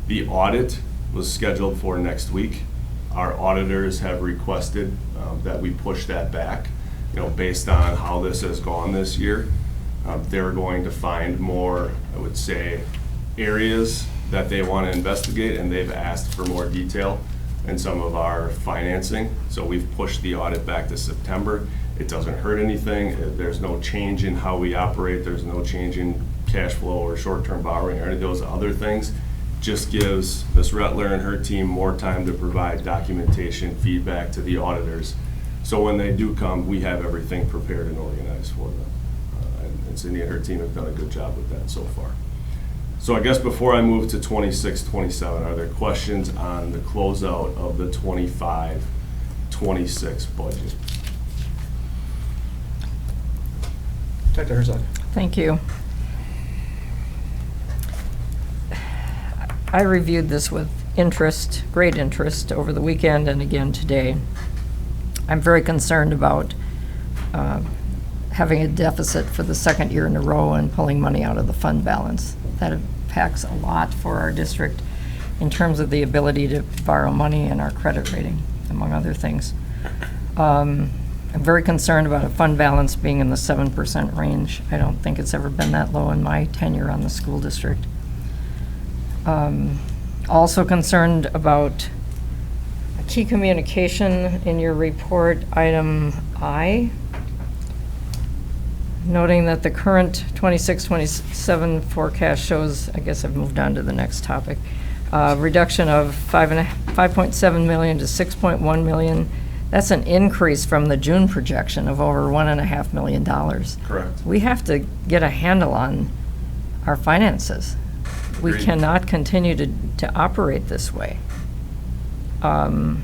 The audit was scheduled for next week. Our auditors have requested that we push that back, based on how this has gone this year. They're going to find more, I would say, areas that they want to investigate, and they've asked for more detail in some of our financing. So we've pushed the audit back to September. It doesn't hurt anything. There's no change in how we operate. There's no change in cash flow or short-term borrowing or any of those other things. Just gives Ms. Rettler and her team more time to provide documentation, feedback to the auditors. So when they do come, we have everything prepared and organized for them. And Cindy and her team have done a good job with that so far. So I guess before I move to 26-27, are there questions on the closeout of the 25-26 budget? Dr. Herzog. Thank you. I reviewed this with interest, great interest, over the weekend and again today. I'm very concerned about having a deficit for the second year in a row and pulling money out of the fund balance. That impacts a lot for our district in terms of the ability to borrow money and our credit rating, among other things. I'm very concerned about a fund balance being in the 7% range. I don't think it's ever been that low in my tenure on the school district. Also concerned about a key communication in your report, item I, noting that the current 26-27 forecast shows, I guess I've moved on to the next topic, reduction of $5.7 million to $6.1 million. That's an increase from the June projection of over $1.5 million. Correct. We have to get a handle on our finances. We Agreed. cannot continue to operate this way. I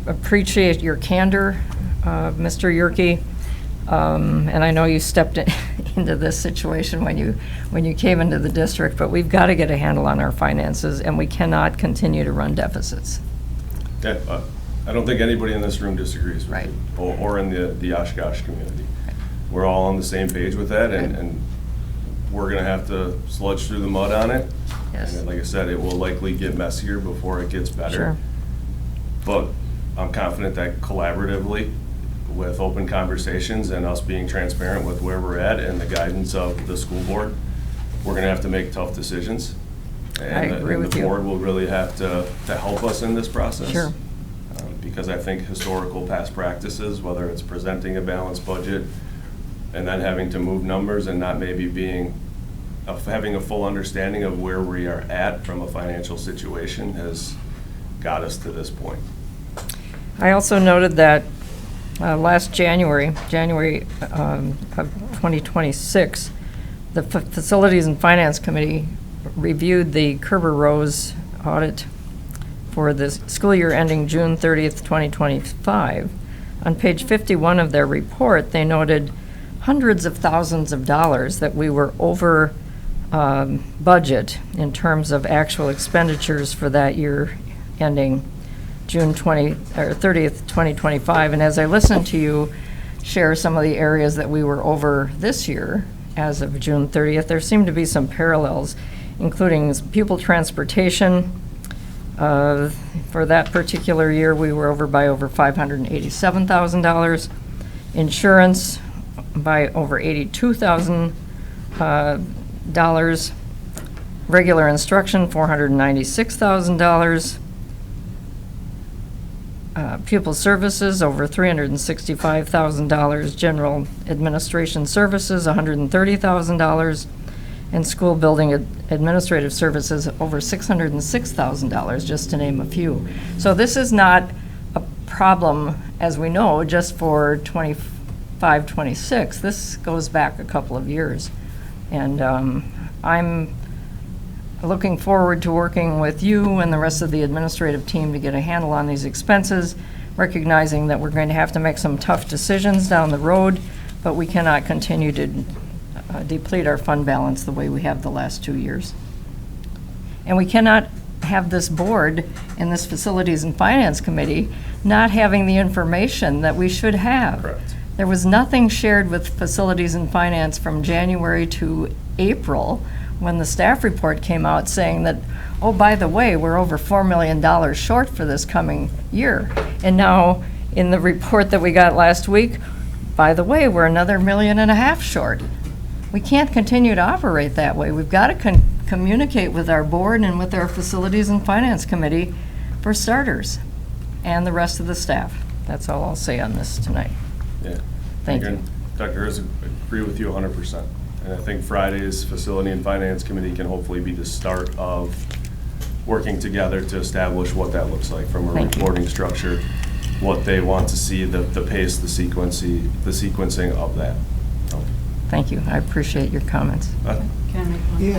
appreciate your candor, Mr. Yerke, and I know you stepped into this situation when you came into the district, but we've got to get a handle on our finances, and we cannot continue to run deficits. Yeah, I don't think anybody in this room disagrees with Right. you, or in the Oshkosh community. We're all on the same page with that, and we're going to have to sludge through the mud on it. Yes. And like I said, it will likely get messier before it gets better. Sure. But I'm confident that collaboratively, with open conversations and us being transparent with where we're at and the guidance of the school board, we're going to have to make tough decisions. I agree with the you. board will really have to help us in this process. Sure. Because I think historical past practices, whether it's presenting a balanced budget and then having to move numbers and not maybe having a full understanding of where we are at from a financial situation, has got us to this point. I also noted that last January of 2026, the Facilities and Finance Committee reviewed the Kerber Rose audit for the school year ending June 30th, 2025. On page 51 of their report, they noted hundreds of thousands of dollars that we were over budget in terms of actual expenditures for that year ending June 30th, 2025. And as I listened to you share some of the areas that we were over this year, as of June 30th, there seemed to be some parallels, including pupil transportation. For that particular year, we were over by over $587,000. Insurance by over $82,000. Regular instruction, $496,000. Pupil services, over $365,000. General administration services, $130,000. And school building administrative services, over $606,000, just to name a few. So this is not a problem, as we know, just for 25, 26. This goes back a couple of years. And I'm looking forward to working with you and the rest of the administrative team to get a handle on these expenses, recognizing that we're going to have to make some tough decisions down the road, but we cannot continue to deplete our fund balance the way we have the last 2 years. And we cannot have this board and this Facilities and Finance Committee not having the information that we should have. Correct. There was nothing shared with Facilities and Finance from January to April, when the staff report came out saying that, oh, by the way, we're over $4 million short for this coming year. And now, in the report that we got last week, by the way, we're another $1.5 million short. We can't continue to operate that way. We've got to communicate with our board and with our Facilities and Finance Committee, for starters, and the rest of the staff. That's all I'll say on this tonight. Yeah. Thank you. Dr. Hers, agree with you 100%. And I think Friday's Facility and Finance Committee can hopefully be the start of working together to establish what that looks like from a reporting structure, what they want to see, the pace, the sequencing of that. Thank you. I appreciate your comments. Can I make one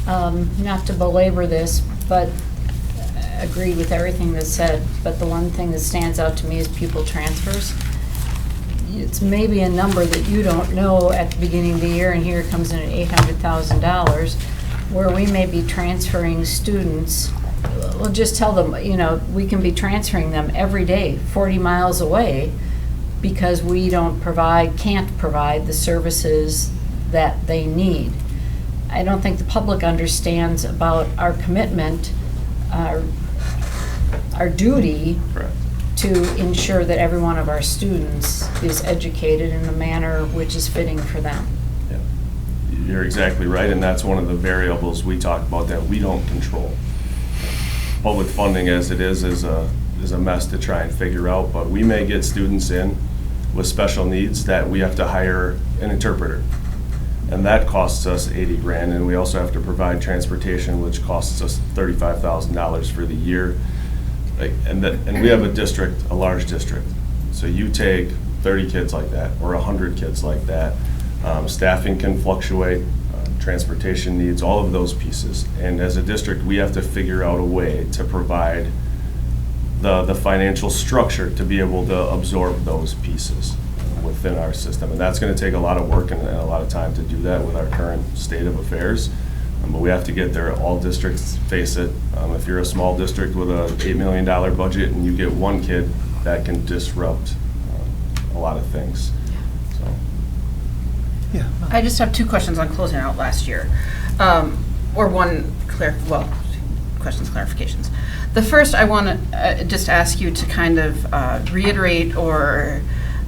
comment? Not to belabor this, but agree with everything that's said, but the one thing that stands out to me is pupil transfers. It's maybe a number that you don't know at the beginning of the year, and here it comes in at $800,000, where we may be transferring students. We'll just tell them, we can be transferring them every day, 40 miles away, because we can't provide the services that they need. I don't think the public understands about our commitment, our duty. Correct. To ensure that every one of our students is educated in the manner which is fitting for them. Yeah. You're exactly right, and that's one of the variables we talk about that we don't control. Public funding as it is a mess to try and figure out, but we may get students in with special needs that we have to hire an interpreter. And that costs us $80,000, and we also have to provide transportation, which costs us $35,000 for the year. And we have a large district. So you take 30 kids like that, or 100 kids like that. Staffing can fluctuate, transportation needs, all of those pieces. And as a district, we have to figure out a way to provide the financial structure to be able to absorb those pieces within our system. And that's going to take a lot of work and a lot of time to do that with our current state of affairs. But we have to get there. All districts face it. If you're a small district with a $8 million budget and you get one kid, that can disrupt a lot of things. So. Yeah. I just have two questions on closing out last year. Or one questions, clarifications. The first, I want to just ask you to kind of reiterate or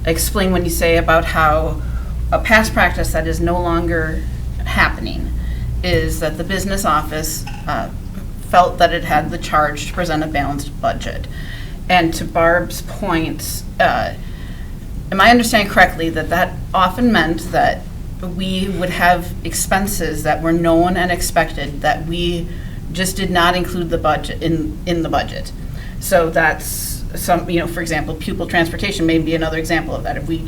explain when you say about how a past practice that is no longer happening is that the business office felt that it had the charge to present a balanced budget. And to Barb's point, am I understanding correctly that often meant that we would have expenses that were known and expected that we just did not include the budget in the budget? So that's for example, pupil transportation may be another example of that. If we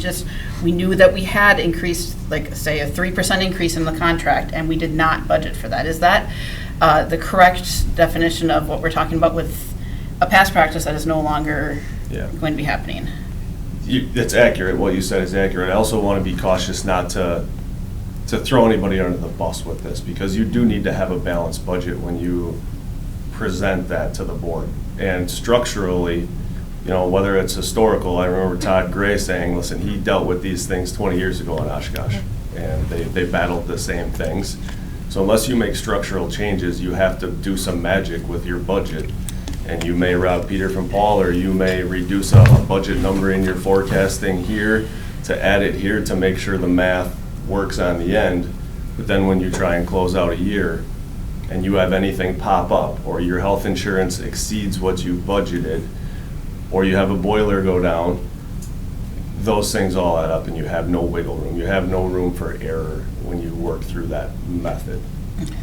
knew that we had increased, like say a 3% increase in the contract and we did not budget for that. Is that the correct definition of what we're talking about with a past practice that is no longer going to be happening? That's accurate. What you said is accurate. I also want to be cautious not to throw anybody under the bus with this, because you do need to have a balanced budget when you present that to the board. And structurally, whether it's historical, I remember Todd Gray saying, listen, he dealt with these things 20 years ago in Oshkosh, and they battled the same things. So unless you make structural changes, you have to do some magic with your budget. And you may rob Peter from Paul, or you may reduce a budget number in your forecasting here to add it here to make sure the math works on the end. But then when you try and close out a year and you have anything pop up, or your health insurance exceeds what you budgeted, or you have a boiler go down, those things all add up and you have no wiggle room. You have no room for error when you work through that method. Okay.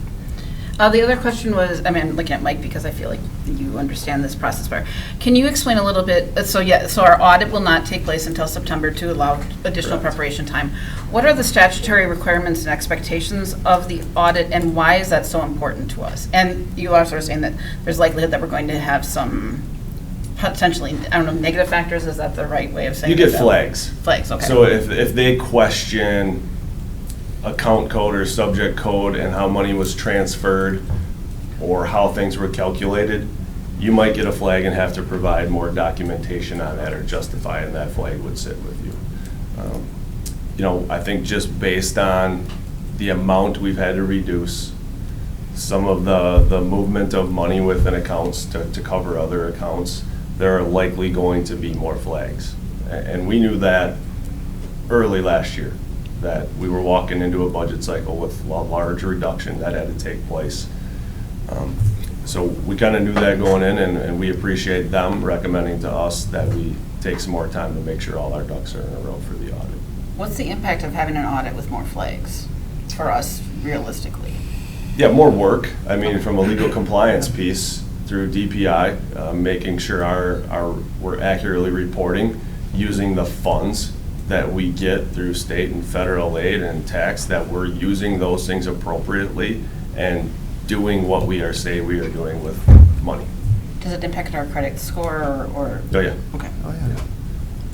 The other question was, I'm looking at Mike because I feel like you understand this process better. Can you explain a little bit, so our audit will not take place until September to allow additional preparation time. What are the statutory requirements and expectations of the audit, and why is that so important to us? And you also are saying that there's likelihood that we're going to have some potentially, negative factors, is that the right way of saying it? You get flags. Flags, okay. So if they question account code or subject code and how money was transferred or how things were calculated, you might get a flag and have to provide more documentation on that or justify, and that flag would sit with you. I think just based on the amount we've had to reduce, some of the movement of money within accounts to cover other accounts, there are likely going to be more flags. And we knew that early last year, that we were walking into a budget cycle with a large reduction that had to take place. So we kind of knew that going in, and we appreciate them recommending to us that we take some more time to make sure all our ducks are in a row for the audit. What's the impact of having an audit with more flags for us realistically? Yeah, more work. From a legal compliance piece through DPI, making sure we're accurately reporting using the funds that we get through state and federal aid and tax, that we're using those things appropriately and doing what we say we are doing with money. Does it impact our credit score or? Oh, yeah. Okay. Oh, yeah.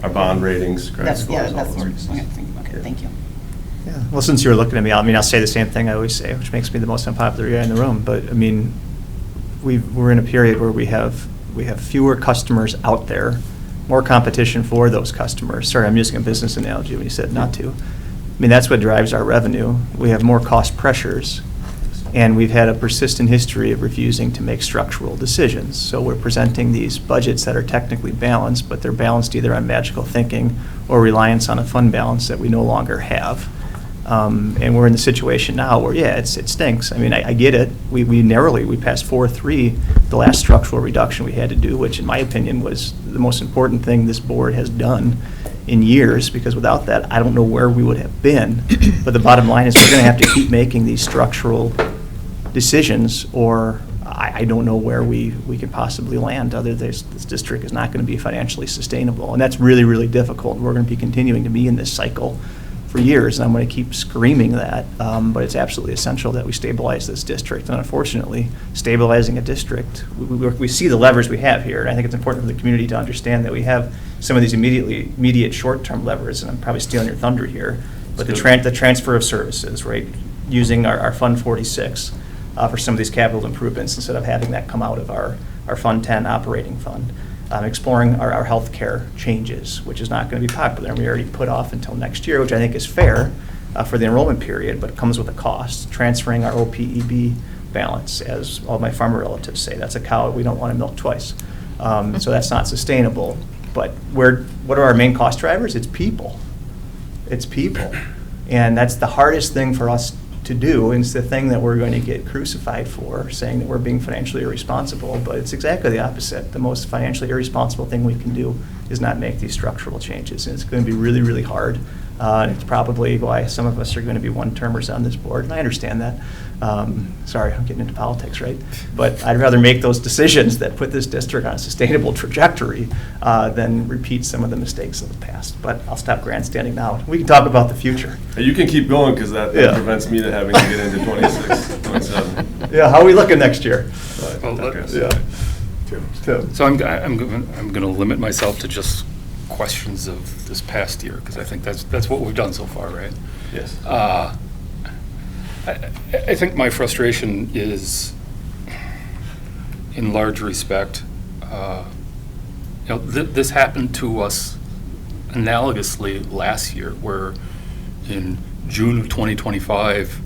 Our bond ratings, credit scores, all That's those pieces. okay, Yeah. thank you. Yeah, well, since you were looking at me, I'll say the same thing I always say, which makes me the most unpopular guy in the room, but we're in a period where we have fewer customers out there, more competition for those customers. Sorry, I'm using a business analogy when you said not to. That's what drives our revenue. We have more cost pressures, and we've had a persistent history of refusing to make structural decisions. So we're presenting these budgets that are technically balanced, but they're balanced either on magical thinking or reliance on a fund balance that we no longer have. And we're in the situation now where, it stinks. I get it. We passed 4-3 the last structural reduction we had to do, which in my opinion was the most important thing this board has done in years, because without that, I don't know where we would have been. But the bottom line is we're going to have to keep making these structural decisions, or I don't know where we could possibly land. This district is not going to be financially sustainable, and that's really, really difficult. We're going to be continuing to be in this cycle for years, and I'm going to keep screaming that, but it's absolutely essential that we stabilize this district. And unfortunately, stabilizing a district, we see the levers we have here, and I think it's important for the community to understand that we have some of these immediate short-term levers, and I'm probably stealing your thunder here, but the transfer of services, right? Using our Fund 46 for some of these capital improvements instead of having that come out of our Fund 10 operating fund. Exploring our health care changes, which is not going to be popular, and we already put off until next year, which I think is fair for the enrollment period, but it comes with a cost. Transferring our OPEB balance, as all my farmer relatives say, that's a cow we don't want to milk twice. So that's not sustainable. But what are our main cost drivers? It's people. It's people. And that's the hardest thing for us to do, and it's the thing that we're going to get crucified for, saying that we're being financially irresponsible, but it's exactly the opposite. The most financially irresponsible thing we can do is not make these structural changes, and it's going to be really, really hard. And it's probably why some of us are going to be one-termers on this board, and I understand that. Sorry, I'm getting into politics, right? But I'd rather make those decisions that put this district on a sustainable trajectory than repeat some of the mistakes of the past. But I'll stop grandstanding now. We can talk about the future. You can keep going, because that prevents me to having to get into 26, 27. Yeah, how are we looking next year? Tim. So I'm going to limit myself to just questions of this past year, because I think that's what we've done so far, right? Yes. I think my frustration is, in large respect, This happened to us analogously last year, where in June of 2025,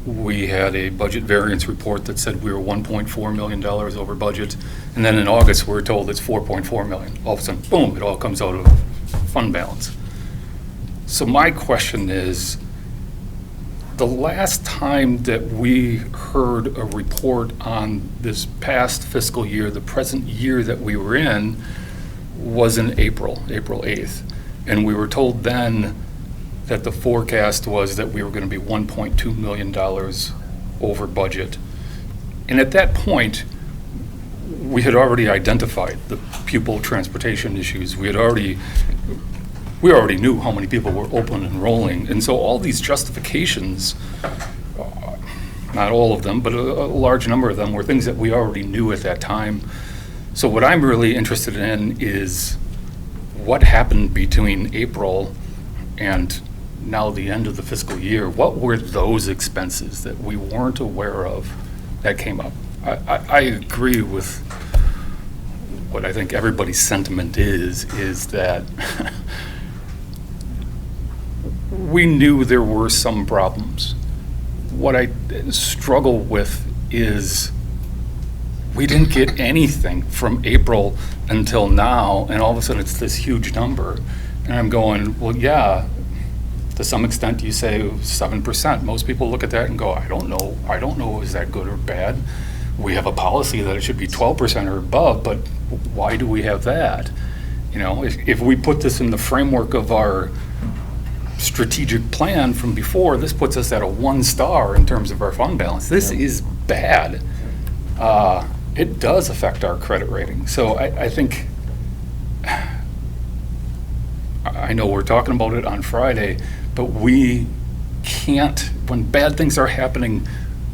we had a budget variance report that said we were $1.4 million over budget, and then in August, we were told it's $4.4 million. All of a sudden, boom, it all comes out of fund balance. So my question is, the last time that we heard a report on this past fiscal year, the present year that we were in, was in April 8th. And we were told then that the forecast was that we were going to be $1.2 million over budget. And at that point, we had already identified the pupil transportation issues. We already knew how many people were open enrolling. And so all these justifications, not all of them, but a large number of them were things that we already knew at that time. So what I'm really interested in is what happened between April and now the end of the fiscal year. What were those expenses that we weren't aware of that came up? I agree with what I think everybody's sentiment is that we knew there were some problems. What I struggle with is we didn't get anything from April until now, and all of a sudden it's this huge number. And I'm going, well, yeah, to some extent you say 7%. Most people look at that and go, I don't know, is that good or bad? We have a policy that it should be 12% or above, but why do we have that? You know, if we put this in the framework of our strategic plan from before, this puts us at a 1 star in terms of our fund balance. This is bad. It does affect our credit rating. So I think, I know we're talking about it on Friday, but we can't, when bad things are happening,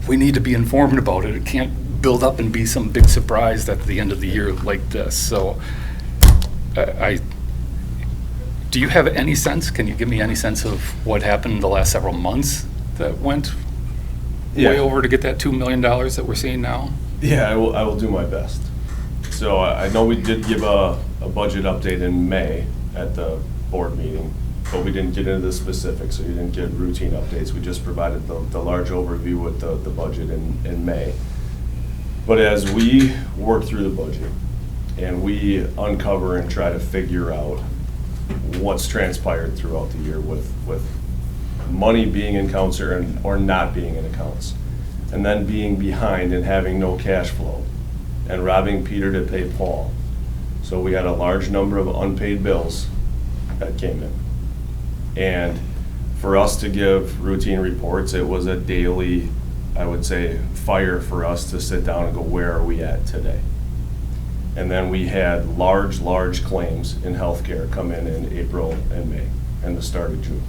we need to be informed about it. It can't build up and be some big surprise at the end of the year like this. So do you have any sense, can you give me any sense of what happened in the last several months that went way over to get that $2 million that we're seeing now? Yeah, I will do my best. So I know we did give a budget update in May at the board meeting, but we didn't get into the specifics, so you didn't get routine updates. We just provided the large overview with the budget in May. But as we work through the budget and we uncover and try to figure out what's transpired throughout the year with money being in accounts or not being in accounts, and then being behind and having no cash flow, and robbing Peter to pay Paul. So we had a large number of unpaid bills that came in. And for us to give routine reports, it was a daily, I would say, fire for us to sit down and go, where are we at today? And then we had large claims in healthcare come in April and May and the start of June.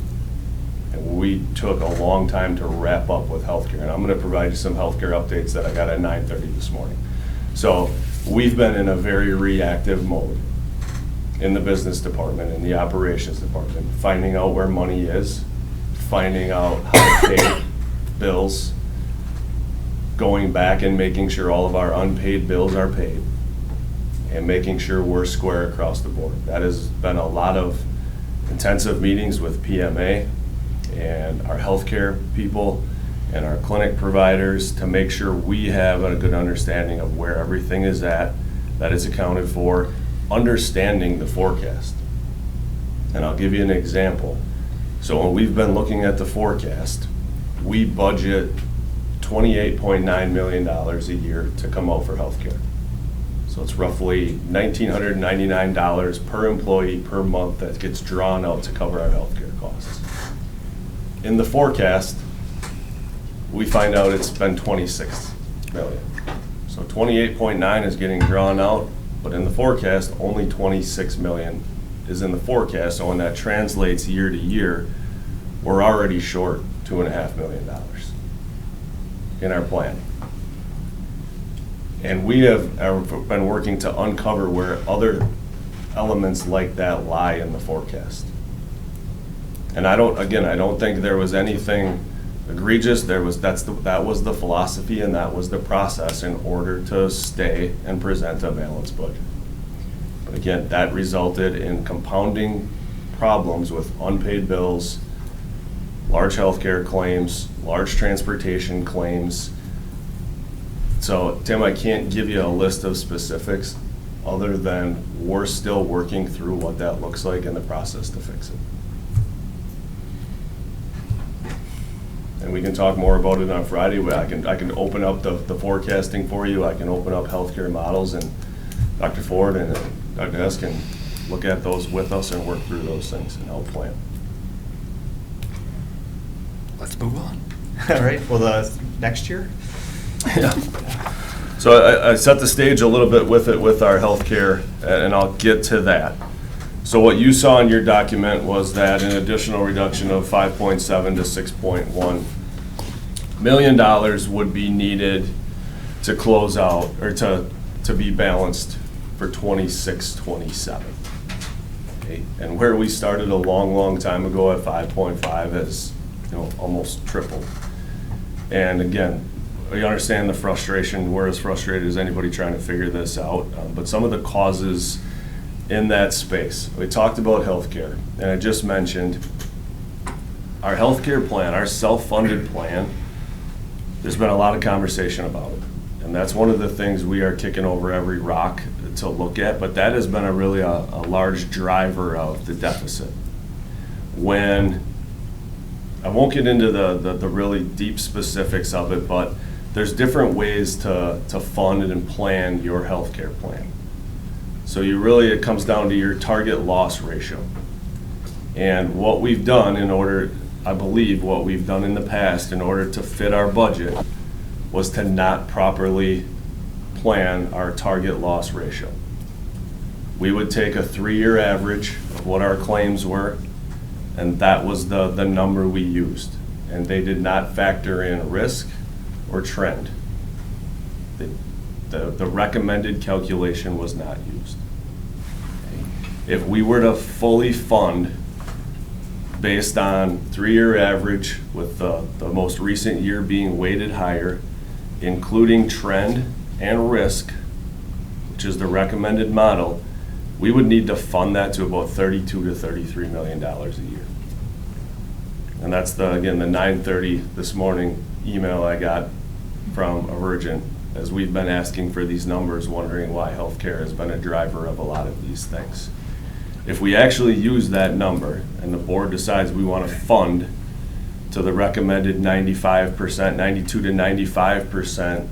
And we took a long time to wrap up with healthcare. And I'm going to provide you some healthcare updates that I got at 9:30 this morning. So we've been in a very reactive mode in the business department, in the operations department, finding out where money is, finding out how to pay bills, going back and making sure all of our unpaid bills are paid, and making sure we're square across the board. That has been a lot of intensive meetings with PMA and our healthcare people and our clinic providers to make sure we have a good understanding of where everything is at, that is accounted for, understanding the forecast. And I'll give you an example. So when we've been looking at the forecast, we budget $28.9 million a year to come out for healthcare. So it's roughly $1,999 per employee per month that gets drawn out to cover our healthcare costs. In the forecast, we find out it's been 26 million. So 28.9 is getting drawn out, but in the forecast, only 26 million is in the forecast. So when that translates year to year, we're already short $2.5 million in our planning. And we have been working to uncover where other elements like that lie in the forecast. And I don't think there was anything egregious. That was the philosophy and that was the process in order to stay and present a balanced budget. But again, that resulted in compounding problems with unpaid bills, large healthcare claims, large transportation claims. So, Tim, I can't give you a list of specifics other than we're still working through what that looks like and the process to fix it. And we can talk more about it on Friday. I can open up the forecasting for you. I can open up healthcare models, and Dr. Ford and Dr. Hess can look at those with us and work through those things and help plan. Let's move on. All right, well, next year? Yeah. So I set the stage a little bit with it with our healthcare, and I'll get to that. So what you saw in your document was that an additional reduction of $5.7 to $6.1 million would be needed to close out, or to be balanced for 26-27. Okay? And where we started a long time ago at 5.5 has, almost tripled. And again, we understand the frustration. We're as frustrated as anybody trying to figure this out. But some of the causes in that space, we talked about healthcare, and I just mentioned our healthcare plan, our self-funded plan. There's been a lot of conversation about it, and that's one of the things we are kicking over every rock to look at. But that has been a large driver of the deficit. When I won't get into the really deep specifics of it, but there's different ways to fund and plan your healthcare plan. So it comes down to your target loss ratio. And what we've done I believe what we've done in the past in order to fit our budget was to not properly plan our target loss ratio. We would take a 3-year average of what our claims were, and that was the number we used. And they did not factor in risk or trend. The recommended calculation was not used. If we were to fully fund based on 3-year average with the most recent year being weighted higher, including trend and risk, which is the recommended model, we would need to fund that to about $32 to $33 million a year. And that's the 9:30 this morning email I got from Avergent, as we've been asking for these numbers, wondering why healthcare has been a driver of a lot of these things. If we actually use that number and the board decides we want to fund to the recommended 95%, 92 to 95%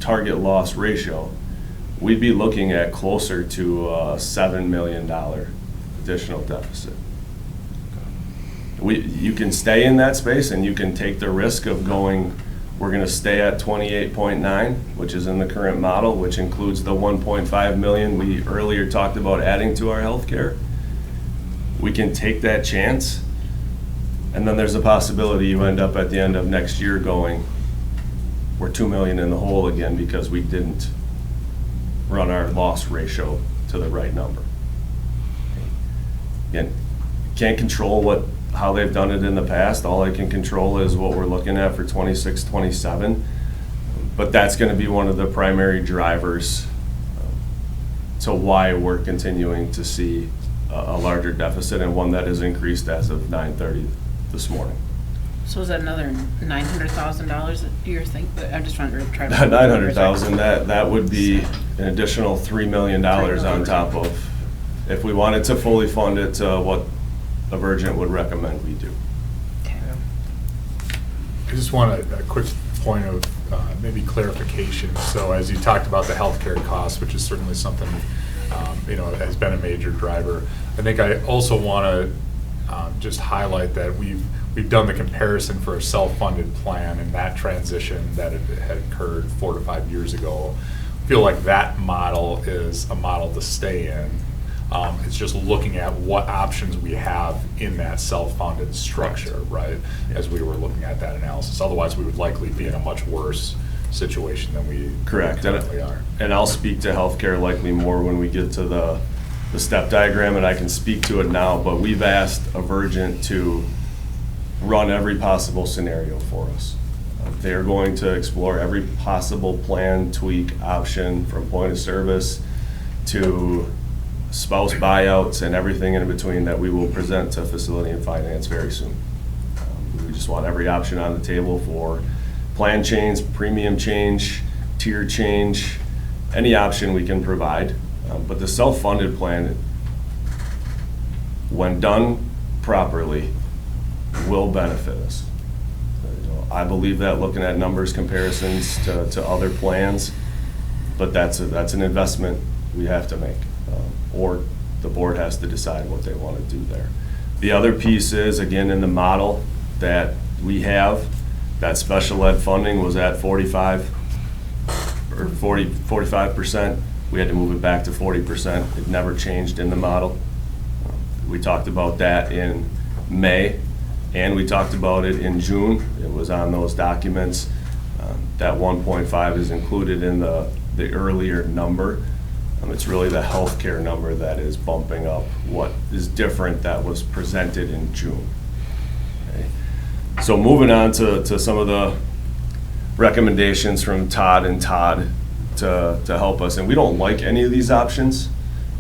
target loss ratio, we'd be looking at closer to a $7 million additional deficit. You can stay in that space and you can take the risk of going, we're going to stay at 28.9, which is in the current model, which includes the 1.5 million we earlier talked about adding to our healthcare. We can take that chance, and then there's a possibility you end up at the end of next year going, we're 2 million in the hole again because we didn't run our loss ratio to the right number. Again, can't control how they've done it in the past. All I can control is what we're looking at for 26, 27. But that's going to be one of the primary drivers to why we're continuing to see a larger deficit, and one that has increased as of 9:30 this morning. So is that another $900,000 that you're thinking? I'm just trying to try to. $900,000, that would be an additional $3 million on top of, if we wanted to fully fund it to what Avergent would recommend we do. I just want a quick point of maybe clarification. So as you talked about the healthcare costs, which is certainly something has been a major driver, I think I also want to just highlight that we've done the comparison for a self-funded plan, and that transition that had occurred 4 to 5 years ago. I feel like that model is a model to stay in. It's just looking at what options we have in that self-funded structure, right? As we were looking at that analysis. Otherwise, we would likely be in a much worse situation than we currently are. And I'll speak to healthcare likely more when we get to the step diagram, and I can speak to it now, but we've asked Avergent to run every possible scenario for us. They're going to explore every possible plan, tweak, option, from point of service to spouse buyouts and everything in between that we will present to Facility and Finance very soon. We just want every option on the table for plan change, premium change, tier change, any option we can provide. But the self-funded plan, when done properly, will benefit us. I believe that looking at numbers comparisons to other plans, but that's an investment we have to make, or the board has to decide what they want to do there. The other piece is, again, in the model that we have, that special ed funding was at 45%. We had to move it back to 40%. It never changed in the model. We talked about that in May, and we talked about it in June. It was on those documents. That 1.5 is included in the earlier number. It's really the healthcare number that is bumping up what is different that was presented in June. Okay. So moving on to some of the recommendations from Todd and Todd to help us. And we don't like any of these options.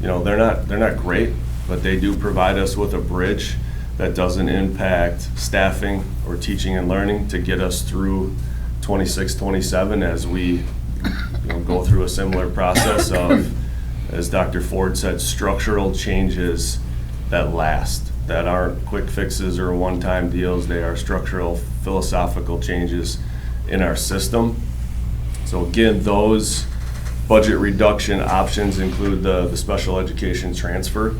You know, they're not great, but they do provide us with a bridge that doesn't impact staffing or teaching and learning to get us through 26, 27 as we go through a similar process of, as Dr. Ford said, structural changes that last, that aren't quick fixes or one-time deals. They are structural, philosophical changes in our system. So again, those budget reduction options include the special education transfer.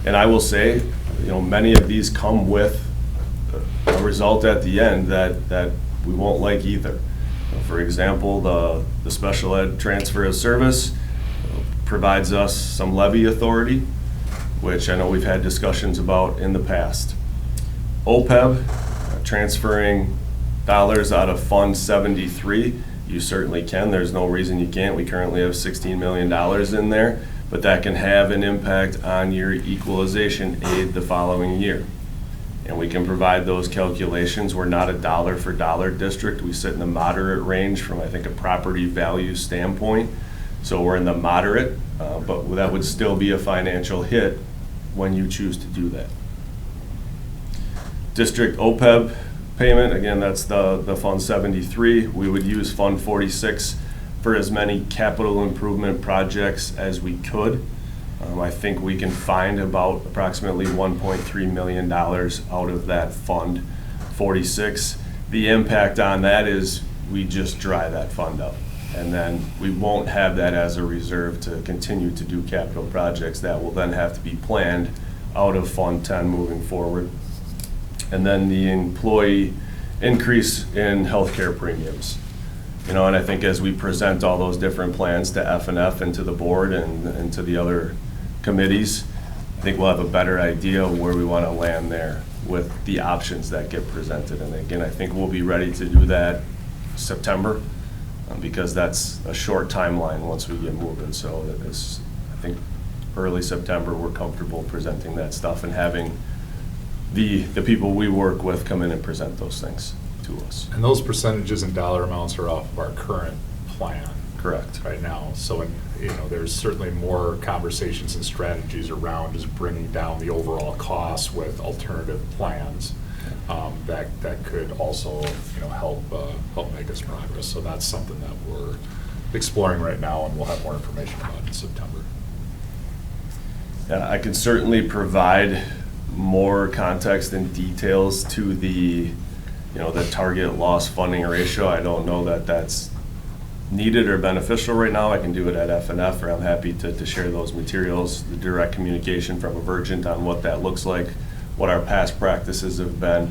And I will say, many of these come with a result at the end that we won't like either. For example, the special ed transfer of service provides us some levy authority, which I know we've had discussions about in the past. OPEB, transferring dollars out of Fund 73, you certainly can. There's no reason you can't. We currently have $16 million in there, but that can have an impact on your equalization aid the following year. And we can provide those calculations. We're not a dollar for dollar district. We sit in the moderate range from, I think, a property value standpoint. So we're in the moderate, but that would still be a financial hit when you choose to do that. District OPEB payment, again, that's the Fund 73. We would use Fund 46 for as many capital improvement projects as we could. I think we can find about approximately $1.3 million out of that Fund 46. The impact on that is we just dry that fund up. And then we won't have that as a reserve to continue to do capital projects that will then have to be planned out of Fund 10 moving forward. And then the employee increase in healthcare premiums. And I think as we present all those different plans to F&F and to the board and to the other committees, I think we'll have a better idea of where we want to land there with the options that get presented. And again, I think we'll be ready to do that September because that's a short timeline once we get moving. So it's, I think, early September, we're comfortable presenting that stuff and having the people we work with come in and present those things to us. And those percentages and dollar amounts are off of our current plan. Correct. Right now. So, there's certainly more conversations and strategies around just bringing down the overall costs with alternative plans that could also, help make us progress. So that's something that we're exploring right now, and we'll have more information about in September. I can certainly provide more context and details to the target loss funding ratio. I don't know that that's needed or beneficial right now. I can do it at F&F, or I'm happy to share those materials, the direct communication from Emergent on what that looks like, what our past practices have been.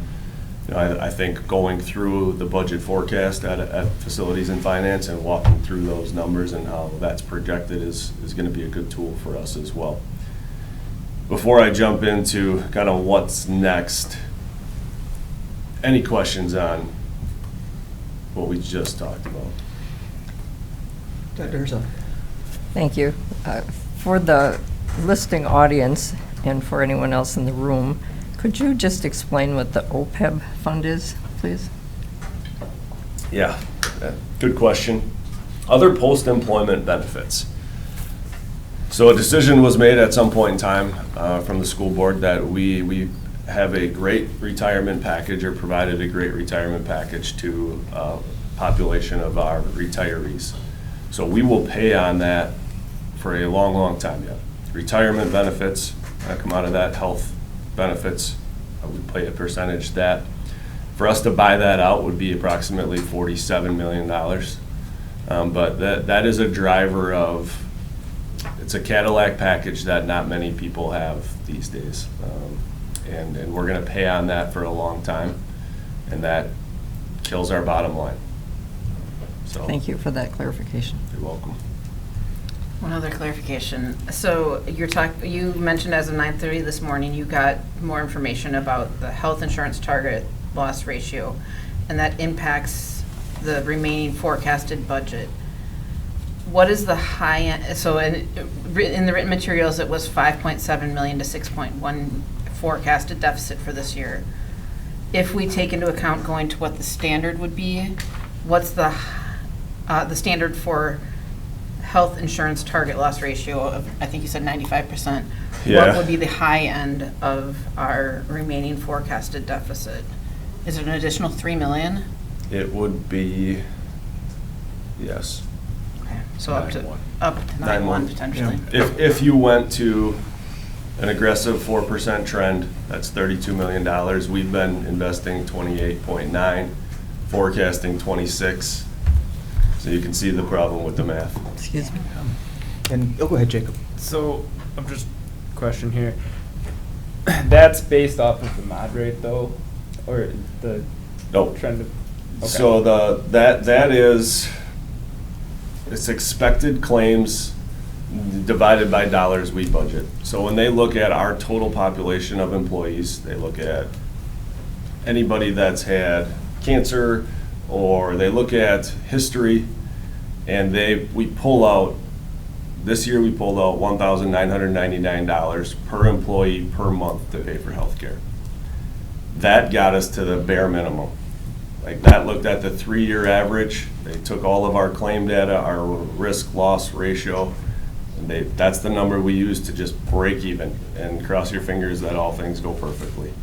I think going through the budget forecast at Facilities and Finance and walking through those numbers and how that's projected is going to be a good tool for us as well. Before I jump into kind of what's next, any questions on what we just talked about? Dr. Herzog. Thank you. For the listening audience and for anyone else in the room, could you just explain what the OPEB fund is, please? Yeah, good question. Other post-employment benefits. So a decision was made at some point in time from the school board that we have a great retirement package, or provided a great retirement package to population of our retirees. So we will pay on that for a long, long time yet. Retirement benefits come out of that, health benefits, we pay a percentage. That, for us to buy that out, would be approximately $47 million. But that is a driver of, it's a Cadillac package that not many people have these days. And we're gonna pay on that for a long time, and that kills our bottom line. So, Thank you for that clarification. you're welcome. One other clarification. So you mentioned as of 9:30 this morning, you got more information about the health insurance target loss ratio, and that impacts the remaining forecasted budget. What is the high end? So in the written materials, it was 5.7 million to 6.1 forecasted deficit for this year. If we take into account going to what the standard would be, what's the standard for health insurance target loss ratio of, I think you said 95%. Yeah. What would be the high end of our remaining forecasted deficit? Is it an additional 3 million? It would be, yes. Okay, so up to 9.1. 9.1 potentially. If you went to an aggressive 4% trend, that's $32 million. We've been investing 28.9, forecasting 26. So you can see the problem with the math. Excuse me. And, go ahead, Jacob. So, I'm just, question here. That's based off of the mod rate though, or the Nope. trend of? Okay. So that is, it's expected claims divided by dollars we budget. So when they look at our total population of employees, they look at anybody that's had cancer, or they look at history, and we pull out, this year we pulled out $1,999 per employee per month to pay for healthcare. That got us to the bare minimum. Like, that looked at the 3-year average. They took all of our claim data, our risk loss ratio, and that's the number we use to just break even, and cross your fingers that all things go perfectly.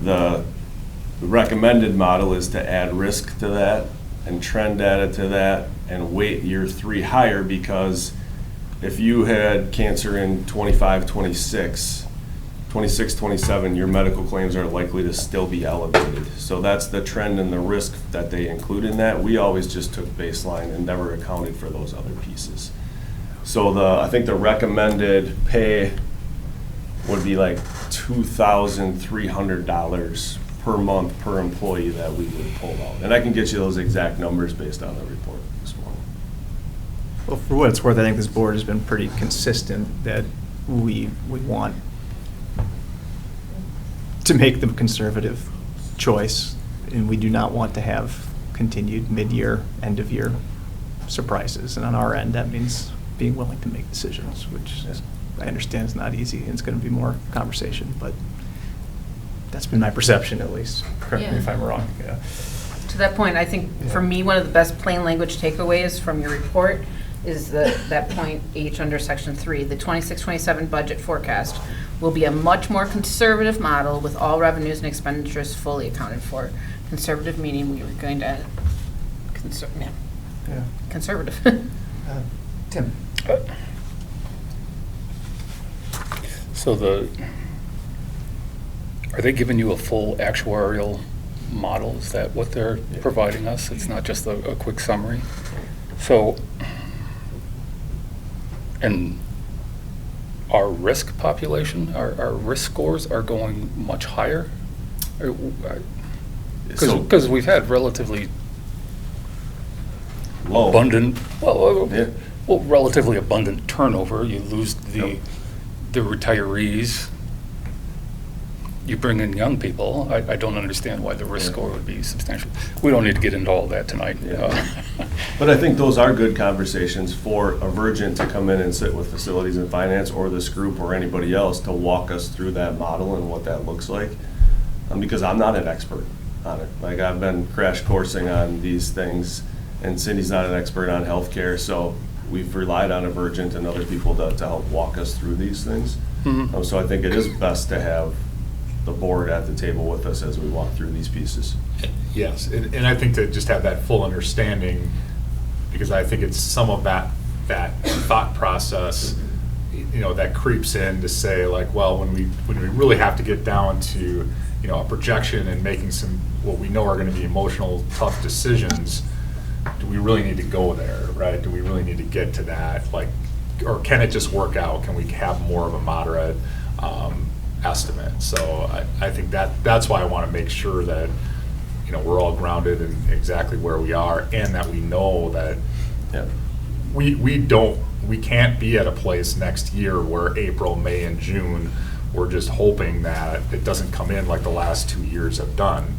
The recommended model is to add risk to that and trend data to that and weight year 3 higher, because if you had cancer in 25, 26, 27, your medical claims are likely to still be elevated. So that's the trend and the risk that they include in that. We always just took baseline and never accounted for those other pieces. So I think the recommended pay would be like $2,300 per month per employee that we would pull out. And I can get you those exact numbers based on the report this morning. Well, for what it's worth, I think this board has been pretty consistent that we want to make the conservative choice, and we do not want to have continued mid-year, end-of-year surprises. And on our end, that means being willing to make decisions, which I understand is not easy, and it's going to be more conversation, but that's been my perception, at least. Correct me if I'm wrong. Yeah. To that point, I think for me, one of the best plain language takeaways from your report is that point H under section 3, the 26-27 budget forecast will be a much more conservative model with all revenues and expenditures fully accounted for. Conservative meaning we were going to, conservative. Tim? So are they giving you a full actuarial model? Is that what they're providing us? It's not just a quick summary? So, and our risk population, our risk scores are going much higher? Because we've had relatively Low. abundant, Yeah. well, relatively abundant turnover. You lose the retirees. You bring in young people. I don't understand why the risk score would be substantial. We don't need to get into all that tonight. But I think those are good conversations for a Virgin to come in and sit with facilities and finance, or this group, or anybody else, to walk us through that model and what that looks like. Because I'm not an expert on it. Like, I've been crash coursing on these things, and Cindy's not an expert on healthcare, so we've relied on Emergent and other people to help walk us through these things. Mhm. So I think it is best to have the board at the table with us as we walk through these pieces. Yes, and I think to just have that full understanding, because I think it's some of that thought process, you know, that creeps in to say like, well, when we really have to get down to, you know, a projection and making some, what we know are gonna be emotional, tough decisions, do we really need to go there, right? Do we really need to get to that, like, or can it just work out? Can we have more of a moderate estimate? So I think that's why I wanna make sure that, you know, we're all grounded in exactly where we are, and that we know that we can't be at a place next year where April, May, and June, we're just hoping that it doesn't come in like the last 2 years have done.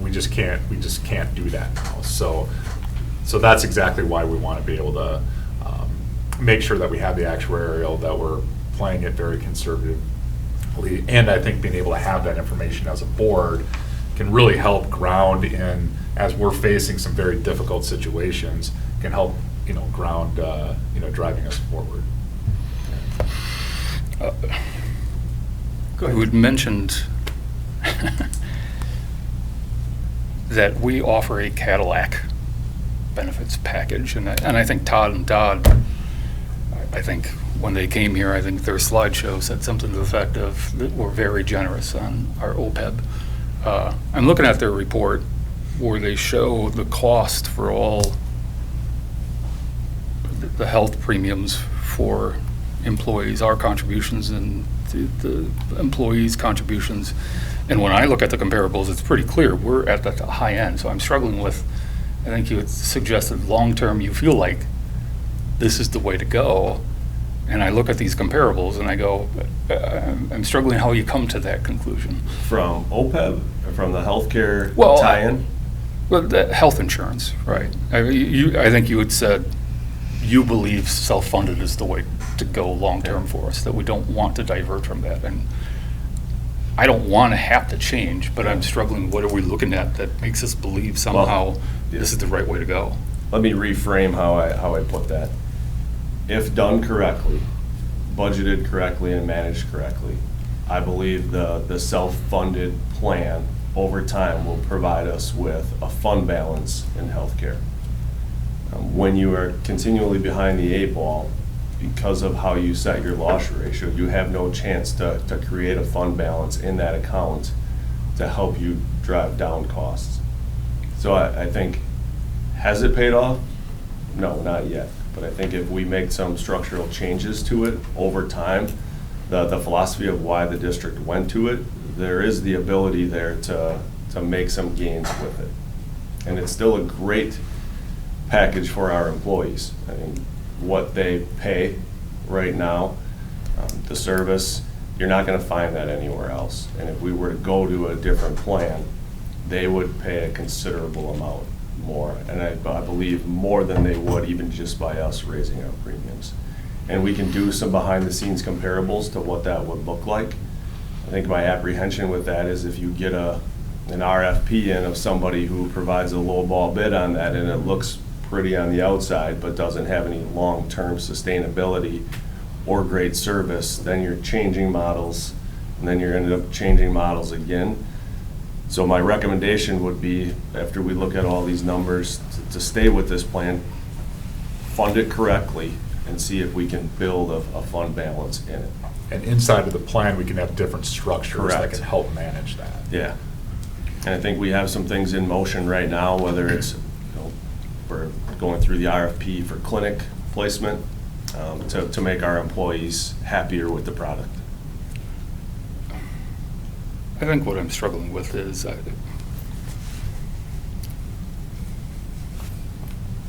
We just can't do that now. So that's exactly why we want to be able to make sure that we have the actuarial, that we're playing it very conservatively, and I think being able to have that information as a board can really help ground in, as we're facing some very difficult situations, can help, you know, ground, you know, driving us forward. You had mentioned that we offer a Cadillac benefits package, and I think Todd and Dodd, I think when they came here, I think their slideshow said something to the effect of that we're very generous on our OPEB. I'm looking at their report where they show the cost for all the health premiums for employees, our contributions and the employees' contributions. And when I look at the comparables, it's pretty clear we're at the high end. So I'm struggling with, I think you had suggested long-term you feel like this is the way to go. And I look at these comparables and I go, I'm struggling how you come to that conclusion. From OPEB, or from the healthcare Well, tie-in? Well, the health insurance, right. I think you had said you believe self-funded is the way to go long-term for us, that we don't want to divert from that. And I don't want to have to change, but I'm struggling, what are we looking at that makes us believe somehow this is the right way to go? Let me reframe how I put that. If done correctly, budgeted correctly, and managed correctly, I believe the self-funded plan over time will provide us with a fund balance in healthcare. When you are continually behind the 8 ball, because of how you set your loss ratio, you have no chance to create a fund balance in that account to help you drive down costs. So I think, has it paid off? No, not yet. But I think if we make some structural changes to it over time, the philosophy of why the district went to it, there is the ability there to make some gains with it. And it's still a great package for our employees. I mean, what they pay right now, the service, you're not going to find that anywhere else. And if we were to go to a different plan, they would pay a considerable amount more. And I believe more than they would even just by us raising our premiums. And we can do some behind the scenes comparables to what that would look like. I think my apprehension with that is if you get an RFP in of somebody who provides a low ball bid on that and it looks pretty on the outside but doesn't have any long-term sustainability or great service, then you're changing models, and then you're ended up changing models again. So my recommendation would be, after we look at all these numbers, to stay with this plan, fund it correctly, and see if we can build a fund balance in it. And inside of the plan, we can have different structures that Correct. can help manage that. Yeah. And I think we have some things in motion right now, whether it's, we're going through the RFP for clinic placement to make our employees happier with the product. I think what I'm struggling with is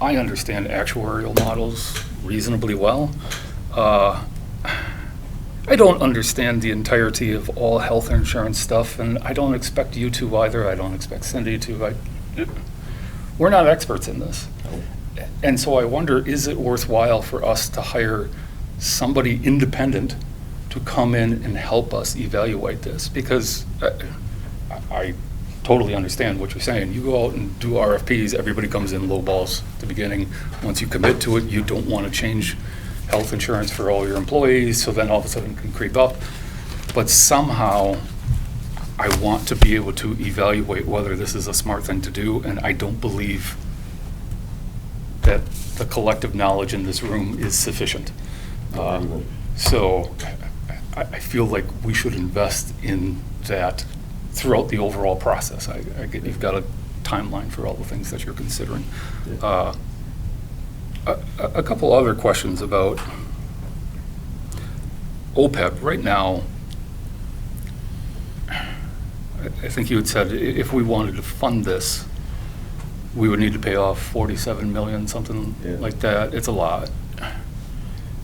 I understand actuarial models reasonably well. I don't understand the entirety of all health insurance stuff, and I don't expect you to either. I don't expect Cindy to. We're not experts in this. And so I wonder, is it worthwhile for us to hire somebody independent to come in and help us evaluate this? Because totally understand what you're saying. You go out and do RFPs, everybody comes in low balls at the beginning. Once you commit to it, you don't want to change health insurance for all your employees, so then all of a sudden it can creep up. But somehow, I want to be able to evaluate whether this is a smart thing to do, and I don't believe that the collective knowledge in this room is sufficient. So I feel like we should invest in that throughout the overall process. I get you've got a timeline for all the things that you're considering. A couple other questions about OPEB. Right now, I think you had said if we wanted to fund this, we would need to pay off 47 million, something like that. It's a lot.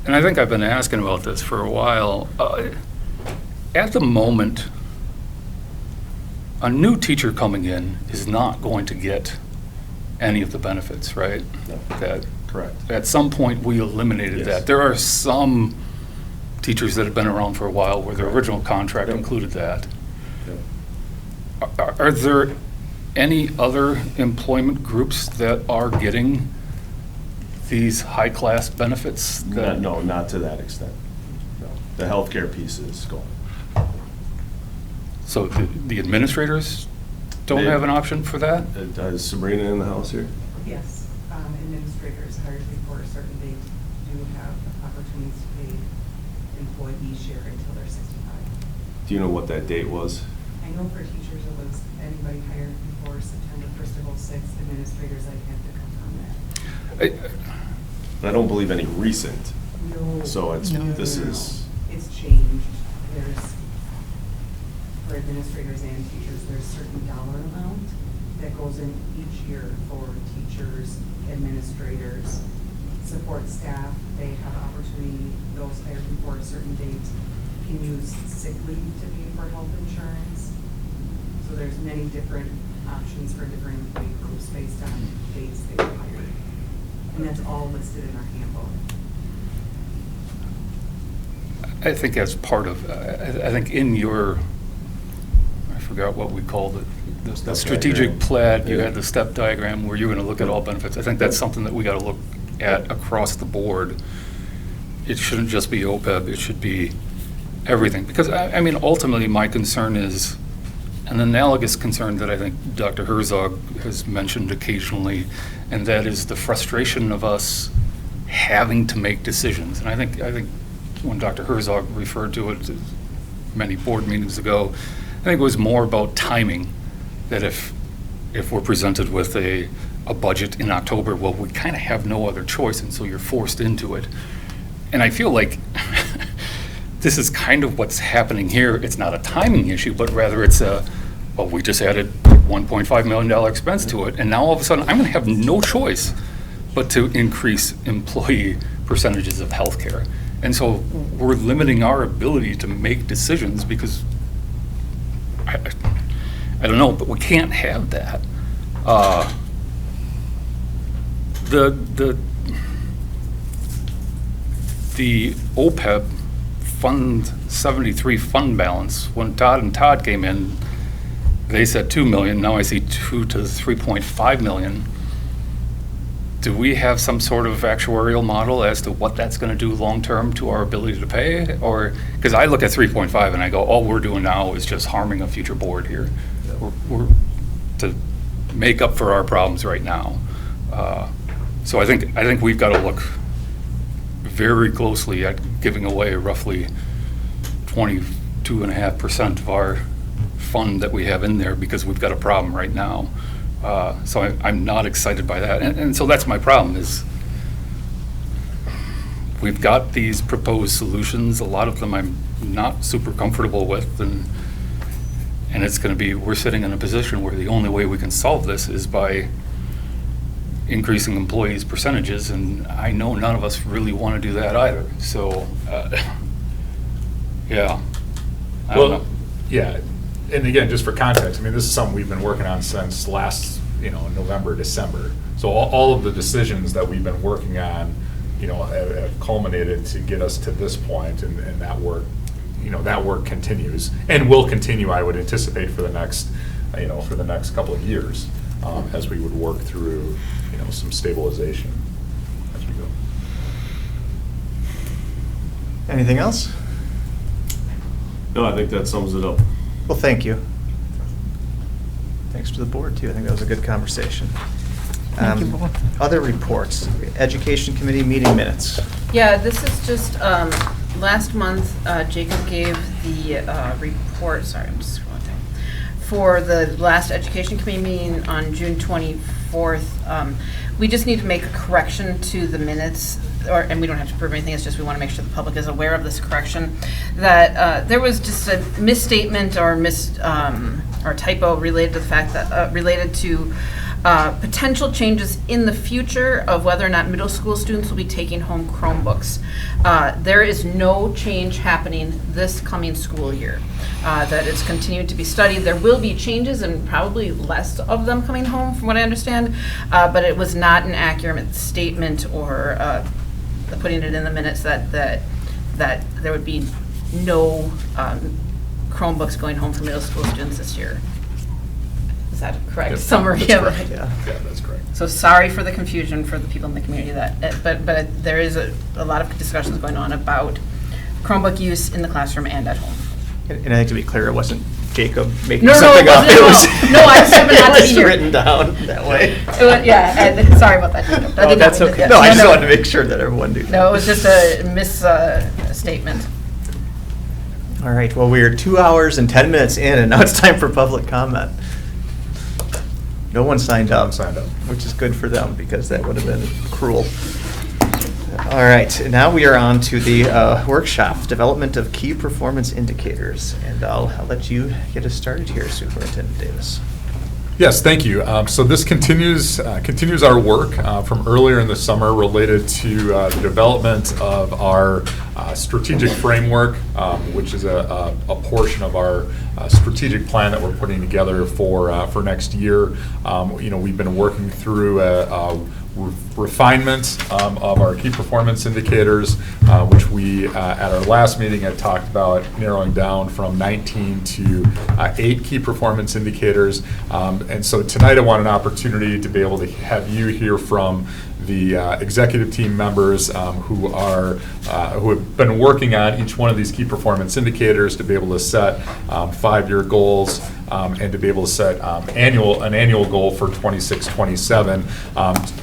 And I think I've been asking about this for a while. At the moment, a new teacher coming in is not going to get any of the benefits, right? No. That Correct. At some point, we eliminated that. There are some teachers that have been around for a while where their original contract included that. Are there any other employment groups that are getting these high-class benefits? No, not to that extent. No. The healthcare piece is gone. So the administrators don't They- have an option for that? Is Sabrina in the house here? Yes, administrators hired before a certain date do have opportunities to pay employee share until they're 65. Do you know what that date was? I know for teachers it was anybody hired before September 1st of 06. Administrators, I have to confirm that. I don't believe any recent. No. So it's, No. this is, It's changed. There's, for administrators and teachers, there's certain dollar amount that goes in each year for teachers, administrators, support staff. They have opportunity, those hired before a certain date can use sick leave to pay for health insurance. So there's many different options for different employee groups based on dates they were hired. And that's all listed in our handbook. I think as part of, I think in your, I forgot what we called it, the strategic plan, you had the step diagram where you're going to look at all benefits. I think that's something that we got to look at across the board. It shouldn't just be OPEB, it should be everything. Because, I mean, ultimately, my concern is an analogous concern that I think Dr. Herzog has mentioned occasionally, and that is the frustration of us having to make decisions. And I think when Dr. Herzog referred to it many board meetings ago, I think it was more about timing, that if we're presented with a budget in October, well, we kind of have no other choice, and so you're forced into it. And I feel like this is kind of what's happening here. It's not a timing issue, but rather it's well, we just added $1.5 million expense to it, and now all of a sudden, I'm going to have no choice but to increase employee percentages of healthcare. And so we're limiting our ability to make decisions because, I don't know, but we can't have that. The OPEB Fund 73 fund balance, when Todd and Todd came in, they said 2 million, now I see 2 to 3.5 million. Do we have some sort of actuarial model as to what that's going to do long-term to our ability to pay? Or, because I look at 3.5 and I go, all we're doing now is just harming a future board here. We're to make up for our problems right now. So I think we've got to look very closely at giving away roughly 22.5% of our fund that we have in there because we've got a problem right now. So I'm not excited by that. And so that's my problem is we've got these proposed solutions. A lot of them I'm not super comfortable with. And it's going to be, we're sitting in a position where the only way we can solve this is by increasing employees' percentages. And I know none of us really want to do that either. So, yeah. I don't know. Yeah. And again, just for context, I mean, this is something we've been working on since last, November, December. So all of the decisions that we've been working on, have culminated to get us to this point, and that work, that work continues and will continue, I would anticipate, for the next for the next couple of years, as we would work through, some stabilization as we go. Anything else? No, I think that sums it up. Well, thank you. Thanks to the board, too. I think that was a good conversation. Thank you both. Other reports, Education Committee meeting minutes. Yeah, this is just, last month, Jacob gave the report, sorry, I'm just scrolling down, for the last Education Committee meeting on June 24th. We just need to make a correction to the minutes, and we don't have to prove anything, it's just we want to make sure the public is aware of this correction, that there was just a misstatement or or typo related to the fact that, related to potential changes in the future of whether or not middle school students will be taking home Chromebooks. There is no change happening this coming school year. That it's continued to be studied. There will be changes and probably less of them coming home, from what I understand, but it was not an accurate statement or putting it in the minutes that there would be no Chromebooks going home for middle school students this year. Is that a correct summary of it? Yeah, that's correct. So sorry for the confusion for the people in the community but there is a lot of discussions going on about Chromebook use in the classroom and at home. and I think to be clear, it wasn't Jacob making No, something it up. wasn't. It was No, I just happened not to be it was here. written down that way. Sorry about that, Jacob. I Oh, did not that's mean to- okay. yeah, No, I just wanted to make sure that everyone knew. No, it was just a misstatement. All right, well, we are 2 hours and 10 minutes in, and now it's time for public comment. No one signed up. Which is good for them, because that would have been cruel. All right, now we are on to the workshop, Development of Key Performance Indicators. And I'll let you get us started here, Superintendent Davis. Yes, thank you. So this continues our work from earlier in the summer related to the development of our strategic framework, which is a portion of our strategic plan that we're putting together for next year. We've been working through a refinement of our key performance indicators, which we at our last meeting had talked about narrowing down from 19 to 8 key performance indicators. And so tonight I want an opportunity to be able to have you hear from the executive team members who have been working on each one of these key performance indicators to be able to set 5-year goals and to be able to set an annual goal for 26-27.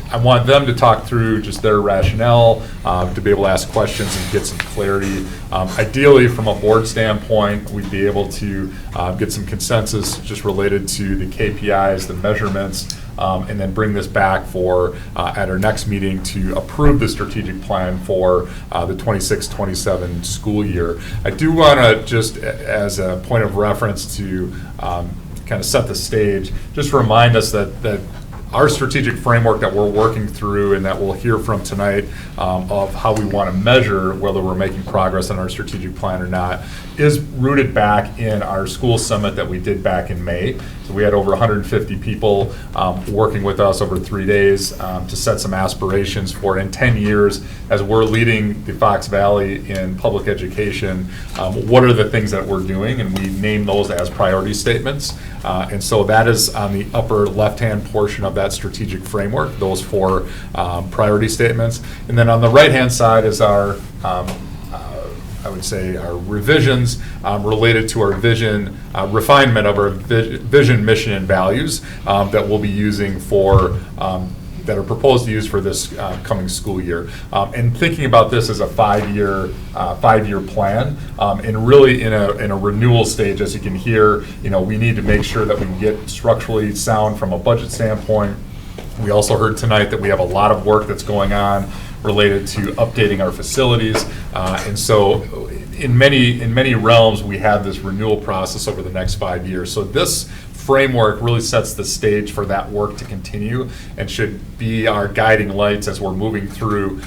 I want them to talk through just their rationale, to be able to ask questions and get some clarity. Ideally, from a board standpoint, we'd be able to get some consensus just related to the KPIs, the measurements, and then bring this back for at our next meeting to approve the strategic plan for the 26-27 school year. I do want to, just as a point of reference to kind of set the stage, just remind us that our strategic framework that we're working through and that we'll hear from tonight of how we want to measure whether we're making progress on our strategic plan or not is rooted back in our school summit that we did back in May. So we had over 150 people working with us over 3 days to set some aspirations for in 10 years as we're leading the Fox Valley in public education. What are the things that we're doing? And we name those as priority statements. And so that is on the upper left-hand portion of that strategic framework, those 4 priority statements. And then on the right-hand side is our I would say our revisions related to our vision, refinement of our vision, mission, and values that we'll be using for, that are proposed to use for this coming school year. And thinking about this as a 5-year plan, and really in a renewal stage, as you can hear, we need to make sure that we get structurally sound from a budget standpoint. We also heard tonight that we have a lot of work that's going on related to updating our facilities. And so in many realms, we have this renewal process over the next 5 years. So this framework really sets the stage for that work to continue and should be our guiding lights as we're moving through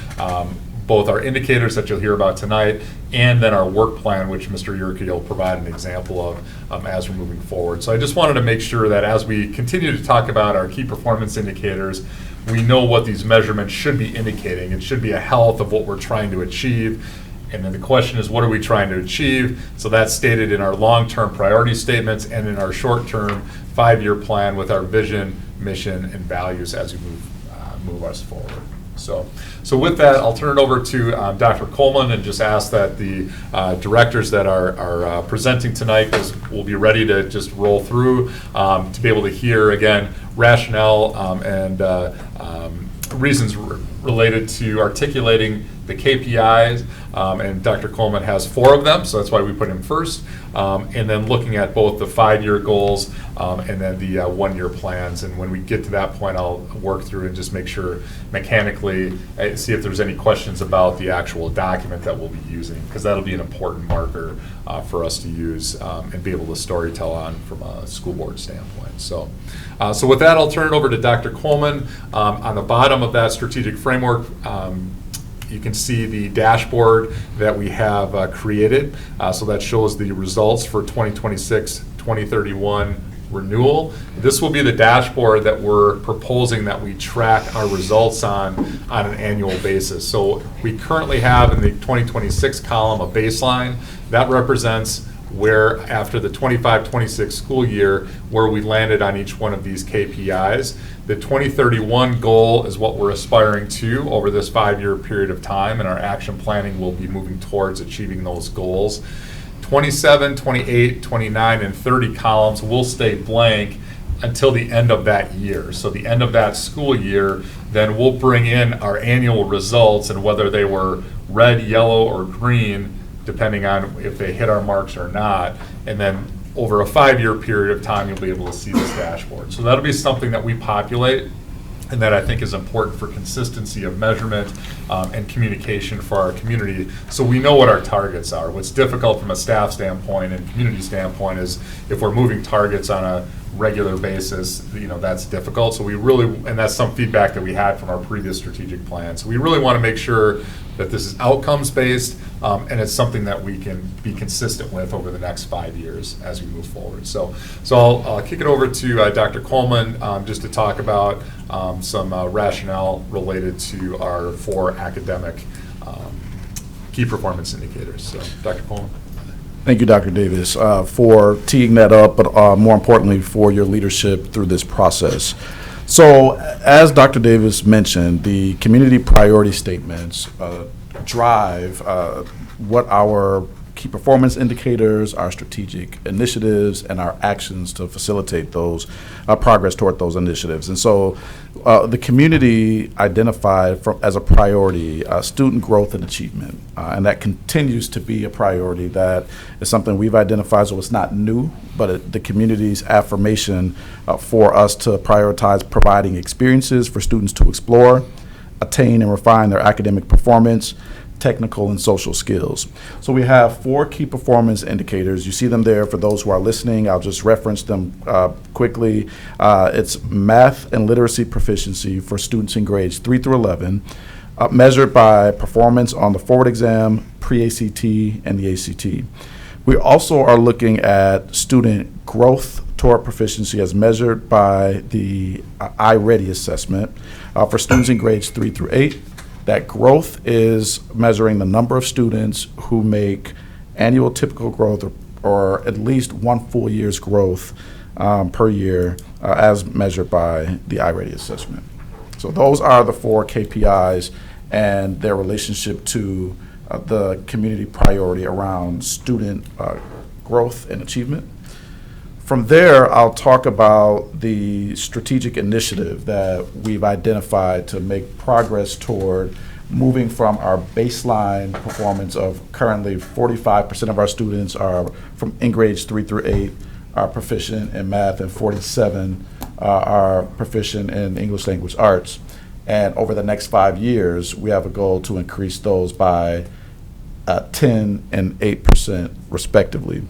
both our indicators that you'll hear about tonight and then our work plan, which Mr. Yerke will provide an example of as we're moving forward. So I just wanted to make sure that as we continue to talk about our key performance indicators, we know what these measurements should be indicating. It should be a health of what we're trying to achieve. And then the question is, what are we trying to achieve? So that's stated in our long-term priority statements and in our short-term 5-year plan with our vision, mission, and values as we move us forward. So with that, I'll turn it over to Dr. Coleman and just ask that the directors that are presenting tonight will be ready to just roll through to be able to hear, again, rationale and reasons related to articulating the KPIs, and Dr. Coleman has 4 of them, so that's why we put him first, and then looking at both the 5-year goals and then the 1-year plans. And when we get to that point, I'll work through and just make sure mechanically, see if there's any questions about the actual document that we'll be using, because that'll be an important marker for us to use and be able to storytell on from a school board standpoint. So with that, I'll turn it over to Dr. Coleman. On the bottom of that strategic framework, you can see the dashboard that we have created. So that shows the results for 2026-2031 renewal. This will be the dashboard that we're proposing that we track our results on an annual basis. So we currently have in the 2026 column a baseline that represents where after the 25-26 school year, where we landed on each one of these KPIs. The 2031 goal is what we're aspiring to over this 5-year period of time, and our action planning will be moving towards achieving those goals. 27, 28, 29, and 30 columns will stay blank until the end of that year. So the end of that school year, then we'll bring in our annual results, and whether they were red, yellow, or green, depending on if they hit our marks or not. And then over a 5-year period of time, you'll be able to see this dashboard. So that'll be something that we populate, and that I think is important for consistency of measurement and communication for our community, so we know what our targets are. What's difficult from a staff standpoint and community standpoint is if we're moving targets on a regular basis, that's difficult. So we really, and that's some feedback that we had from our previous strategic plan. So we really want to make sure that this is outcomes based, and it's something that we can be consistent with over the next 5 years as we move forward. So I'll kick it over to Dr. Coleman just to talk about some rationale related to our 4 academic key performance indicators. So Dr. Coleman. Thank you, Dr. Davis, for teeing that up, but more importantly, for your leadership through this process. So, as Dr. Davis mentioned, the community priority statements drive what our key performance indicators, our strategic initiatives, and our actions to facilitate those progress toward those initiatives. And so the community identified as a priority student growth and achievement, and that continues to be a priority. That is something we've identified, so it's not new, but the community's affirmation for us to prioritize providing experiences for students to explore, attain, and refine their academic performance, technical and social skills. So we have 4 key performance indicators. You see them there for those who are listening. I'll just reference them quickly. It's math and literacy proficiency for students in grades 3 through 11, measured by performance on the forward exam, pre-ACT, and the ACT. We also are looking at student growth toward proficiency as measured by the iReady assessment for students in grades 3 through 8. That growth is measuring the number of students who make annual typical growth or at least 1 full year's growth per year as measured by the iReady assessment. So those are the 4 KPIs and their relationship to the community priority around student growth and achievement. From there, I'll talk about the strategic initiative that we've identified to make progress toward moving from our baseline performance of currently 45% of our students are from in grades 3 through 8 are proficient in math, and 47 are proficient in English language arts. And over the next 5 years, we have a goal to increase those by 10 and 8% respectively.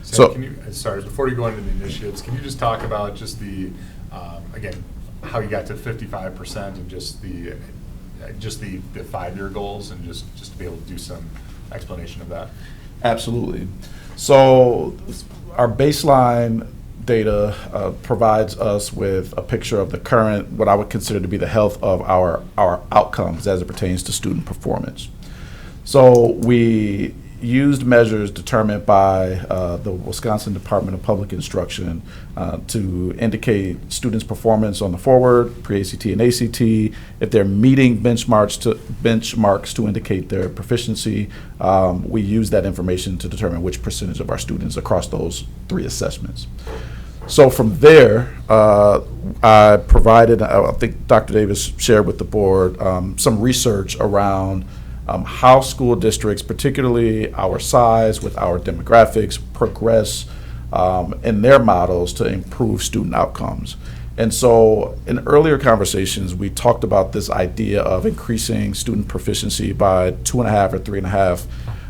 So sorry, before you go into the initiatives, can you just talk about just the, again, how you got to 55% and just the 5-year goals, and just to be able to do some explanation of that? Absolutely. So our baseline data provides us with a picture of the current, what I would consider to be the health of our outcomes as it pertains to student performance. So we used measures determined by the Wisconsin Department of Public Instruction to indicate students' performance on the forward, pre-ACT and ACT, if they're meeting benchmarks to indicate their proficiency. We use that information to determine which percentage of our students across those 3 assessments. So from there, I provided, I think Dr. Davis shared with the board, some research around how school districts, particularly our size with our demographics, progress in their models to improve student outcomes. And so in earlier conversations, we talked about this idea of increasing student proficiency by 2.5 or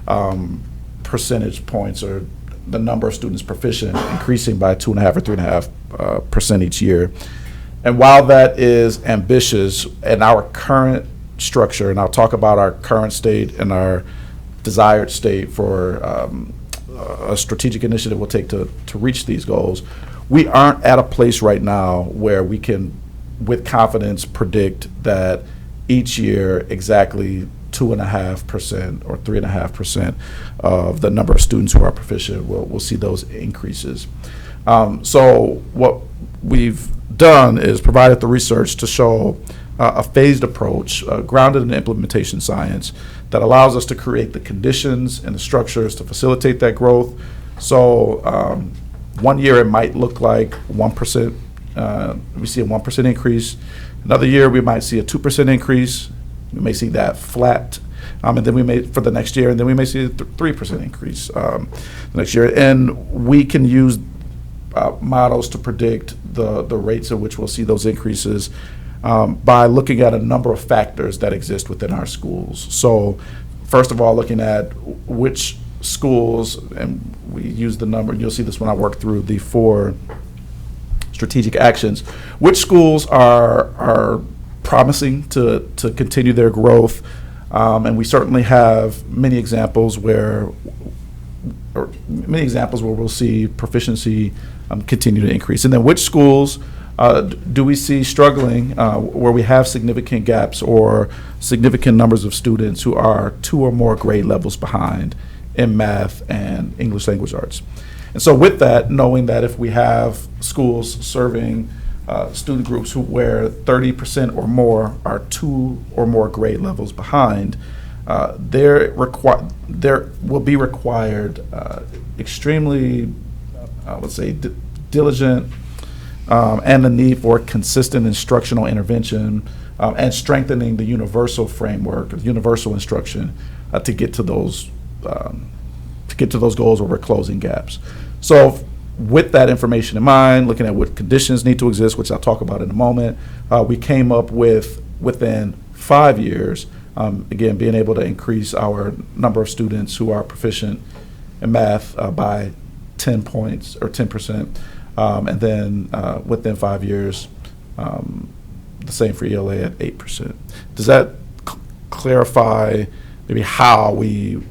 3.5 percentage points, or the number of students proficient increasing by 2.5 or 3.5% each year. And while that is ambitious in our current structure, and I'll talk about our current state and our desired state for a strategic initiative we'll take to reach these goals, we aren't at a place right now where we can, with confidence, predict that each year exactly 2.5% or 3.5% of the number of students who are proficient will see those increases. So what we've done is provided the research to show a phased approach grounded in implementation science that allows us to create the conditions and the structures to facilitate that growth. So one year it might look like 1%, we see a 1% increase. Another year we might see a 2% increase. We may see that flat, and then we may, for the next year, and then we may see a 3% increase the next year. And we can use models to predict the rates at which we'll see those increases by looking at a number of factors that exist within our schools. So first of all, looking at which schools, and we use the number, and you'll see this when I work through the 4 strategic actions, which schools are promising to continue their growth, and we certainly have many examples where we'll see proficiency continue to increase. And then which schools do we see struggling, where we have significant gaps or significant numbers of students who are 2 or more grade levels behind in math and English language arts. And so with that, knowing that if we have schools serving student groups where 30% or more are 2 or more grade levels behind, there will be required extremely, I would say, diligent and the need for consistent instructional intervention and strengthening the universal framework, universal instruction to get to those goals where we're closing gaps. So with that information in mind, looking at what conditions need to exist, which I'll talk about in a moment, we came up with, within 5 years, again, being able to increase our number of students who are proficient in math by 10 points or 10%, and then within 5 years, the same for ELA at 8%. Does that clarify maybe how we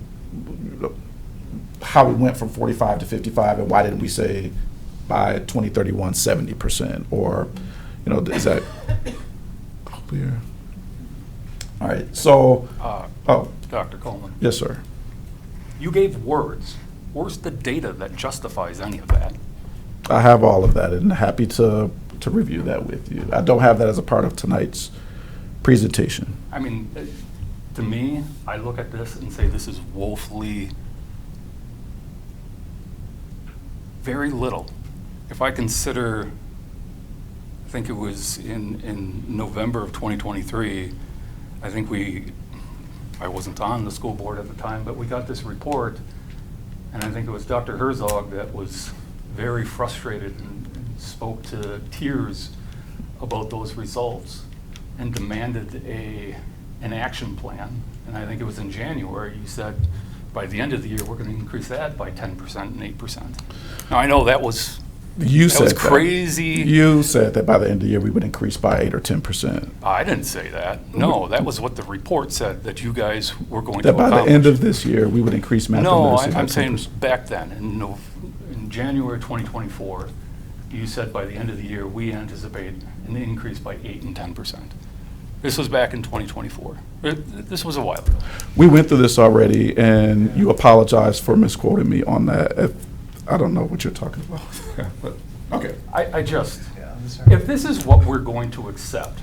went from 45 to 55, and why didn't we say by 2031 70%? Or, is that clear? All right. So, Dr. Coleman. Yes, sir. You gave words. Where's the data that justifies any of that? I have all of that, and happy to review that with you. I don't have that as a part of tonight's presentation. I mean, to me, I look at this and say this is woefully very little. If I consider, I think it was in November of 2023, I think I wasn't on the school board at the time, but we got this report, and I think it was Dr. Herzog that was very frustrated and spoke to tears about those results and demanded an action plan. And I think it was in January, you said, by the end of the year, we're going to increase that by 10% and 8%. Now, I know that was crazy. You said that by the end of the year, we would increase by 8 or 10%. I didn't say that. No, that was what the report said, that you guys were going to accomplish. That by the end of this year, we would increase math and literacy by 10%. I'm saying back then, in January 2024, you said by the end of the year, we anticipate an increase by 8 and 10%. This was back in 2024. This was a while ago. We went through this already, and you apologized for misquoting me on that. I don't know what you're talking about. But, okay. I just, if this is what we're going to accept,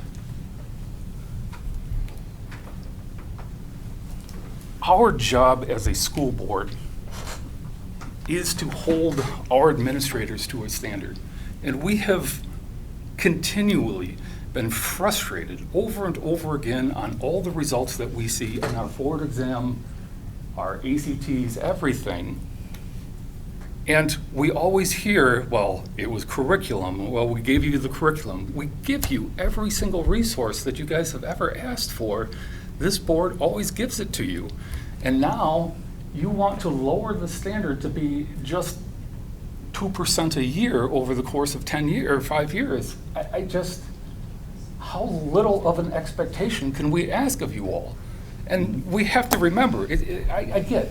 our job as a school board is to hold our administrators to a standard. And we have continually been frustrated over and over again on all the results that we see in our board exam, our ACTs, everything. And we always hear, well, it was curriculum. Well, we gave you the curriculum. We give you every single resource that you guys have ever asked for. This board always gives it to you. And now you want to lower the standard to be just 2% a year over the course of 10 years or 5 years. I just, how little of an expectation can we ask of you all? And we have to remember, I get,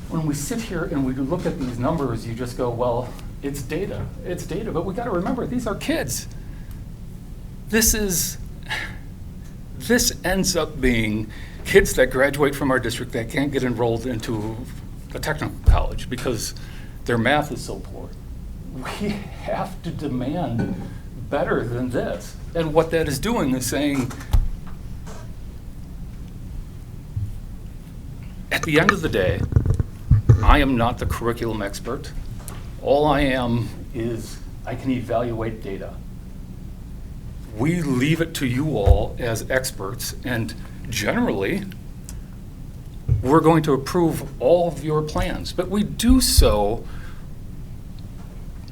when we sit here and we look at these numbers, you just go, well, it's data, but we gotta remember, these are kids. This ends up being kids that graduate from our district that can't get enrolled into a technical college because their math is so poor. We have to demand better than this. And what that is doing is saying, at the end of the day, I am not the curriculum expert. All I am is I can evaluate data. We leave it to you all as experts, and generally, we're going to approve all of your plans, but we do so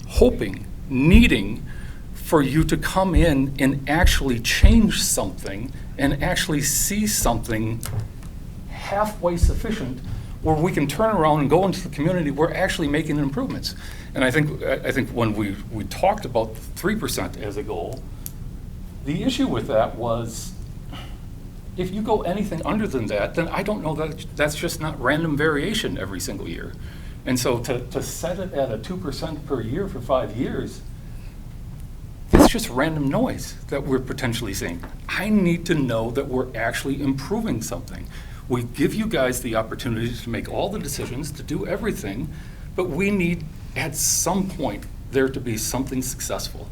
hoping, needing for you to come in and actually change something and actually see something halfway sufficient where we can turn around and go into the community, we're actually making improvements. And I think when we talked about 3% as a goal, the issue with that was, if you go anything under than that, then I don't know that that's just not random variation every single year. And so to set it at a 2% per year for 5 years, it's just random noise that we're potentially seeing. I need to know that we're actually improving something. We give you guys the opportunity to make all the decisions, to do everything, but we need at some point there to be something successful.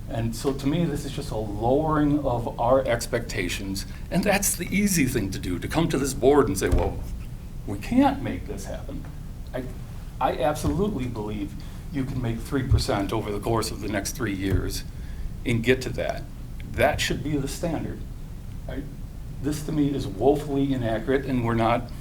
And so to me, this is just a lowering of our expectations, and that's the easy thing to do, to come to this board and say, well, we can't make this happen. I absolutely believe you can make 3% over the course of the next 3 years and get to that. That should be the standard. This to me is woefully inaccurate, and we're not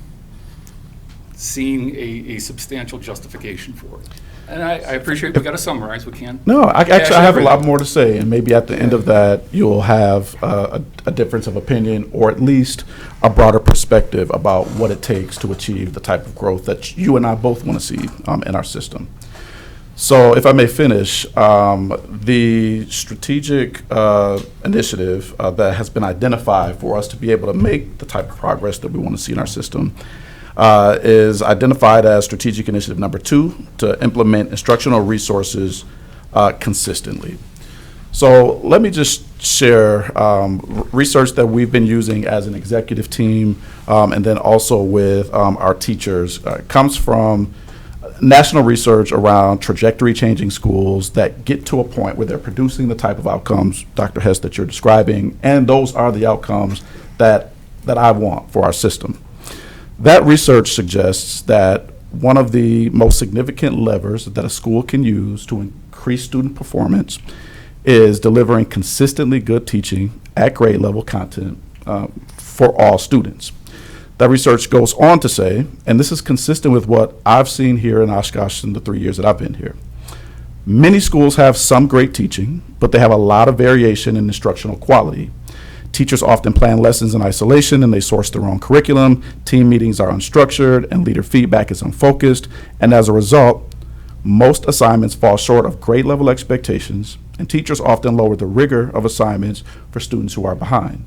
seeing a substantial justification for it. And I appreciate we got to summarize. We can't. No, I have a lot more to say, and maybe at the end of that, you'll have a difference of opinion, or at least a broader perspective about what it takes to achieve the type of growth that you and I both want to see in our system. So, if I may finish, the strategic initiative that has been identified for us to be able to make the type of progress that we want to see in our system is identified as strategic initiative number 2, to implement instructional resources consistently. So let me just share research that we've been using as an executive team, and then also with our teachers. Comes from national research around trajectory changing schools that get to a point where they're producing the type of outcomes, Dr. Hess, that you're describing, and those are the outcomes that I want for our system. That research suggests that one of the most significant levers that a school can use to increase student performance is delivering consistently good teaching at grade level content for all students. That research goes on to say, and this is consistent with what I've seen here in Oshkosh in the 3 years that I've been here, many schools have some great teaching, but they have a lot of variation in instructional quality. Teachers often plan lessons in isolation and they source their own curriculum. Team meetings are unstructured and leader feedback is unfocused. And as a result, most assignments fall short of grade level expectations, and teachers often lower the rigor of assignments for students who are behind.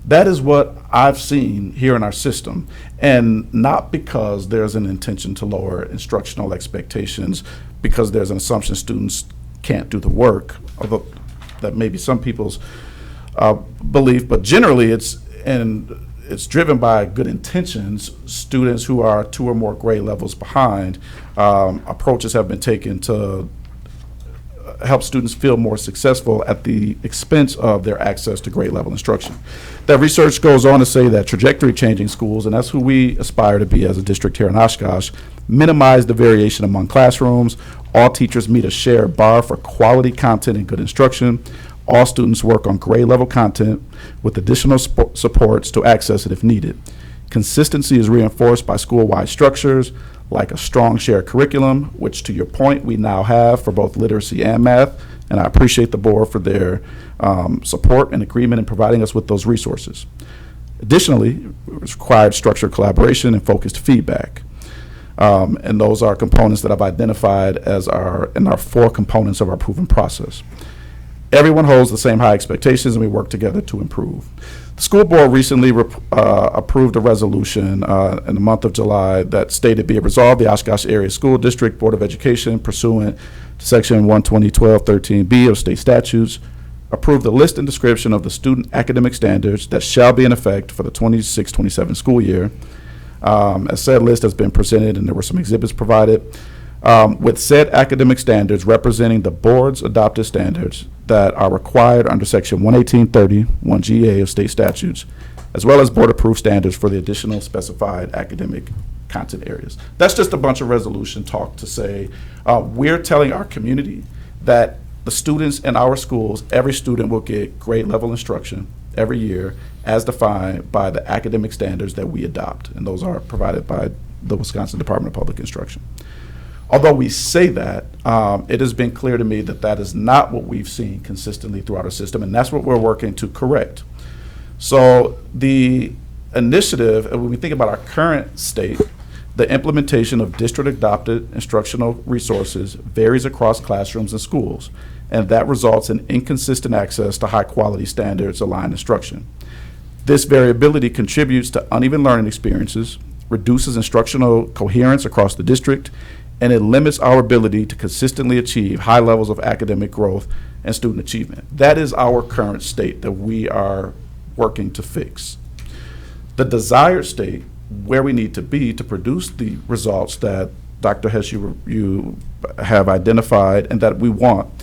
That is what I've seen here in our system, and not because there's an intention to lower instructional expectations, because there's an assumption students can't do the work, although that may be some people's belief, but generally it's driven by good intentions. Students who are 2 or more grade levels behind, approaches have been taken to help students feel more successful at the expense of their access to grade level instruction. That research goes on to say that trajectory changing schools, and that's who we aspire to be as a district here in Oshkosh, minimize the variation among classrooms. All teachers meet a shared bar for quality content and good instruction. All students work on grade level content with additional supports to access it if needed. Consistency is reinforced by school-wide structures like a strong shared curriculum, which, to your point, we now have for both literacy and math, and I appreciate the board for their support and agreement in providing us with those resources. Additionally, it's required structured collaboration and focused feedback. And those are components that I've identified as our 4 components of our proven process. Everyone holds the same high expectations, and we work together to improve. The school board recently approved a resolution in the month of July that stated, be it resolved, the Oshkosh Area School District Board of Education, pursuant to Section 120.12.13b of state statutes, approve the list and description of the student academic standards that shall be in effect for the 26-27 school year. A said list has been presented, and there were some exhibits provided, with said academic standards representing the board's adopted standards that are required under Section 118.30, 1GA of state statutes, as well as board-approved standards for the additional specified academic content areas. That's just a bunch of resolution talk to say we're telling our community that the students in our schools, every student will get grade level instruction every year as defined by the academic standards that we adopt, and those are provided by the Wisconsin Department of Public Instruction. Although we say that, it has been clear to me that that is not what we've seen consistently throughout our system, and that's what we're working to correct. So the initiative, when we think about our current state, the implementation of district-adopted instructional resources varies across classrooms and schools, and that results in inconsistent access to high-quality standards-aligned instruction. This variability contributes to uneven learning experiences, reduces instructional coherence across the district, and it limits our ability to consistently achieve high levels of academic growth and student achievement. That is our current state that we are working to fix. The desired state, where we need to be to produce the results that Dr. Hess, you have identified and that we want,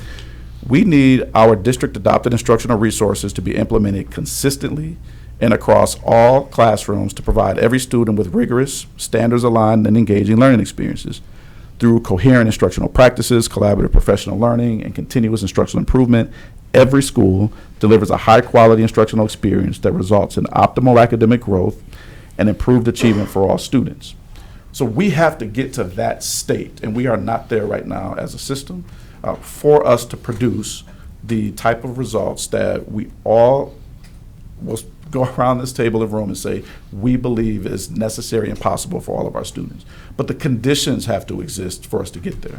we need our district-adopted instructional resources to be implemented consistently and across all classrooms to provide every student with rigorous, standards-aligned, and engaging learning experiences. Through coherent instructional practices, collaborative professional learning, and continuous instructional improvement, every school delivers a high-quality instructional experience that results in optimal academic growth and improved achievement for all students. So we have to get to that state, and we are not there right now as a system, for us to produce the type of results that we all will go around this table of room and say we believe is necessary and possible for all of our students. But the conditions have to exist for us to get there.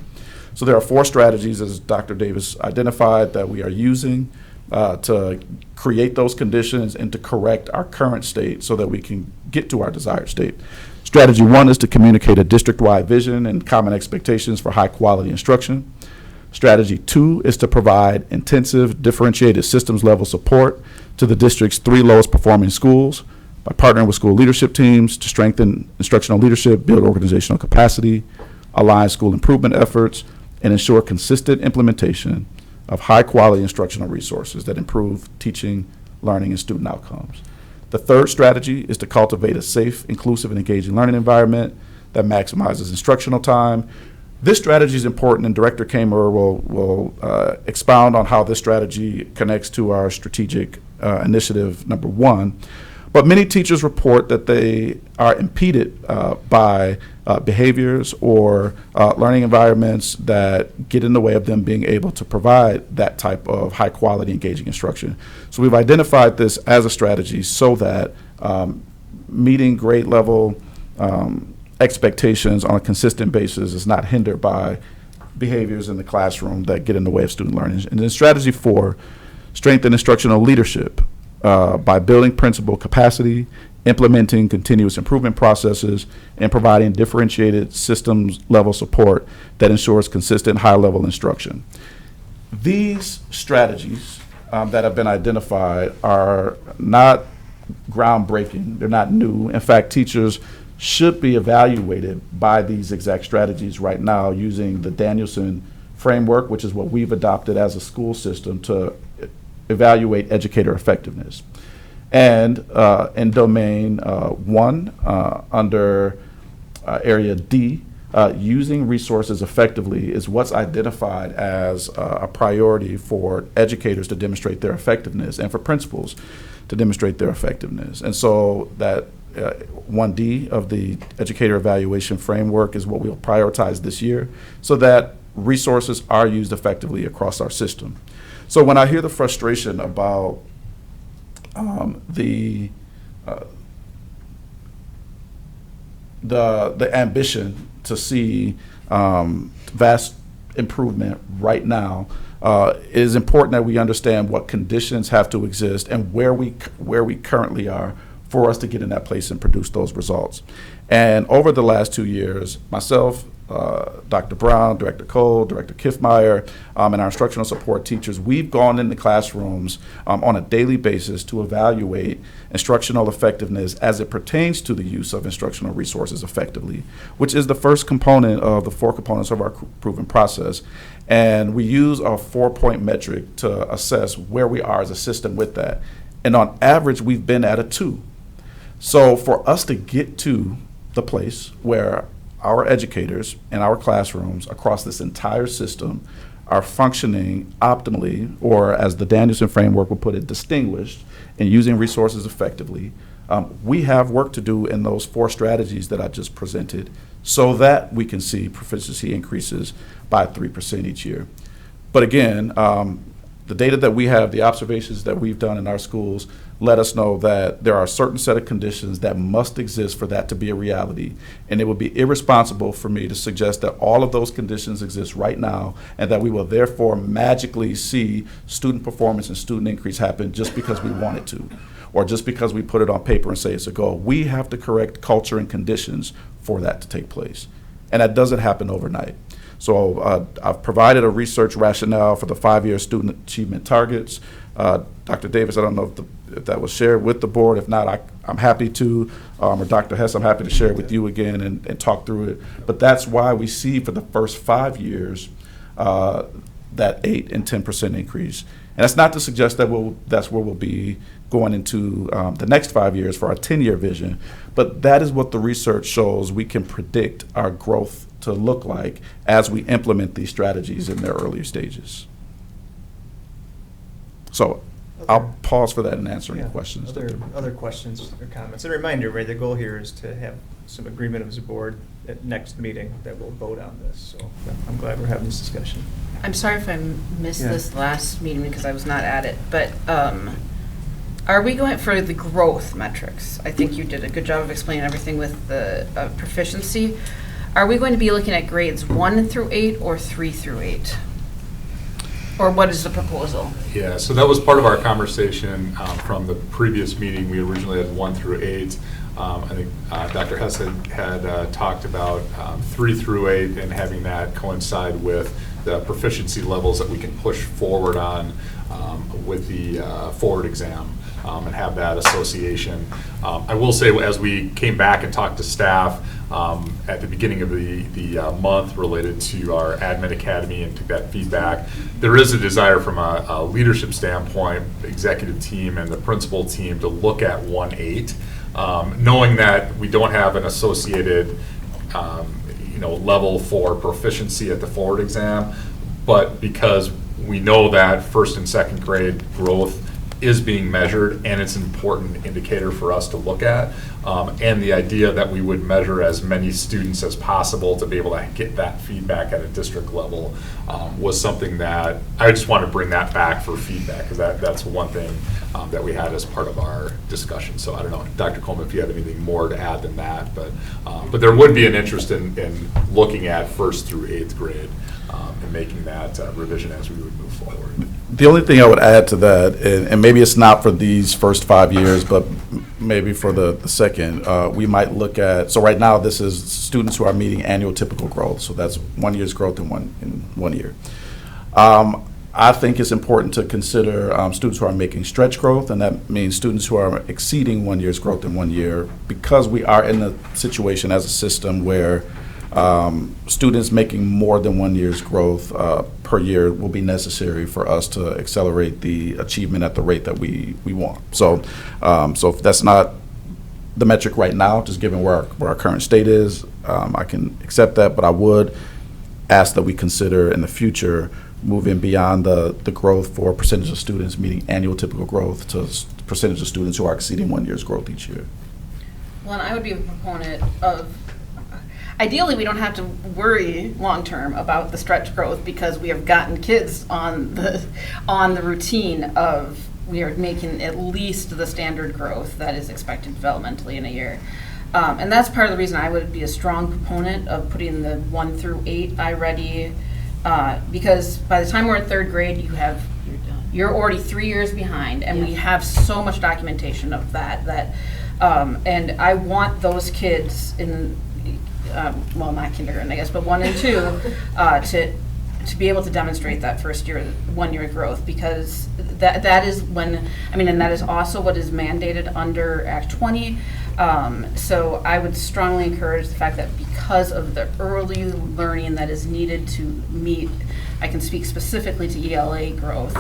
So there are 4 strategies, as Dr. Davis identified, that we are using to create those conditions and to correct our current state so that we can get to our desired state. Strategy 1 is to communicate a district-wide vision and common expectations for high-quality instruction. Strategy 2 is to provide intensive, differentiated systems-level support to the district's 3 lowest performing schools by partnering with school leadership teams to strengthen instructional leadership, build organizational capacity, align school improvement efforts, and ensure consistent implementation of high-quality instructional resources that improve teaching, learning, and student outcomes. The 3rd strategy is to cultivate a safe, inclusive, and engaging learning environment that maximizes instructional time. This strategy is important, and Director Kamer will expound on how this strategy connects to our strategic initiative number 1. But many teachers report that they are impeded by behaviors or learning environments that get in the way of them being able to provide that type of high quality, engaging instruction. So we've identified this as a strategy so that meeting grade level expectations on a consistent basis is not hindered by behaviors in the classroom that get in the way of student learning. And then strategy 4, strengthen instructional leadership by building principal capacity, implementing continuous improvement processes, and providing differentiated systems level support that ensures consistent high level instruction. These strategies that have been identified are not groundbreaking. They're not new. In fact, teachers should be evaluated by these exact strategies right now using the Danielson framework, which is what we've adopted as a school system to evaluate educator effectiveness. And in domain 1, under area D, using resources effectively is what's identified as a priority for educators to demonstrate their effectiveness and for principals to demonstrate their effectiveness. And so that 1D of the educator evaluation framework is what we'll prioritize this year so that resources are used effectively across our system. So when I hear the frustration about the ambition to see vast improvement right now, it is important that we understand what conditions have to exist and where we currently are for us to get in that place and produce those results. And over the last 2 years, myself, Dr. Brown, Director Cole, Director Kiffmeyer, and our instructional support teachers, we've gone into classrooms on a daily basis to evaluate instructional effectiveness as it pertains to the use of instructional resources effectively, which is the first component of the 4 components of our proven process. And we use a 4-point metric to assess where we are as a system with that. And on average, we've been at a 2. So for us to get to the place where our educators in our classrooms across this entire system are functioning optimally, or as the Danielson framework would put it, distinguished, and using resources effectively, we have work to do in those 4 strategies that I just presented so that we can see proficiency increases by 3% each year. But again, the data that we have, the observations that we've done in our schools, let us know that there are a certain set of conditions that must exist for that to be a reality. And it would be irresponsible for me to suggest that all of those conditions exist right now and that we will therefore magically see student performance and student increase happen just because we want it to, or just because we put it on paper and say it's a goal. We have to correct culture and conditions for that to take place. And that doesn't happen overnight. So I've provided a research rationale for the 5-year student achievement targets. Dr. Davis, I don't know if that was shared with the board. If not, I'm happy to, or Dr. Hess, I'm happy to share it with you again and talk through it. But that's why we see for the first 5 years that 8 and 10% increase. And that's not to suggest that that's where we'll be going into the next 5 years for our 10-year vision, but that is what the research shows we can predict our growth to look like as we implement these strategies in their earlier stages. So I'll pause for that and answer any questions. Other questions or comments? And a reminder, right, the goal here is to have some agreement as a board at next meeting that we'll vote on this. So I'm glad we're having this discussion. I'm sorry if I missed this last meeting because I was not at it, but are we going for the growth metrics? I think you did a good job of explaining everything with the proficiency. Are we going to be looking at grades 1 through 8 or 3 through 8? Or what is the proposal? Yeah, so that was part of our conversation from the previous meeting. We originally had 1 through 8. I think Dr. Hess had talked about 3 through 8 and having that coincide with the proficiency levels that we can push forward on with the forward exam and have that association. I will say, as we came back and talked to staff at the beginning of the month related to our Admin Academy and took that feedback, there is a desire from a leadership standpoint, the executive team and the principal team, to look at 1-8, knowing that we don't have an associated level for proficiency at the forward exam, but because we know that first and second grade growth is being measured and it's an important indicator for us to look at, and the idea that we would measure as many students as possible to be able to get that feedback at a district level was something that I just want to bring that back for feedback, because that's one thing that we had as part of our discussion. So I don't know, Dr. Coleman, if you have anything more to add than that, but there would be an interest in looking at 1st through 8th grade and making that revision as we would move forward. The only thing I would add to that, and maybe it's not for these first 5 years, but maybe for the second, we might look at, so right now this is students who are meeting annual typical growth, so that's 1 year's growth in one year. I think it's important to consider students who are making stretch growth, and that means students who are exceeding 1 year's growth in 1 year, because we are in a situation as a system where students making more than 1 year's growth per year will be necessary for us to accelerate the achievement at the rate that we want. So, so if that's not the metric right now, just given where our current state is, I can accept that, but I would ask that we consider in the future moving beyond the growth for percentage of students meeting annual typical growth to percentage of students who are exceeding 1 year's growth each year. Well, and I would be a proponent of, ideally, we don't have to worry long-term about the stretch growth because we have gotten kids on the routine of we are making at least the standard growth that is expected developmentally in a year. And that's part of the reason I would be a strong proponent of putting the 1 through 8 iReady, because by the time we're in third grade, you're already 3 years behind, and we have so much documentation of that and I want those kids in, well, not kindergarten, I guess, but 1 and 2, to be able to demonstrate that first year, 1 year growth, because that is when, I mean, and that is also what is mandated under Act 20. So I would strongly encourage the fact that because of the early learning that is needed to meet, I can speak specifically to ELA growth,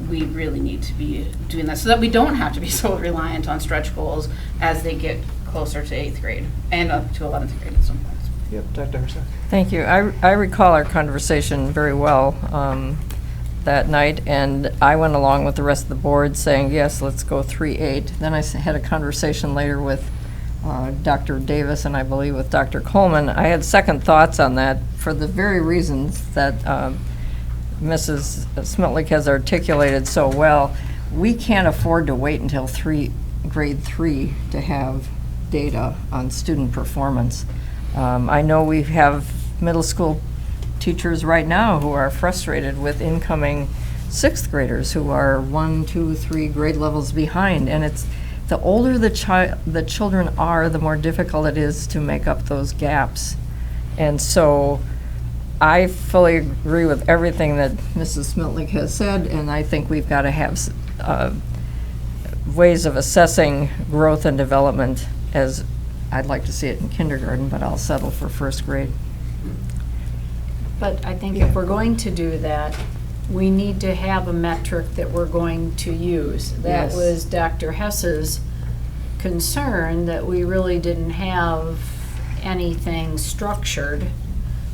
we really need to be doing that so that we don't have to be so reliant on stretch goals as they get closer to 8th grade and up to 11th grade at some point. Yep, Dr. Herzog. Thank you. I recall our conversation very well that night, and I went along with the rest of the board saying, yes, let's go 3-8. Then I had a conversation later with Dr. Davis and I believe with Dr. Coleman. I had second thoughts on that for the very reasons that Mrs. Smitlick has articulated so well. We can't afford to wait until grade 3 to have data on student performance. I know we have middle school teachers right now who are frustrated with incoming 6th graders who are 1, 2, 3 grade levels behind, and it's the older the children are, the more difficult it is to make up those gaps. And so I fully agree with everything that Mrs. Smitlick has said, and I think we've got to have ways of assessing growth and development, as I'd like to see it in kindergarten, but I'll settle for 1st grade. But I think if we're going to do that, we need to have a metric that we're going to use. That Yes. was Dr. Hess's concern, that we really didn't have anything structured.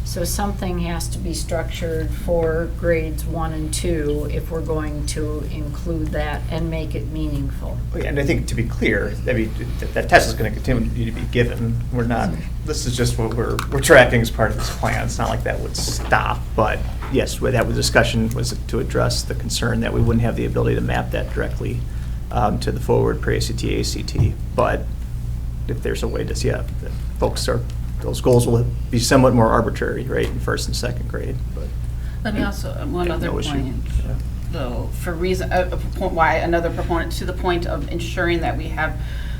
So something has to be structured for grades 1 and 2 if we're going to include that and make it meaningful. And I think, to be clear, I mean, that test is going to continue to be given. We're not, this is just what we're tracking as part of this plan. It's not like that would stop, but yes, that was discussion was to address the concern that we wouldn't have the ability to map that directly to the forward pre-ACT, ACT. But if there's a way to, that folks are, those goals will be somewhat more arbitrary, right, in 1st and 2nd grade. But Let me also, one other no issue. point, Yeah. though, for reason, why another proponent, to the point of ensuring that we have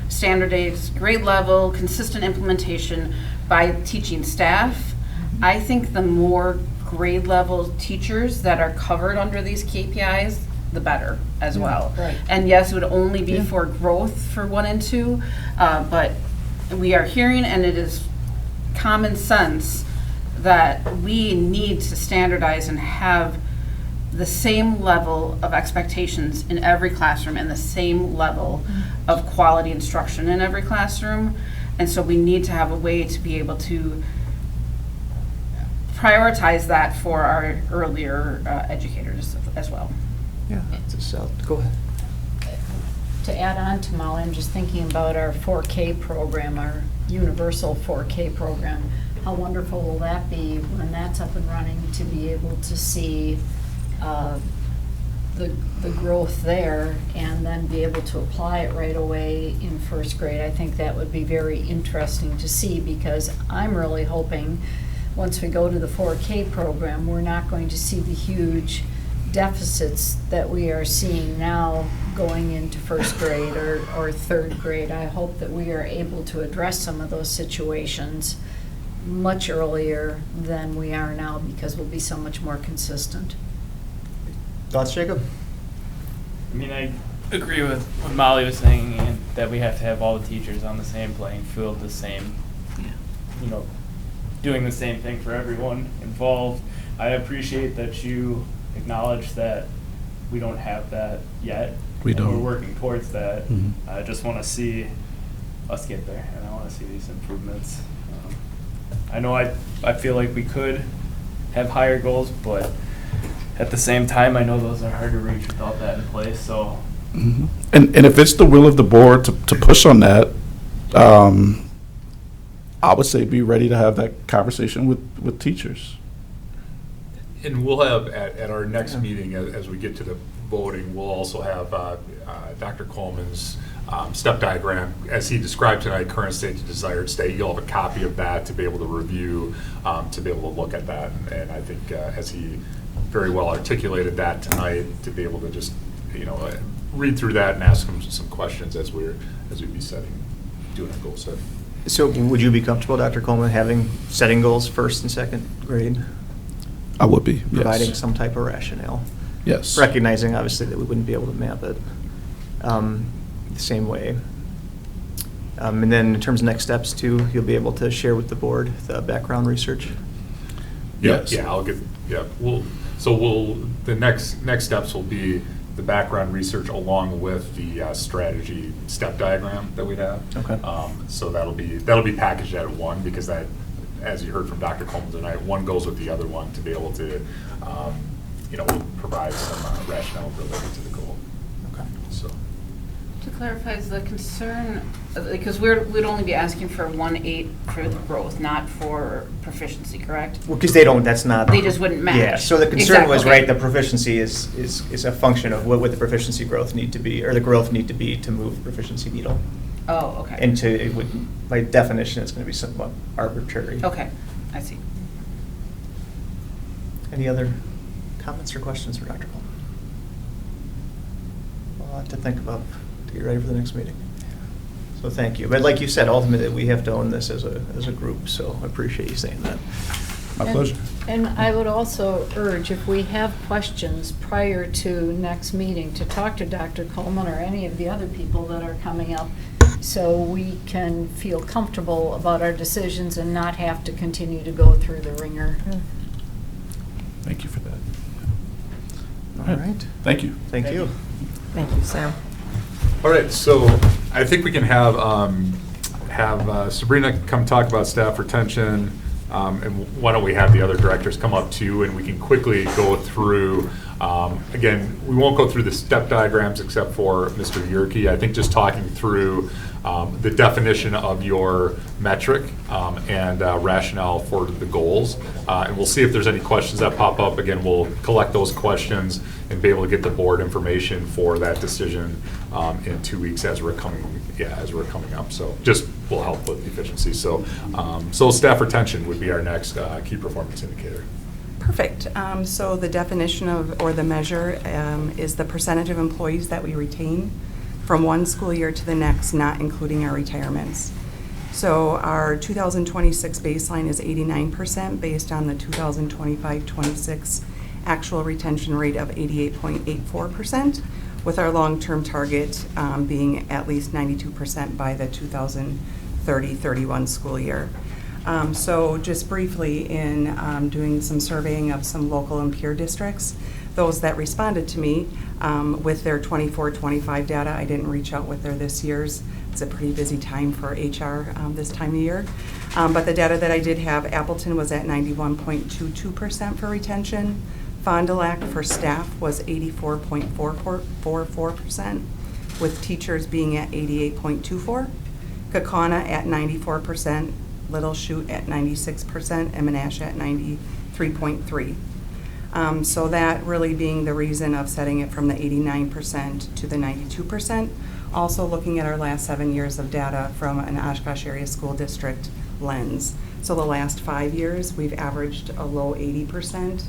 standardized grade level, consistent implementation by teaching staff. I think the more grade level teachers that are covered under these KPIs, the better as well. right. And yes, it would only be for growth for 1 and 2, but we are hearing, and it is common sense, that we need to standardize and have the same level of expectations in every classroom and the same level of quality instruction in every classroom. And so we need to have a way to be able to prioritize that for our earlier educators as well. Yeah, so go ahead. To add on to Molly, I'm just thinking about our 4K program, our universal 4K program. How wonderful will that be when that's up and running, to be able to see the growth there and then be able to apply it right away in 1st grade. I think that would be very interesting to see, because I'm really hoping once we go to the 4K program, we're not going to see the huge deficits that we are seeing now going into 1st grade or 3rd grade. I hope that we are able to address some of those situations much earlier than we are now, because we'll be so much more consistent. Thoughts, Jacob? I mean, I agree with what Molly was saying, and that we have to have all the teachers on the same playing field, the same, doing the same thing for everyone involved. I appreciate that you acknowledge that we don't have that yet. We and don't. We're working towards that. Mhm. I just want to see us get there, and I want to see these improvements. I know I feel like we could have higher goals, but at the same time, I know those are hard to reach without that in place, so. Mhm. And if it's the will of the board to push on that, I would say be ready to have that conversation with teachers. And we'll have, at our next meeting, as we get to the voting, we'll also have Dr. Coleman's step diagram, as he described tonight, current state to desired state. You'll have a copy of that to be able to review, to be able to look at that. And I think as he very well articulated that tonight, to be able to just, read through that and ask him some questions as we'd be doing a goal setting. So would you be comfortable, Dr. Coleman, setting goals first and second grade? I would be, yes. Providing some type of rationale? Yes. Recognizing, obviously, that we wouldn't be able to map it the same way. And then in terms of next steps, too, you'll be able to share with the board the background research? Yes. Yeah, the next steps will be the background research along with the strategy step diagram that we have. Okay. So that'll be packaged at one, because that, as you heard from Dr. Coleman tonight, one goes with the other one to be able to, provide some rationale related to the goal. Okay. So. To clarify, is the concern, because we'd only be asking for 1.8 for the growth, not for proficiency, correct? Well, because that's not. They just wouldn't match. Yeah, so the concern Exactly, was, okay. right, the proficiency is a function of what would the proficiency growth need to be, or the growth need to be to move the proficiency needle. Oh, okay. And it would, by definition, it's going to be somewhat arbitrary. Okay, I see. Any other comments or questions for Dr. Coleman? A lot to think about to get ready for the next meeting. So thank you. But like you said, ultimately, we have to own this as a group, so I appreciate you saying that. My pleasure. And I would also urge, if we have questions prior to next meeting, to talk to Dr. Coleman or any of the other people that are coming up, so we can feel comfortable about our decisions and not have to continue to go through the ringer. Thank you for that. All right. Thank you. Thank you. Thank you, Sam. All right, so I think we can have Sabrina come talk about staff retention, and why don't we have the other directors come up too, and we can quickly go through, again, we won't go through the step diagrams except for Mr. Yerke. I think just talking through the definition of your metric and rationale for the goals. And we'll see if there's any questions that pop up. Again, we'll collect those questions and be able to get the board information for that decision in 2 weeks as we're coming up. So just will help with efficiency. So staff retention would be our next key performance indicator. Perfect. So the definition of, or the measure, is the percentage of employees that we retain from one school year to the next, not including our retirements. So our 2026 baseline is 89% based on the 2025-26 actual retention rate of 88.84%, with our long-term target being at least 92% by the 2030-31 school year. So just briefly, in doing some surveying of some local and peer districts, those that responded to me with their 24-25 data, I didn't reach out with their this year's. It's a pretty busy time for HR this time of year. But the data that I did have, Appleton was at 91.22% for retention. Fond du Lac for staff was 84.44%, with teachers being at 88.24%. Kaukauna at 94%, Little Chute at 96%, and Menasha at 93.3%. So that really being the reason of setting it from the 89% to the 92%. Also looking at our last 7 years of data from an Oshkosh area school district lens. So the last 5 years, we've averaged a low 80%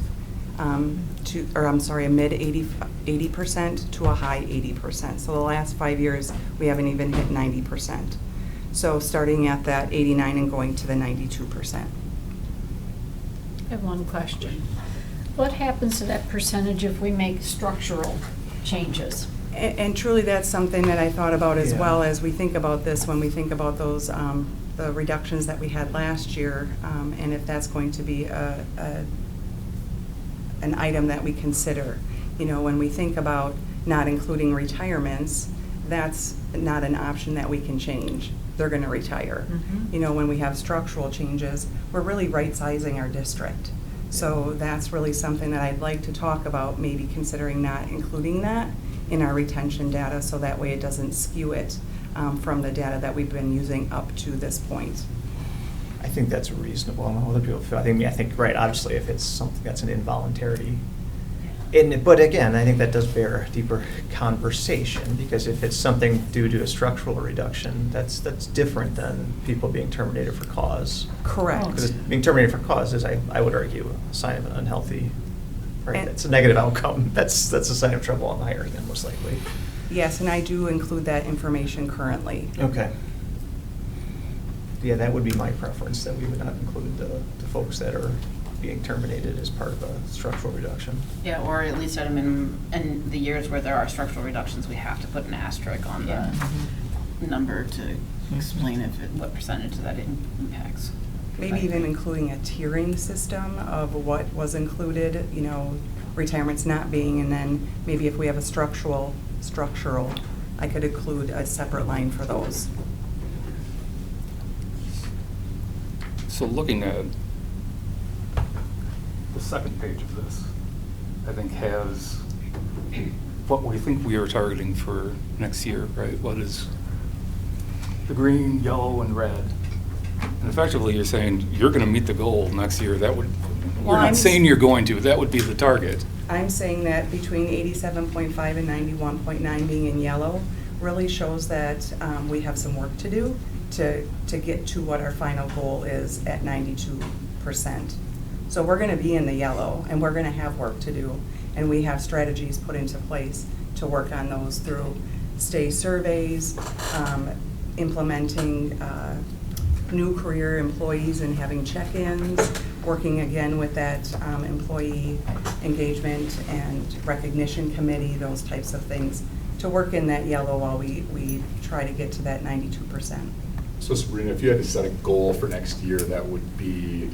a mid 80% to a high 80%. So the last 5 years, we haven't even hit 90%. So starting at that 89 and going to the 92%. I have one question. What happens to that percentage if we make structural changes? And truly, that's something that I thought about as Yeah. well as we think about this, when we think about those, the reductions that we had last year, and if that's going to be an item that we consider. You know, when we think about not including retirements, that's not an option that we can change. They're going to retire. Mhm. You know, when we have structural changes, we're really right-sizing our district. So that's really something that I'd like to talk about, maybe considering not including that in our retention data, so that way it doesn't skew it from the data that we've been using up to this point. I think that's reasonable. I don't know how other people feel. I think, right, obviously, if it's something that's an involuntary. But again, I think that does bear a deeper conversation, because if it's something due to a structural reduction, that's different than people being terminated for cause. Correct. Because being terminated for cause is, I would argue, a sign of an unhealthy, right? And- It's a negative outcome. That's a sign of trouble on the hiring end, most likely. Yes, and I do include that information currently. Okay. Yeah, that would be my preference, that we would not include the folks that are being terminated as part of a structural reduction. Yeah, or at least at a minimum, in the years where there are structural reductions, we have to put an asterisk on the number to explain what percentage that impacts. Maybe even including a tiering system of what was included, you know, retirement's not being, and then maybe if we have a structural, I could include a separate line for those. So looking at the second page of this, I think has what we think we are targeting for next year, right? What is the green, yellow, and red? And effectively, you're saying you're going to meet the goal next year. That would, we're Well, not saying you're going to, that would be the target. I'm saying that between 87.5 and 91.9 being in yellow really shows that we have some work to do to get to what our final goal is at 92%. So we're going to be in the yellow, and we're going to have work to do, and we have strategies put into place to work on those through stay surveys, implementing new career employees and having check-ins, working again with that employee engagement and recognition committee, those types of things, to work in that yellow while we try to get to that 92%. So Sabrina, if you had to set a goal for next year, that would be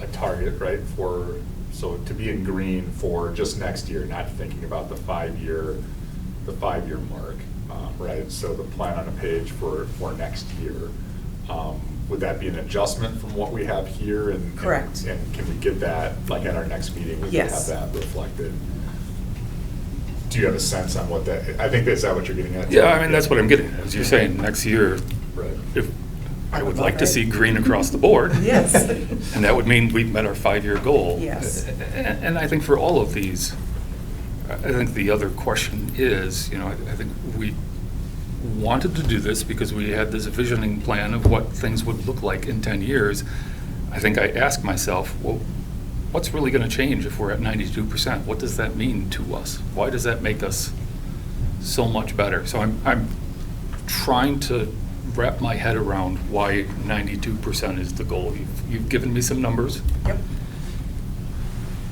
a target, right? So to be in green for just next year, not thinking about the 5-year mark, right? So the plan on a page for next year. Would that be an adjustment from what we have here? And Correct. And can we get that, like at our next meeting, we can Yes. have that reflected? Do you have a sense on what that, I think that's what you're getting at? Yeah, I mean, that's what I'm getting at. As you're saying, next year, Right. if, I would like to see green across the board. Yes. And that would mean we've met our 5-year goal. Yes. And I think for all of these, I think the other question is, you know, I think we wanted to do this because we had this visioning plan of what things would look like in 10 years. I think I asked myself, well, what's really going to change if we're at 92%? What does that mean to us? Why does that make us so much better? So I'm trying to wrap my head around why 92% is the goal. You've given me some numbers. Yep.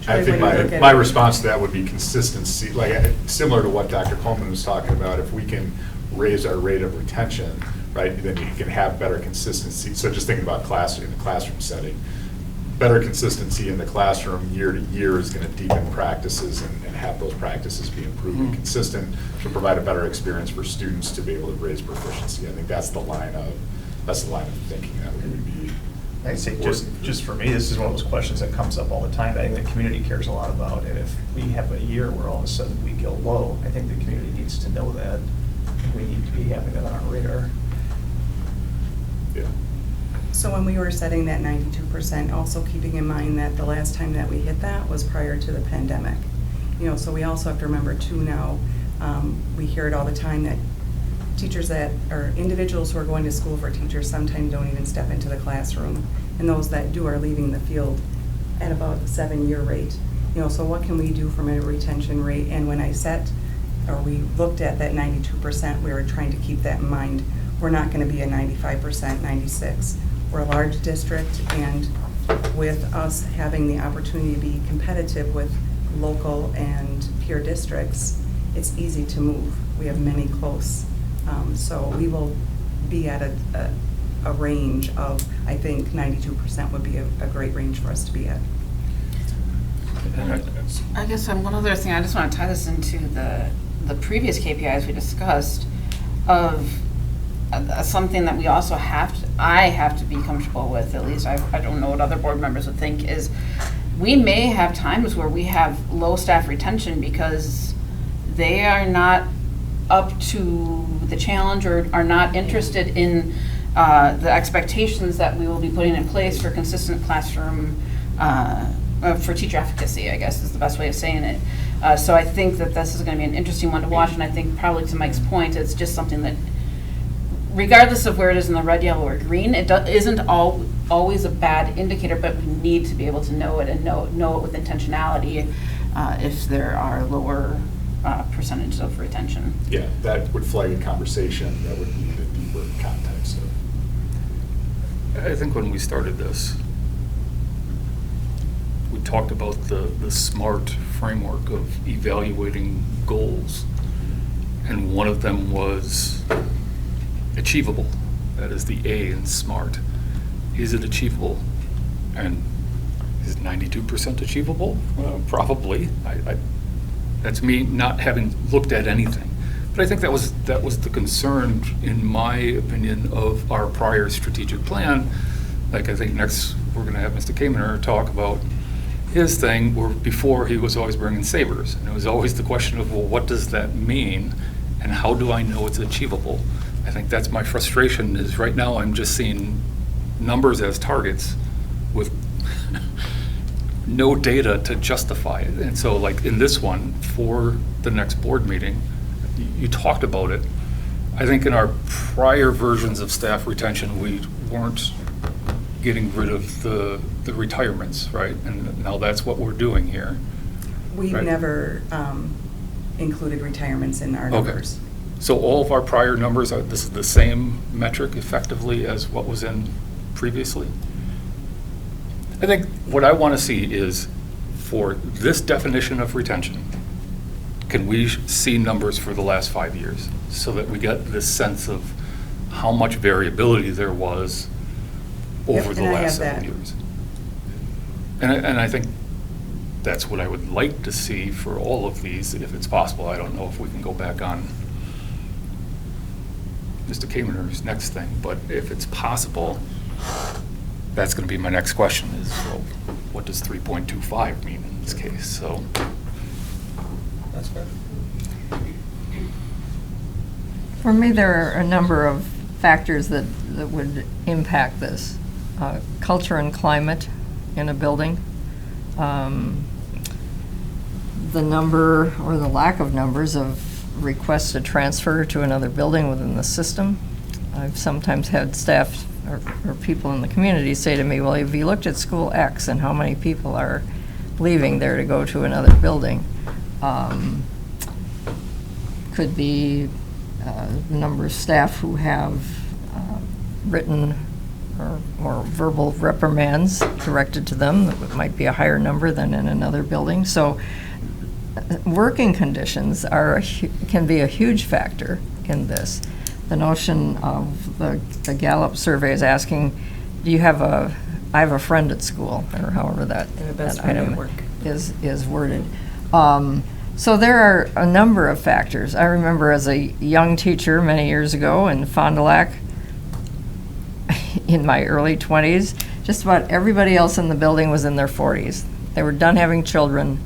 I think When you look at my it- response to that would be consistency, like similar to what Dr. Coleman was talking about. If we can raise our rate of retention, right, then you can have better consistency. So just thinking about in the classroom setting, better consistency in the classroom year to year is going to deepen practices and have those practices be improved and consistent to provide a better experience for students to be able to raise proficiency. I think that's the line of thinking that we would be. I'd say just for me, this is one of those questions that comes up all the time. I think the community cares a lot about, and if we have a year where all of a sudden we go low, I think the community needs to know that. We need to be having that on our radar. Yeah. So when we were setting that 92%, also keeping in mind that the last time that we hit that was prior to the pandemic. You know, so we also have to remember too now, we hear it all the time that teachers that are individuals who are going to school for teachers sometimes don't even step into the classroom. And those that do are leaving the field at about a 7-year rate. You know, so what can we do from a retention rate? And when we looked at that 92%, we were trying to keep that in mind. We're not going to be a 95%, 96%. We're a large district, and with us having the opportunity to be competitive with local and peer districts, it's easy to move. We have many close. So we will be at a range of, I think 92% would be a great range for us to be at. I guess one other thing, I just want to tie this into the previous KPIs we discussed of something that we also I have to be comfortable with, at least I don't know what other board members would think, is we may have times where we have low staff retention because they are not up to the challenge or are not interested in the expectations that we will be putting in place for consistent classroom, for teacher efficacy, I guess is the best way of saying it. So I think that this is going to be an interesting one to watch, and I think probably to Mike's point, it's just something that, regardless of where it is in the red, yellow, or green, it isn't always a bad indicator, but we need to be able to know it and know it with intentionality if there are lower percentages of retention. Yeah, that would flag a conversation that would need a deeper context. I think when we started this, we talked about the SMART framework of evaluating goals. And one of them was achievable. That is the A in SMART. Is it achievable? And is 92% achievable? Probably. That's me not having looked at anything. But I think that was the concern, in my opinion, of our prior strategic plan. Like, I think next we're going to have Mr. Kamener talk about his thing, where before he was always bringing savers. And it was always the question of, well, what does that mean? And how do I know it's achievable? I think that's my frustration, is right now I'm just seeing numbers as targets with no data to justify it. And so, like, in this one, for the next board meeting, you talked about it. I think in our prior versions of staff retention, we weren't getting rid of the retirements, right? And now that's what we're doing here. We've right? never included retirements in our numbers. So all of our prior numbers are, this is the same metric effectively as what was in previously? I think what I want to see is, for this definition of retention, can we see numbers for the last 5 years so that we get this sense of how much variability there was over the last several years? And I think that's what I would like to see for all of these, if it's possible. I don't know if we can go back on Mr. Kamener's next thing, but if it's possible, that's going to be my next question is, well, what does 3.25 mean in this case? So That's fair. For me, there are a number of factors that would impact this. Culture and climate in a building. The number or the lack of numbers of requests to transfer to another building within the system. I've sometimes had staff or people in the community say to me, well, have you looked at school X and how many people are leaving there to go to another building? Could be the number of staff who have written or verbal reprimands directed to them. That might be a higher number than in another building. So working conditions can be a huge factor in this. The notion of the Gallup survey is asking, I have a friend at school, or however that item is worded. So there are a number of factors. I remember as a young teacher many years ago in Fond du Lac, in my early 20s, just about everybody else in the building was in their 40s. They were done having children.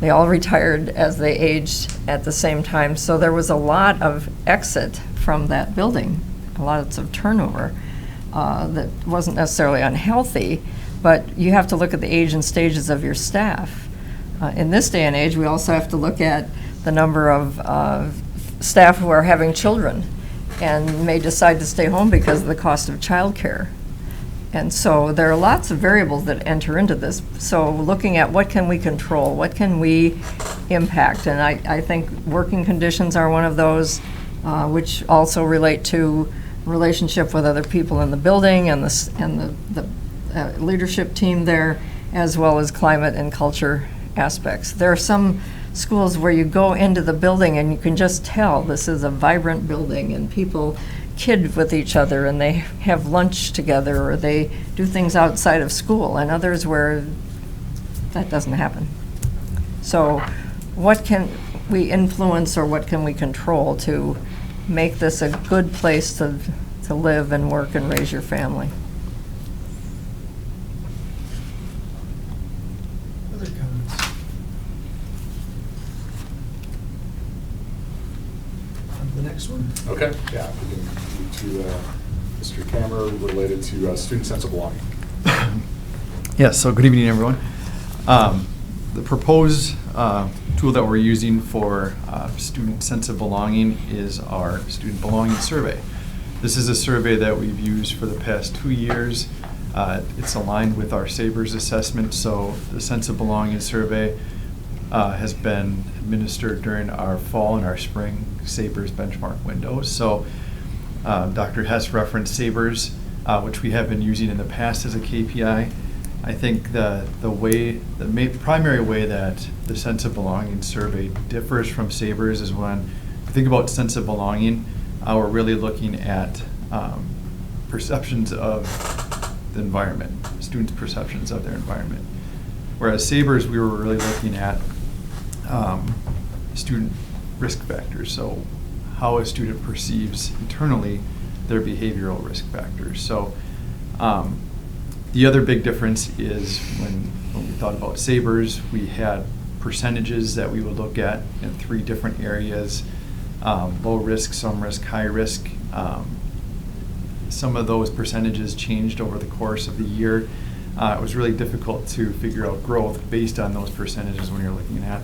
They all retired as they aged at the same time. So there was a lot of exit from that building, lots of turnover that wasn't necessarily unhealthy, but you have to look at the age and stages of your staff. In this day and age, we also have to look at the number of staff who are having children and may decide to stay home because of the cost of childcare. And so there are lots of variables that enter into this. So looking at what can we control, what can we impact, and I think working conditions are one of those, which also relate to relationship with other people in the building and the leadership team there, as well as climate and culture aspects. There are some schools where you go into the building and you can just tell this is a vibrant building, and people kid with each other and they have lunch together, or they do things outside of school, and others where that doesn't happen. So what can we influence, or what can we control to make this a good place to live and work and raise your family? Other comments? On to the next one. Okay, yeah, we can move to Mr. Kammer related to student sense of belonging. Yes, so good evening, everyone. The proposed tool that we're using for student sense of belonging is our student belonging survey. This is a survey that we've used for the past 2 years. It's aligned with our SABRS assessment, so the sense of belonging survey has been administered during our fall and our spring SABRS benchmark windows. So Dr. Hess referenced SABRS, which we have been using in the past as a KPI. I think the primary way that the sense of belonging survey differs from SABRS is when you think about sense of belonging, we're really looking at perceptions of the environment, students' perceptions of their environment. Whereas SABRS, we were really looking at student risk factors, so how a student perceives internally their behavioral risk factors. So the other big difference is when we thought about SABRS, we had percentages that we would look at in 3 different areas: low risk, some risk, high risk. Some of those percentages changed over the course of the year. It was really difficult to figure out growth based on those percentages when you're looking at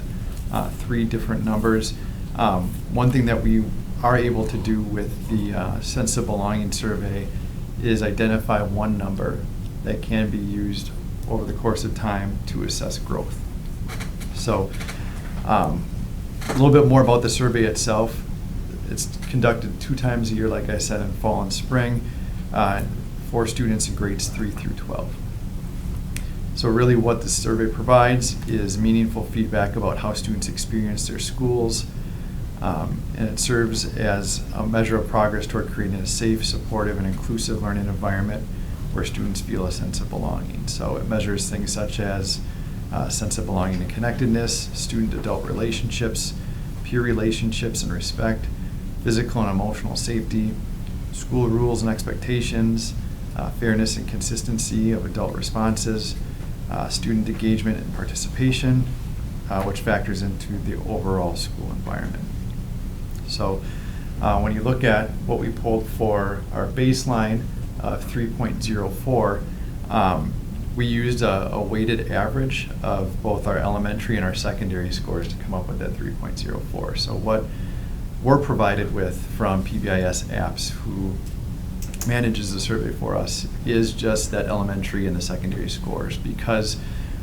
3 different numbers. One thing that we are able to do with the sense of belonging survey is identify one number that can be used over the course of time to assess growth. So a little bit more about the survey itself. It's conducted 2 times a year, like I said, in fall and spring, for students in grades 3 through 12. So really what the survey provides is meaningful feedback about how students experience their schools, and it serves as a measure of progress toward creating a safe, supportive, and inclusive learning environment where students feel a sense of belonging. So it measures things such as sense of belonging and connectedness, student-adult relationships, peer relationships and respect, physical and emotional safety, school rules and expectations, fairness and consistency of adult responses, student engagement and participation, which factors into the overall school environment. So when you look at what we pulled for our baseline of 3.04, we used a weighted average of both our elementary and our secondary scores to come up with that 3.04. So what we're provided with from PBIS Apps, who manages the survey for us, is just that elementary and the secondary scores. Because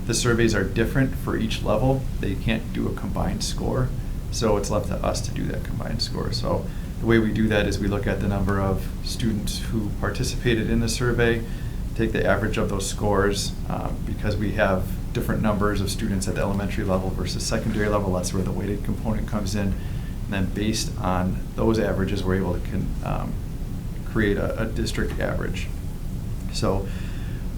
the surveys are different for each level, they can't do a combined score, so it's left to us to do that combined score. So the way we do that is we look at the number of students who participated in the survey, take the average of those scores, because we have different numbers of students at the elementary level versus secondary level. That's where the weighted component comes in. And then based on those averages, we're able to create a district average. So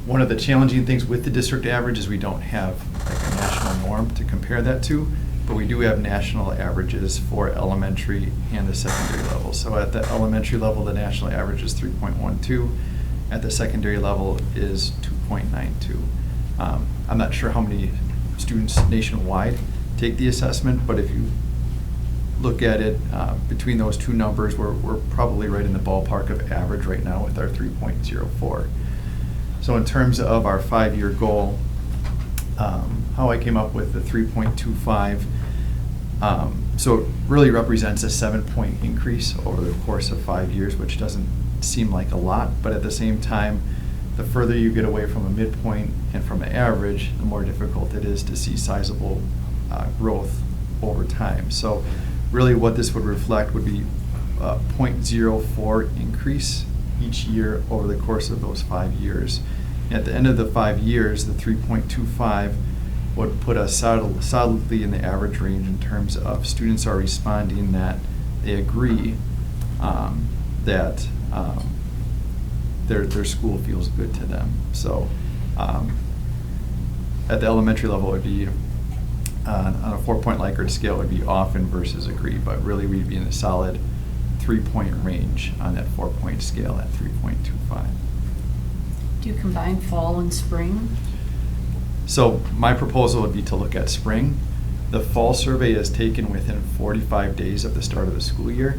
one of the challenging things with the district average is we don't have like a national norm to compare that to, but we do have national averages for elementary and the secondary level. So at the elementary level, the national average is 3.12. At the secondary level is 2.92. I'm not sure how many students nationwide take the assessment, but if you look at it between those 2 numbers, we're probably right in the ballpark of average right now with our 3.04. So in terms of our 5-year goal, how I came up with the 3.25, so it really represents a 7-point increase over the course of 5 years, which doesn't seem like a lot, but at the same time, the further you get away from a midpoint and from an average, the more difficult it is to see sizable growth over time. So really what this would reflect would be a 0.04 increase each year over the course of those 5 years. At the end of the 5 years, the 3.25 would put us solidly in the average range in terms of students are responding that they agree that their school feels good to them. So at the elementary level, it would be on a 4-point Likert scale, it would be often versus agree, but really we'd be in a solid 3-point range on that 4-point scale at 3.25. Do you combine fall and spring? So my proposal would be to look at spring. The fall survey is taken within 45 days of the start of the school year.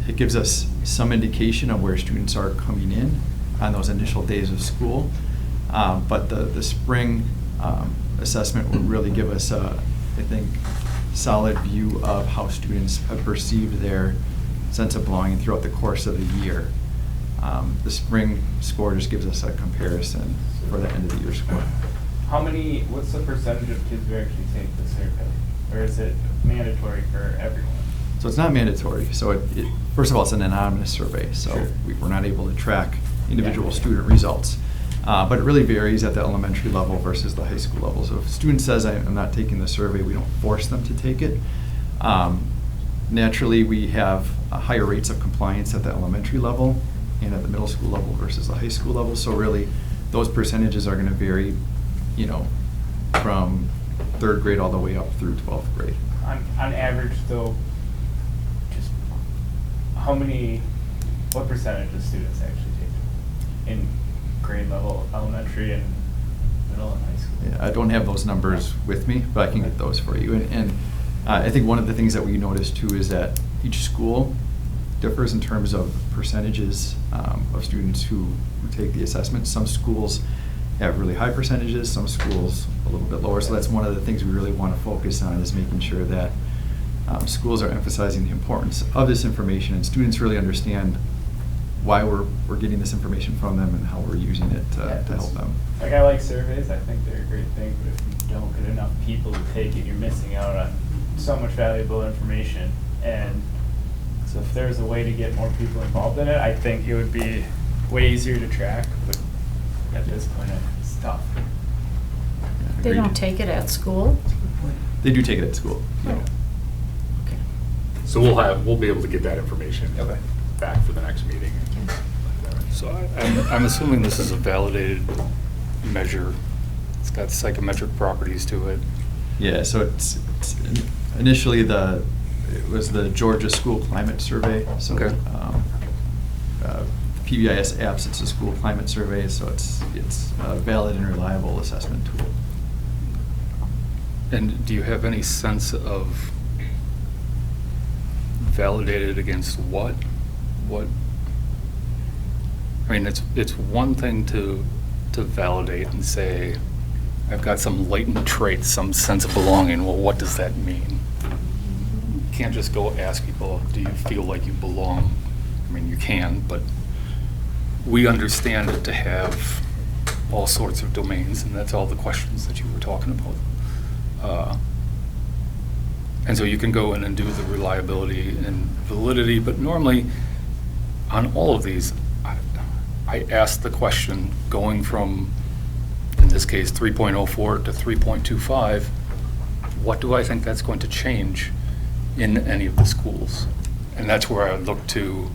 It gives us some indication of where students are coming in on those initial days of school. But the spring assessment would really give us I think, solid view of how students have perceived their sense of belonging throughout the course of the year. The spring score just gives us a comparison for the end of the year score. What's the percentage of kids who actually take the survey? Or is it mandatory for everyone? So it's not mandatory. So first of all, it's an anonymous survey, so Sure. we're not able to track individual student results. But it really varies at the elementary level versus the high school level. So if a student says, I'm not taking the survey, we don't force them to take it. Naturally, we have higher rates of compliance at the elementary level and at the middle school level versus the high school level. So really, those percentages are going to vary, from 3rd grade all the way up through 12th grade. On average, though, just what percentage of students actually take it in grade level, elementary, and middle and high school? Yeah, I don't have those numbers with me, but I can get those for you. And I think one of the things that we noticed too is that each school differs in terms of percentages of students who take the assessment. Some schools have really high percentages, some schools a little bit lower. So that's one of the things we really want to focus on, is making sure that schools are emphasizing the importance of this information and students really understand why we're getting this information from them and how we're using it to help them. Like, I like surveys, I think they're a great thing, but if you don't get enough people to take it, you're missing out on so much valuable information. And so if there's a way to get more people involved in it, I think it would be way easier to track, but at this point, it's tough. They don't take it at school? They do take it at school. Yeah. Okay. So we'll be able to get that information back for the next meeting. So I'm assuming this is a validated measure. It's got psychometric properties to it. Yeah, so it's initially it was the Georgia School Climate Survey. So Okay. PBIS apps, it's a school climate survey, so it's a valid and reliable assessment tool. And do you have any sense of validated against what? I mean, it's one thing to validate and say, I've got some latent traits, some sense of belonging. Well, what does that mean? You can't just go ask people, do you feel like you belong? I mean, you can, but we understand it to have all sorts of domains, and that's all the questions that you were talking about. And so you can go in and do the reliability and validity, but normally on all of these, I ask the question going from, in this case, 3.04 to 3.25, what do I think that's going to change in any of the schools? And that's where I would look to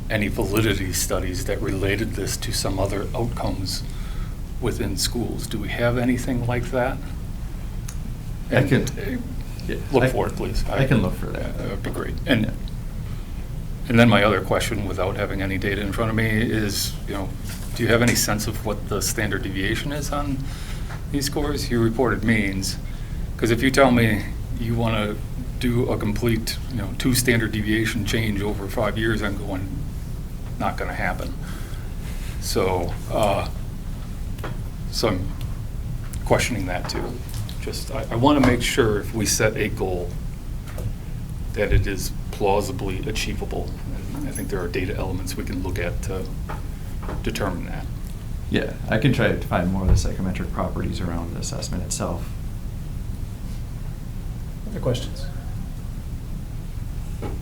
any validity studies that related this to some other outcomes within schools. Do we have anything like that? I can Look for it, please. I can look for that. That would be great. And then my other question, without having any data in front of me, is, do you have any sense of what the standard deviation is on these scores? You reported means, because if you tell me you want to do a complete, 2 standard deviation change over 5 years, I'm going, not going to happen. So, so I'm questioning that too. Just, I want to make sure if we set a goal that it is plausibly achievable. And I think there are data elements we can look at to determine that. Yeah, I can try to find more of the psychometric properties around the assessment itself. Other questions?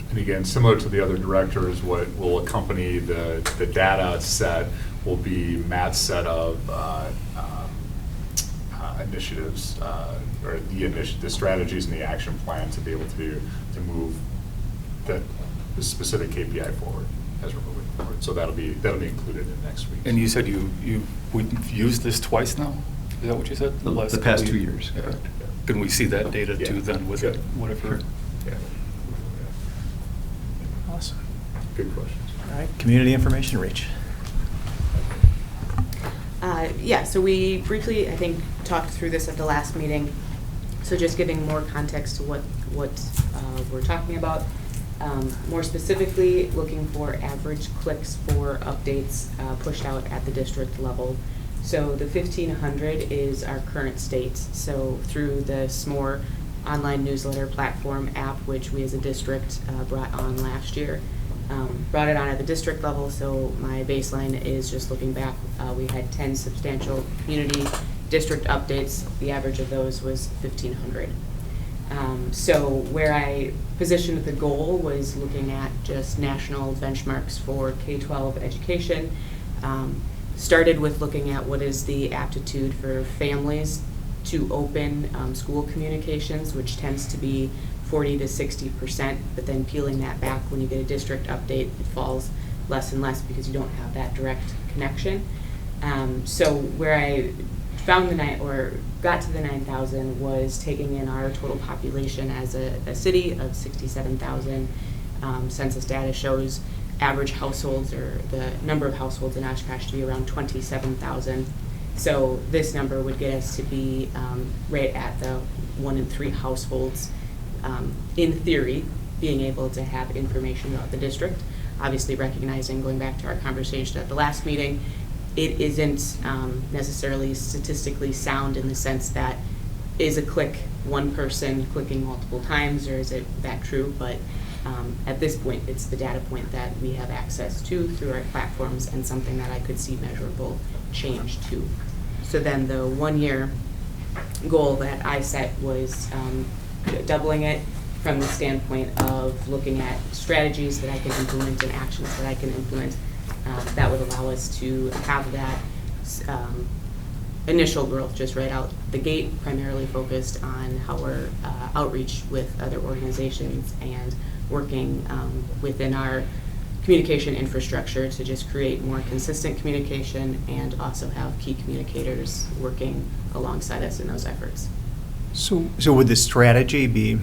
And again, similar to the other directors, what will accompany the data set will be Matt's set of initiatives, or the strategies and the action plan to be able to move the specific KPI forward as we're moving forward. So that'll be included in next week. And you said we've used this twice now? Is that what you said? The last past couple 2 years, Yeah. correct. Can we see that data Yeah. too then with Good. whatever? Yeah. Awesome. Good questions. All right, community information reach. Yeah, so we briefly, I think, talked through this at the last meeting. So just giving more context to what we're talking about. More specifically, looking for average clicks for updates pushed out at the district level. So the 1,500 is our current state. So through the SMORE online newsletter platform app, which we as a district brought on last year, brought it on at the district level. So my baseline is just looking back. We had 10 substantial community district updates. The average of those was 1,500. So where I positioned the goal was looking at just national benchmarks for K-12 education. Started with looking at what is the aptitude for families to open school communications, which tends to be 40 to 60%, but then peeling that back when you get a district update, it falls less and less because you don't have that direct connection. So where I found got to the 9,000 was taking in our total population as a city of 67,000. Census data shows average households, or the number of households in Oshkosh, to be around 27,000. So this number would get us to be right at the 1 in 3 households, in theory, being able to have information about the district. Obviously recognizing, going back to our conversation at the last meeting, it isn't necessarily statistically sound in the sense that is a click one person clicking multiple times, or is it that true? But at this point, it's the data point that we have access to through our platforms, and something that I could see measurable change to. So then the 1 year goal that I set was doubling it from the standpoint of looking at strategies that I can implement and actions that I can implement that would allow us to have that initial growth just right out the gate, primarily focused on our outreach with other organizations and working within our communication infrastructure to just create more consistent communication, and also have key communicators working alongside us in those efforts. So would the strategy be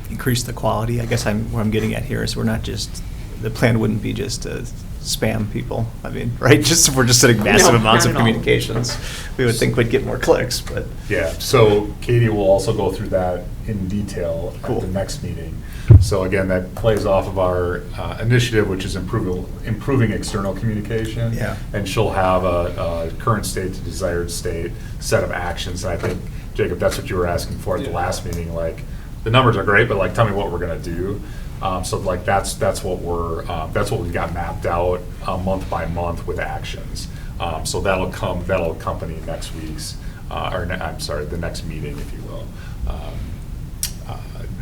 increase the quality? I guess what I'm getting at here is the plan wouldn't be just to spam people. I mean, right? Just if we're just sending massive No, amounts not of at all. communications, we would think we'd get more clicks, but. Yeah, so Katie will also go through that in detail Cool. at the next meeting. So again, that plays off of our initiative, which is improving external communication. Yeah. And she'll have a current state to desired state set of actions. And I think, Jacob, that's what you were asking for at the last meeting. Like, the numbers are great, but like, tell me what we're gonna do. So like, that's what we've got mapped out month by month with actions. So that'll accompany next week's, the next meeting, if you will,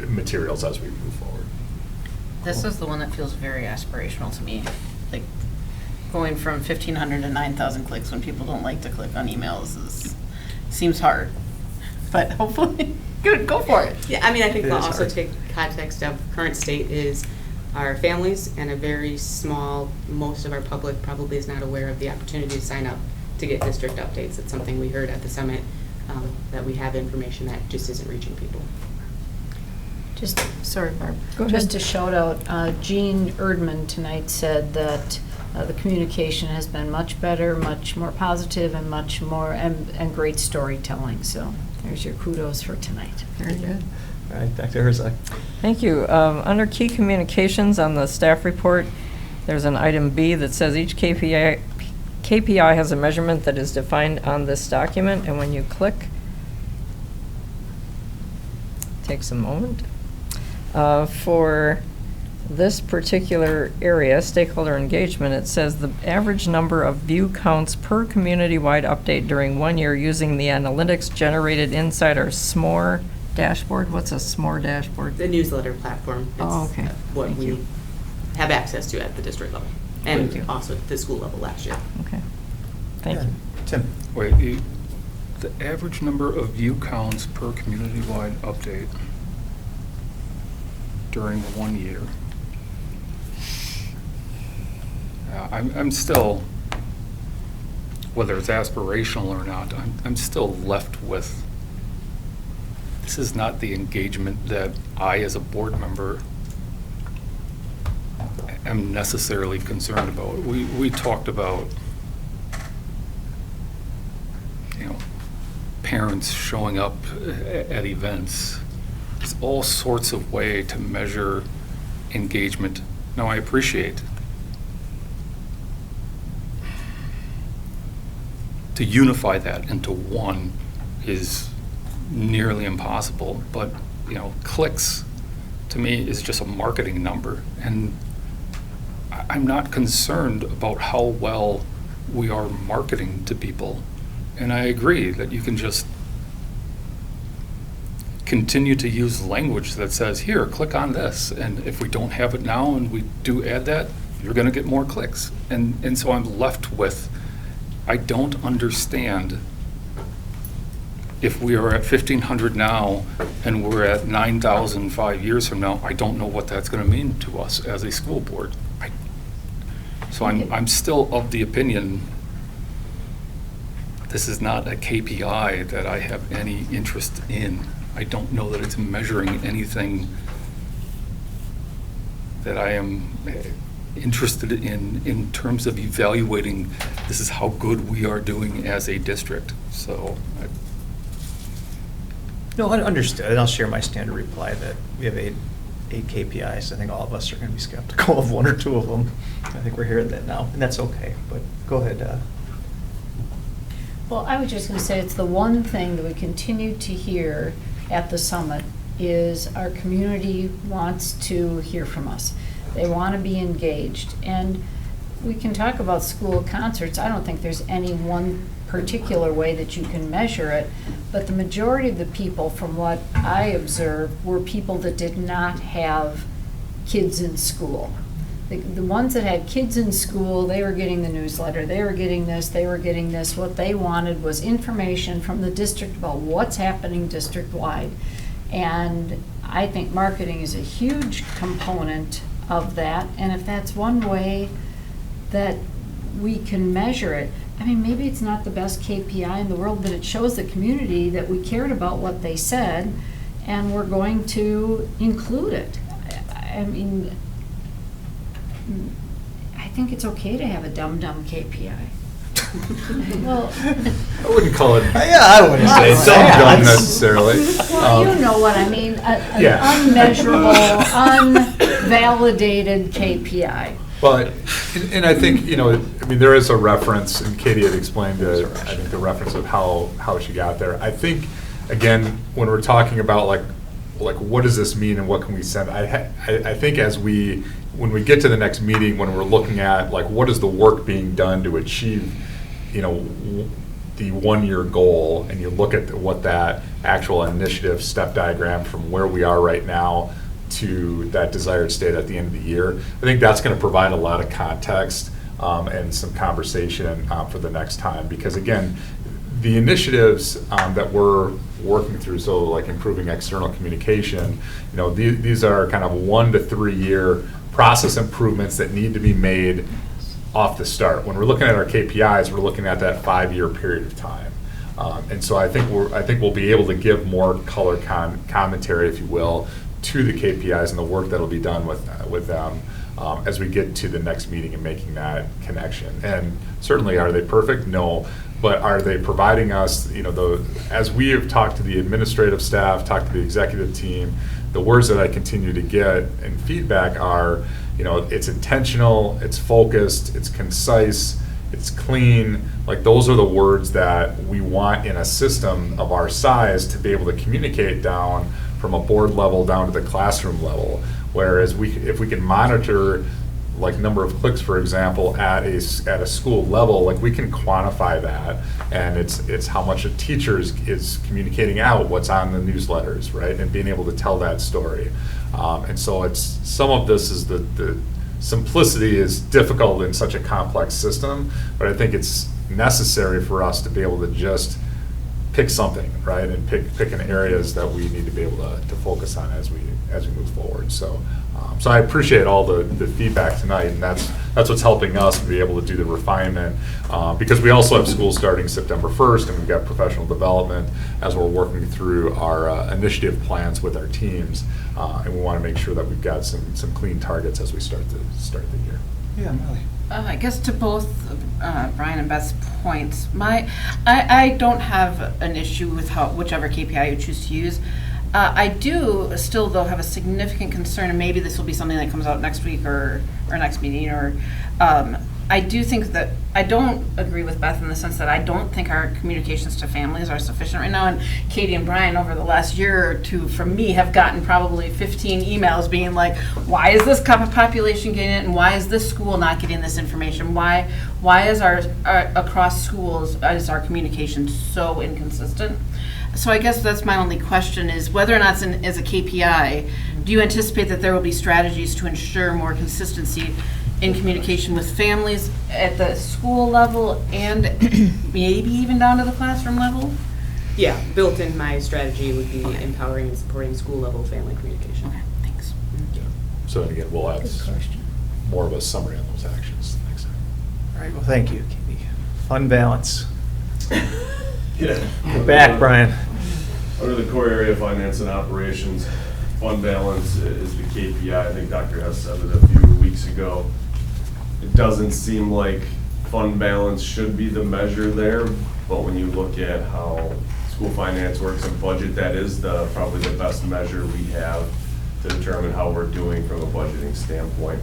materials as we move forward. This is the one that feels very aspirational to me. Like, going from 1,500 to 9,000 clicks when people don't like to click on emails seems hard. But hopefully, good, go for it. Yeah, I mean, I think It we'll is also hard. take context of current state is our families, and a very small, most of our public probably is not aware of the opportunity to sign up to get district updates. It's something we heard at the summit, that we have information that just isn't reaching people. Sorry, Barb. Go ahead. Just to shout out, Jean Erdman tonight said that the communication has been much better, much more positive, and much more, and great storytelling. So there's your kudos for tonight. Very good. All right, back to Herzog. Thank you. Under key communications on the staff report, there's an item B that says each KPI has a measurement that is defined on this document, and when you click, takes a moment. For this particular area, stakeholder engagement, it says the average number of view counts per community-wide update during 1 year using the analytics generated inside our SMORE dashboard. What's a SMORE dashboard? The newsletter platform. Oh, It's okay. what Thank we you. have access to at the district level. Thank you. and also at the school level last year. Okay. Thank Yeah. you. Tim? Wait, the average number of view counts per community-wide update during 1 year. I'm still, whether it's aspirational or not, I'm still left with, this is not the engagement that I, as a board member, am necessarily concerned about. We talked about, you know, parents showing up at events. There's all sorts of way to measure engagement. Now, I appreciate to unify that into one is nearly impossible, but, you know, clicks to me is just a marketing number, and I'm not concerned about how well we are marketing to people. And I agree that you can just continue to use language that says, here, click on this. And if we don't have it now and we do add that, you're going to get more clicks. And so I'm left with, I don't understand if we are at 1,500 now and we're at 9,000 5 years from now. I don't know what that's going to mean to us as a school board. So I'm still of the opinion this is not a KPI that I have any interest in. I don't know that it's measuring anything that I am interested in terms of evaluating this is how good we are doing as a district. So No, understood, and I'll share my standard reply that we have eight KPIs. I think all of us are going to be skeptical of one or two of them. I think we're hearing that now, and that's okay, but go ahead. Well, I was just going to say, it's the one thing that we continue to hear at the summit is our community wants to hear from us. They want to be engaged. And we can talk about school concerts. I don't think there's any one particular way that you can measure it, but the majority of the people, from what I observed, were people that did not have kids in school. The ones that had kids in school, they were getting the newsletter, they were getting this, they were getting this. What they wanted was information from the district about what's happening district-wide. And I think marketing is a huge component of that. And if that's one way that we can measure it, I mean, maybe it's not the best KPI in the world, but it shows the community that we cared about what they said, and we're going to include it. I mean, I think it's okay to have a dumb KPI. Well, I wouldn't call it. Yeah, I wouldn't say dumb necessarily. Well, you know what I mean, an Yeah. unmeasurable, unvalidated KPI. Well, and I think, you know, I mean, there is a reference, and Katie had explained I think the reference of how she got there. I think, again, when we're talking about like what does this mean and what can we send, I think when we get to the next meeting, when we're looking at like what is the work being done to achieve, you know, the 1 year goal, and you look at what that actual initiative step diagram from where we are right now to that desired state at the end of the year, I think that's going to provide a lot of context and some conversation for the next time. Because again, the initiatives that we're working through, so like improving external communication, you know, these are kind of 1 to 3 year process improvements that need to be made off the start. When we're looking at our KPIs, we're looking at that 5 year period of time. And so I think we'll be able to give more color commentary, if you will, to the KPIs and the work that'll be done with them as we get to the next meeting and making that connection. And certainly, are they perfect? No. But are they providing us, you know, as we have talked to the administrative staff, talked to the executive team, the words that I continue to get and feedback are, you know, it's intentional, it's focused, it's concise, it's clean. Like, those are the words that we want in a system of our size to be able to communicate down from a board level down to the classroom level. Whereas if we can monitor like number of clicks, for example, at a school level, like we can quantify that, and it's how much a teacher is communicating out what's on the newsletters, right, and being able to tell that story. And so it's some of this is the simplicity is difficult in such a complex system, but I think it's necessary for us to be able to just pick something, right, and pick in areas that we need to be able to focus on as we move forward. So I appreciate all the feedback tonight, and that's what's helping us be able to do the refinement, because we also have school starting September 1st, and we've got professional development as we're working through our initiative plans with our teams, and we want to make sure that we've got some clean targets as we start the year. Yeah, Molly. I guess to both Brian and Beth's points, I don't have an issue with whichever KPI you choose to use. I do still, though, have a significant concern, and maybe this will be something that comes out next week or next meeting, or I do think that I don't agree with Beth in the sense that I don't think our communications to families are sufficient right now. And Katie and Brian, over the last year or two, from me, have gotten probably 15 emails being like, why is this population getting it, and why is this school not getting this information? Why is our across schools, is our communication so inconsistent? So I guess that's my only question, is whether or not it's as a KPI, do you anticipate that there will be strategies to ensure more consistency in communication with families at the school level and maybe even down to the classroom level? Yeah, built in my strategy would be empowering and supporting school level family communication. Okay, thanks. Yeah. So again, we'll have more of a summary on those actions next time. All right, well, thank you, Katie. Fund balance. Yeah. We're back, Brian. Under the core area of finance and operations, fund balance is the KPI. I think Dr. Hess said it a few weeks ago. It doesn't seem like fund balance should be the measure there, but when you look at how school finance works and budget, that is probably the best measure we have to determine how we're doing from a budgeting standpoint.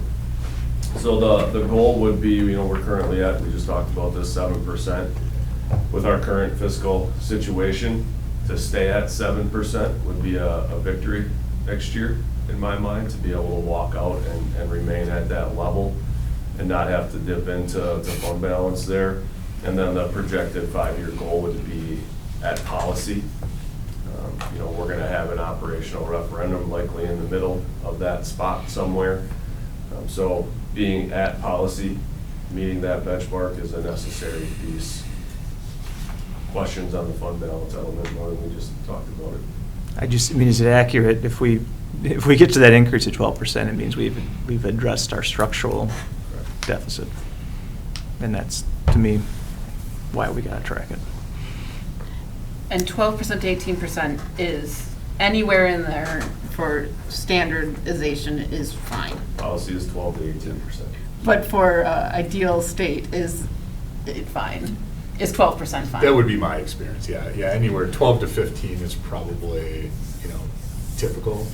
So the goal would be, we're currently at, we just talked about this, 7%. With our current fiscal situation, to stay at 7% would be a victory next year, in my mind, to be able to walk out and remain at that level and not have to dip into fund balance there. And then the projected 5-year goal would be at policy. We're going to have an operational referendum likely in the middle of that spot somewhere. So being at policy, meeting that benchmark is a necessary piece. Questions on the fund balance element more than we just talked about it? Is it accurate if we get to that increase of 12%, it means we've addressed our structural deficit, and that's, to me, why we gotta track it. And 12% to 18% is anywhere in there for standardization is fine. Policy is 12 to 18%. But for ideal state is it fine? Is 12% fine? That would be my experience, yeah. Yeah, anywhere 12 to 15 is probably, typical.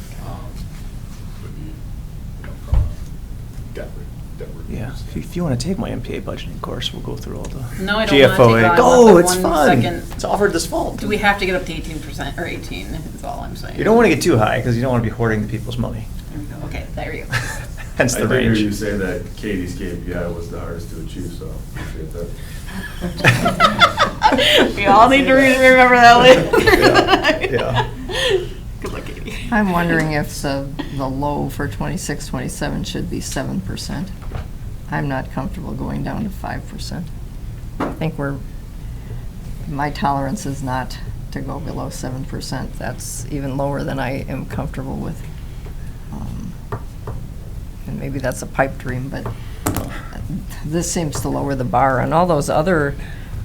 Would be, from a debt Yeah, if you want to take my MPA budgeting course, we'll go through all the No, I don't want to GFOA. take Go, it's one fun. second. It's offered this fall. Do we have to get up to 18% or 18 is all I'm saying. You don't want to get too high because you don't want to be hoarding the people's money. There we go. Okay, there you go. Hence the I figured range. you say that Katie's KPI was the hardest to achieve, so appreciate that. We all need to remember that later. Yeah. Good luck, Katie. I'm wondering if the low for 26, 27 should be 7%. I'm not comfortable going down to 5%. I think my tolerance is not to go below 7%. That's even lower than I am comfortable with. And maybe that's a pipe dream, but this seems to lower the bar. And all those other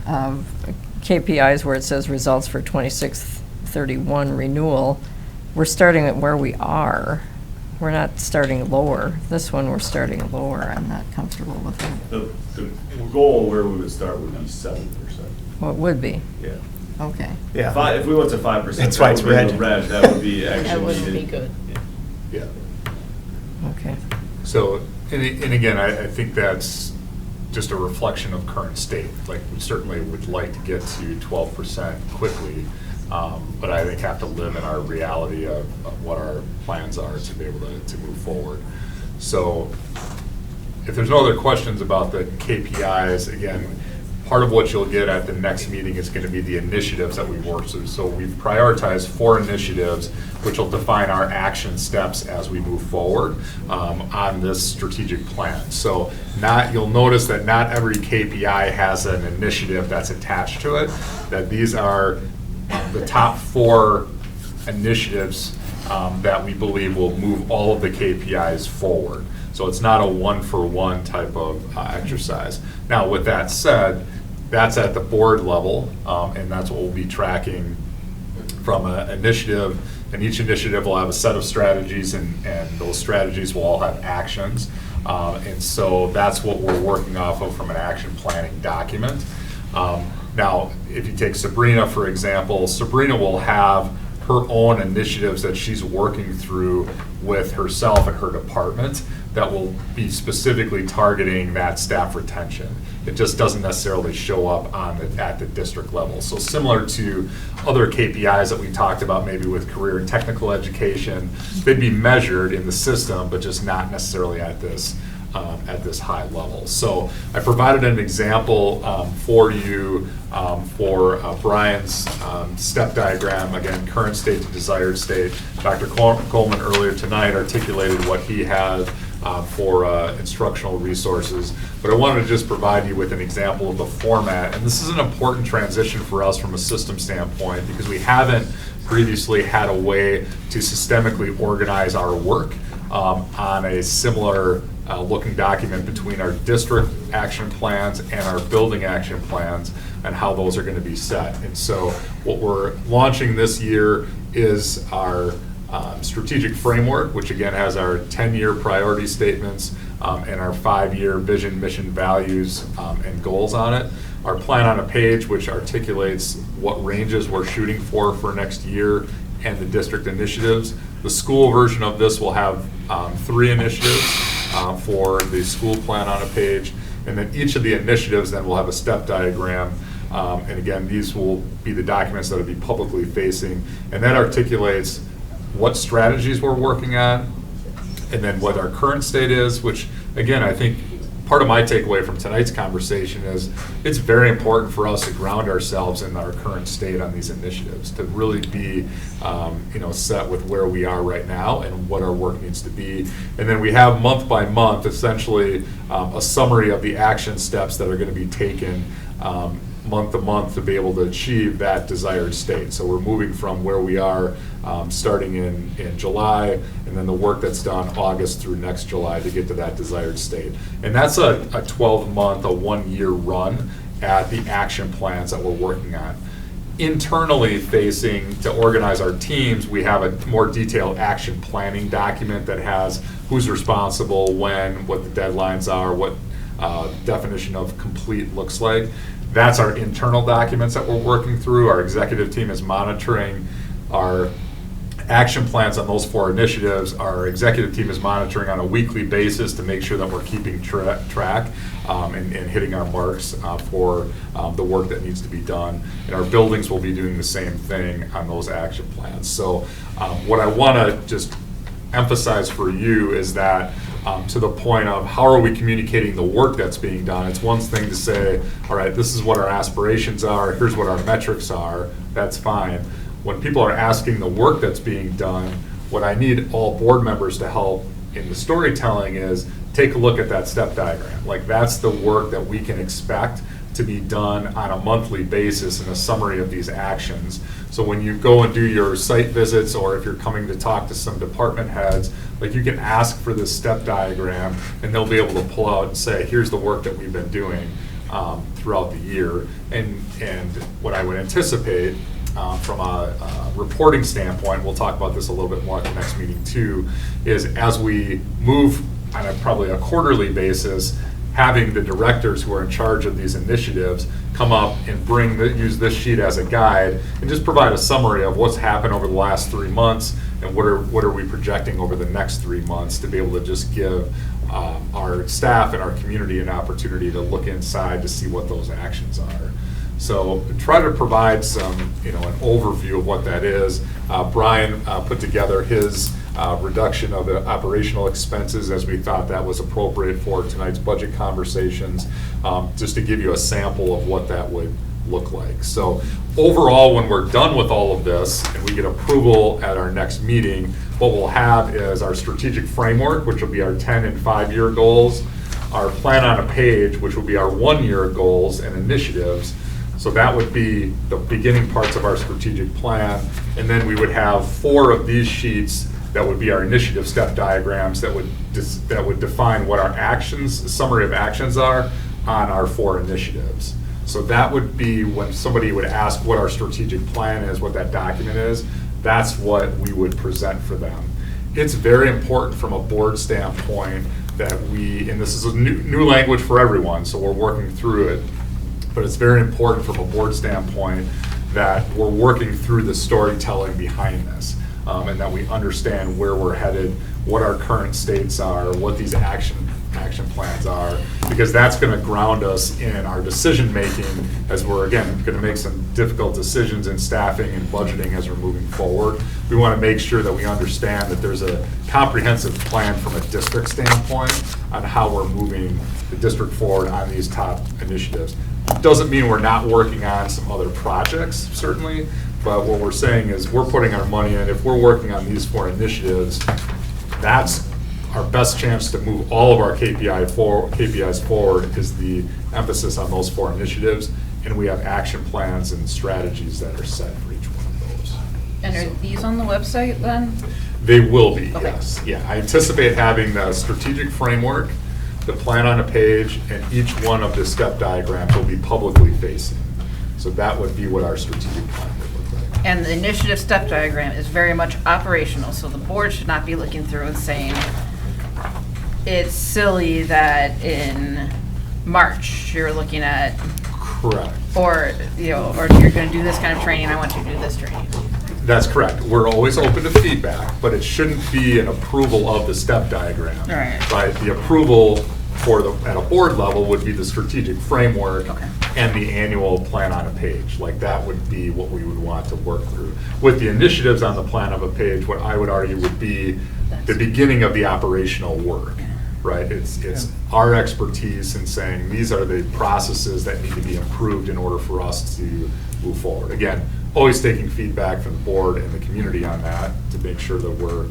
KPIs where it says results for 26-31 renewal, we're starting at where we are. We're not starting lower. This one, we're starting lower. I'm not comfortable with it. The goal where we would start would be 7%. Well, it would be. Yeah. Okay. Yeah. If we went to 5%, That's why it's red. That would be actually That wouldn't be needed. good. Yeah. Okay. So, and again, I think that's just a reflection of current state. Like, we certainly would like to get to 12% quickly, but I think have to live in our reality of what our plans are to be able to move forward. So, if there's no other questions about the KPIs, again, part of what you'll get at the next meeting is going to be the initiatives that we work through. So we've prioritized 4 initiatives, which will define our action steps as we move forward on this strategic plan. So you'll notice that not every KPI has an initiative that's attached to it, that these are the top 4 initiatives that we believe will move all of the KPIs forward. So it's not a one-for-one type of exercise. Now, with that said, that's at the board level, and that's what we'll be tracking from an initiative. And each initiative will have a set of strategies, and those strategies will all have actions. And so that's what we're working off of from an action planning document. Now, if you take Sabrina, for example, Sabrina will have her own initiatives that she's working through with herself and her department that will be specifically targeting that staff retention. It just doesn't necessarily show up at the district level. So similar to other KPIs that we talked about, maybe with career and technical education, they'd be measured in the system, but just not necessarily at this high level. So I provided an example for you for Brian's step diagram, again, current state to desired state. Dr. Coleman earlier tonight articulated what he had for instructional resources, but I wanted to just provide you with an example of the format. And this is an important transition for us from a system standpoint, because we haven't previously had a way to systemically organize our work on a similar looking document between our district action plans and our building action plans, and how those are going to be set. And so what we're launching this year is our strategic framework, which again has our 10-year priority statements and our 5-year vision, mission, values, and goals on it. Our plan on a page, which articulates what ranges we're shooting for next year, and the district initiatives. The school version of this will have 3 initiatives for the school plan on a page, and then each of the initiatives then will have a step diagram. And again, these will be the documents that will be publicly facing, and that articulates what strategies we're working on, and then what our current state is, which again, I think part of my takeaway from tonight's conversation is it's very important for us to ground ourselves in our current state on these initiatives, to really be set with where we are right now and what our work needs to be. And then we have month by month essentially a summary of the action steps that are going to be taken month to month to be able to achieve that desired state. So we're moving from where we are starting in July, and then the work that's done August through next July to get to that desired state. And that's a 12-month, a 1-year run at the action plans that we're working on. Internally facing, to organize our teams, we have a more detailed action planning document that has who's responsible, when, what the deadlines are, what definition of complete looks like. That's our internal documents that we're working through. Our executive team is monitoring our action plans on those 4 initiatives. Our executive team is monitoring on a weekly basis to make sure that we're keeping track and hitting our marks for the work that needs to be done. And our buildings will be doing the same thing on those action plans. So what I want to just emphasize for you is that to the point of how are we communicating the work that's being done. It's one thing to say, all right, this is what our aspirations are, here's what our metrics are, that's fine. When people are asking the work that's being done, what I need all board members to help in the storytelling is take a look at that step diagram. Like, that's the work that we can expect to be done on a monthly basis in a summary of these actions. So when you go and do your site visits, or if you're coming to talk to some department heads, like, you can ask for this step diagram and they'll be able to pull out and say, here's the work that we've been doing throughout the year. And what I would anticipate from a reporting standpoint, we'll talk about this a little bit more at the next meeting too, is as we move on probably a quarterly basis, having the directors who are in charge of these initiatives come up and use this sheet as a guide and just provide a summary of what's happened over the last 3 months and what are we projecting over the next 3 months, to be able to just give our staff and our community an opportunity to look inside to see what those actions are. So try to provide some, an overview of what that is. Brian put together his reduction of the operational expenses as we thought that was appropriate for tonight's budget conversations, just to give you a sample of what that would look like. So overall, when we're done with all of this and we get approval at our next meeting, what we'll have is our strategic framework, which will be our 10 and 5-year goals, our plan on a page, which will be our 1-year goals and initiatives. So that would be the beginning parts of our strategic plan. And then we would have 4 of these sheets that would be our initiative step diagrams that would define what our actions, summary of actions are on our 4 initiatives. So that would be when somebody would ask what our strategic plan is, what that document is, that's what we would present for them. It's very important from a board standpoint that we, and this is a new language for everyone, so we're working through it, but it's very important from a board standpoint that we're working through the storytelling behind this, and that we understand where we're headed, what our current states are, what these action plans are, because that's going to ground us in our decision making as we're, again, going to make some difficult decisions in staffing and budgeting as we're moving forward. We want to make sure that we understand that there's a comprehensive plan from a district standpoint on how we're moving the district forward on these top initiatives. Doesn't mean we're not working on some other projects, certainly, but what we're saying is we're putting our money in. If we're working on these 4 initiatives, that's our best chance to move all of our KPIs forward is the emphasis on those 4 initiatives, and we have action plans and strategies that are set for each one of those. And are these on the website then? They will be, Okay. yes. Yeah, I anticipate having the strategic framework, the plan on a page, and each one of the step diagrams will be publicly facing. So that would be what our strategic plan would look like. And the initiative step diagram is very much operational, so the board should not be looking through and saying, it's silly that in March you're looking at, Correct. or or you're going to do this kind of training, I want you to do this training. That's correct. We're always open to feedback, but it shouldn't be an approval of the step diagram. Right. The approval at a board level would be the strategic framework and the annual plan on a page. Like that would be what we would want to work through. With the initiatives on the plan of a page, what I would argue would be the beginning of the operational work. Right? It's our expertise in saying these are the processes that need to be improved in order for us to move forward. Again, always taking feedback from the board and the community on that to make sure that we're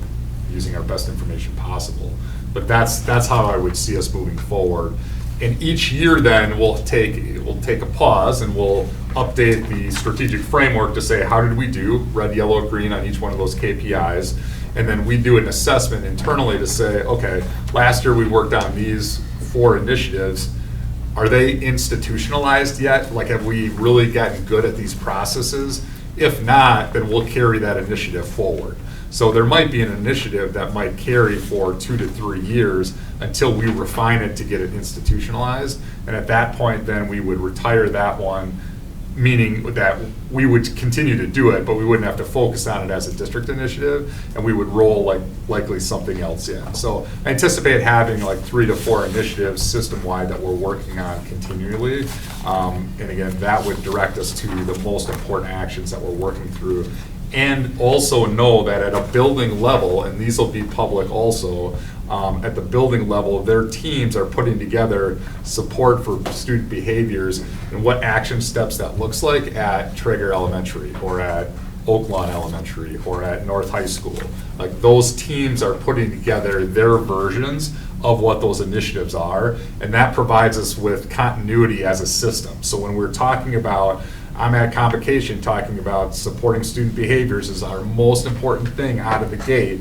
using our best information possible. But that's how I would see us moving forward. And each year then we'll take a pause and we'll update the strategic framework to say how did we do, red, yellow, green on each one of those KPIs. And then we do an assessment internally to say, okay, last year we worked on these 4 initiatives. Are they institutionalized yet? Like, have we really gotten good at these processes? If not, then we'll carry that initiative forward. So there might be an initiative that might carry for 2 to 3 years until we refine it to get it institutionalized. And at that point, then we would retire that one, meaning that we would continue to do it, but we wouldn't have to focus on it as a district initiative, and we would roll likely something else in. So I anticipate having 3 to 4 initiatives system-wide that we're working on continually. And again, that would direct us to the most important actions that we're working through. And also know that at a building level, and these will be public also, at the building level, their teams are putting together support for student behaviors and what action steps that looks like at Traeger Elementary or at Oak Lawn Elementary or at North High School. Like those teams are putting together their versions of what those initiatives are, and that provides us with continuity as a system. So when we're talking about, I'm at Convocation talking about supporting student behaviors is our most important thing out of the gate.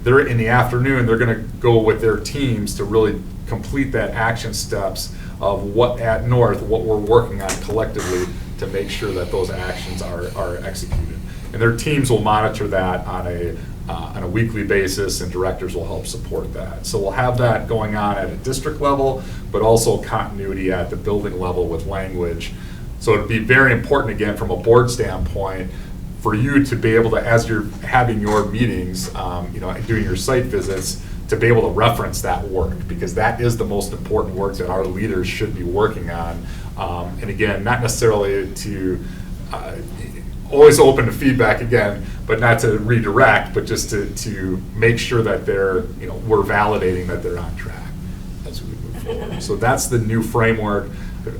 They're in the afternoon, they're going to go with their teams to really complete that action steps of what at North, what we're working on collectively to make sure that those actions are executed. And their teams will monitor that on a weekly basis, and directors will help support that. So we'll have that going on at a district level, but also continuity at the building level with language. So it'd be very important, again, from a board standpoint, for you to be able to, as you're having your meetings, doing your site visits, to be able to reference that work, because that is the most important work that our leaders should be working on And again, not necessarily to, always open to feedback again, but not to redirect, but just to make sure that they're, we're validating that they're on track as we move forward. So that's the new framework.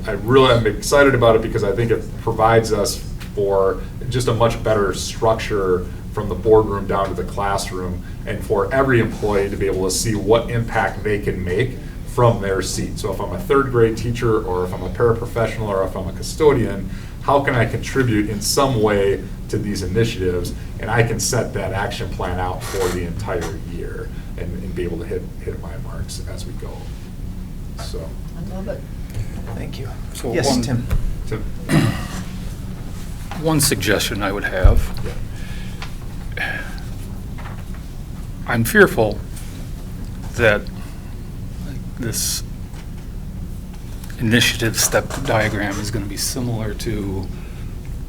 I'm excited about it because I think it provides us for just a much better structure from the boardroom down to the classroom, and for every employee to be able to see what impact they can make from their seat. So if I'm a third grade teacher, or if I'm a paraprofessional, or if I'm a custodian, how can I contribute in some way to these initiatives? And I can set that action plan out for the entire year and be able to hit my marks as we go. So. I love it. Thank you. So Yes, one- Tim. One suggestion I would have. I'm fearful that this initiative step diagram is going to be similar to,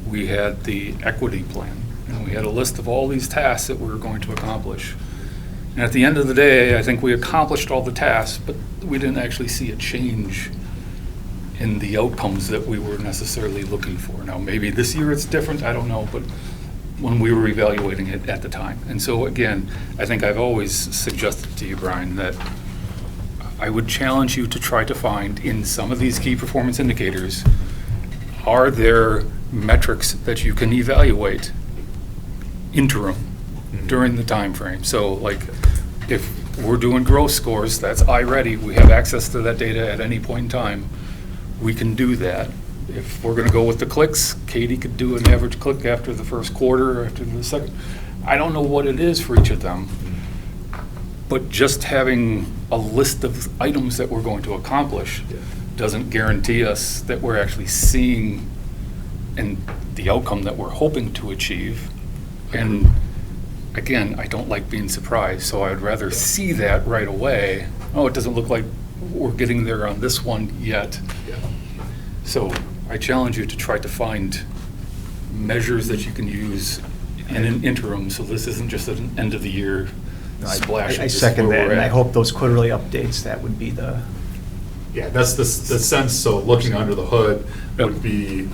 we had the equity plan, and we had a list of all these tasks that we were going to accomplish. And at the end of the day, I think we accomplished all the tasks, but we didn't actually see a change in the outcomes that we were necessarily looking for. Now, maybe this year it's different, I don't know, but when we were evaluating it at the time. And so again, I think I've always suggested to you, Brian, that I would challenge you to try to find in some of these key performance indicators, are there metrics that you can evaluate interim during the time frame? So like, if we're doing growth scores, that's iReady, we have access to that data at any point in time, we can do that. If we're gonna go with the clicks, Katie could do an average click after the first quarter, after the second. I don't know what it is for each of them, but just having a list of items that we're going to accomplish doesn't guarantee us that we're actually seeing and the outcome that we're hoping to achieve. And again, I don't like being surprised, so I'd rather see that right away. Oh, it doesn't look like we're getting there on this one yet. So I challenge you to try to find measures that you can use in an interim, so this isn't just an end of the year splash. I second that, and I hope those quarterly updates, that would be the. Yeah, that's the sense. So looking under the hood would be,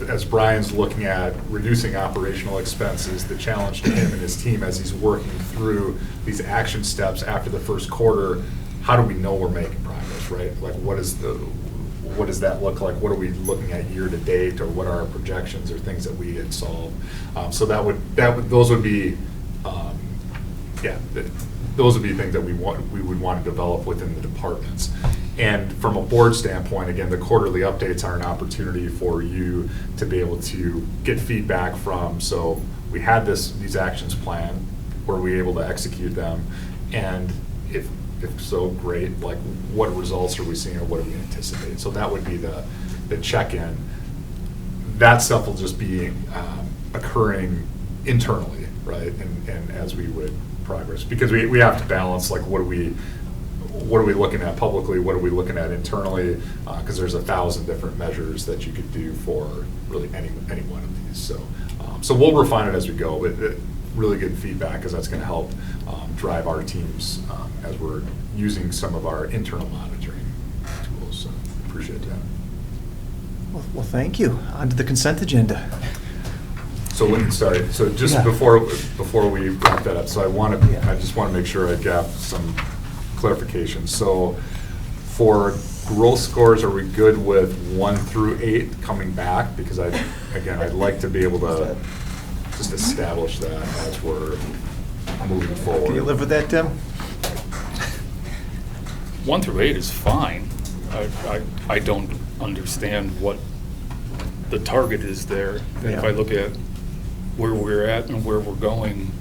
as Brian's looking at reducing operational expenses, the challenge to him and his team as he's working through these action steps after the first quarter, how do we know we're making progress, right? Like, what does that look like? What are we looking at year to date, or what are our projections, or things that we had solved? So those would be things that we would want to develop within the departments. And from a board standpoint, again, the quarterly updates are an opportunity for you to be able to get feedback from. So we had these actions planned. Were we able to execute them? And if so, great. Like, what results are we seeing, or what do we anticipate? So that would be the check-in. That stuff will just be occurring internally, right? And as we would progress, because we have to balance, like, what are we looking at publicly, what are we looking at internally, because there's 1,000 different measures that you could do for really any one of these. So we'll refine it as we go, but really good feedback, because that's going to help drive our teams as we're using some of our internal monitoring tools. So appreciate that. Well, thank you. On to the consent agenda. So just before we wrap that up, so I just want to make sure I got some clarification. So for growth scores, are we good with 1 through 8 coming back? Because I'd like to be able to just establish that as we're moving forward. Can you live with that, Tim? 1 through 8 is fine. I don't understand what the target is there. And if I look at where we're at and where we're going,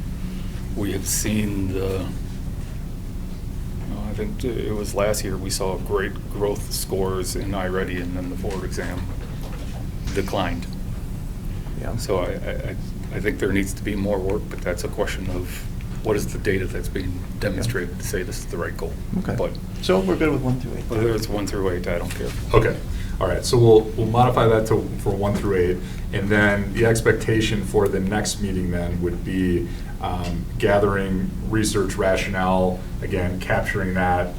we have seen I think it was last year, we saw great growth scores in iReady, and then the board exam declined. Yeah. So I think there needs to be more work, but that's a question of what is the data that's being demonstrated to say this is the right goal. Okay. But so we're good with 1 through 8. whether it's 1 through 8, I don't care. Okay. All right. So we'll modify that for 1 through 8, and then the expectation for the next meeting then would be gathering research rationale, again, capturing that,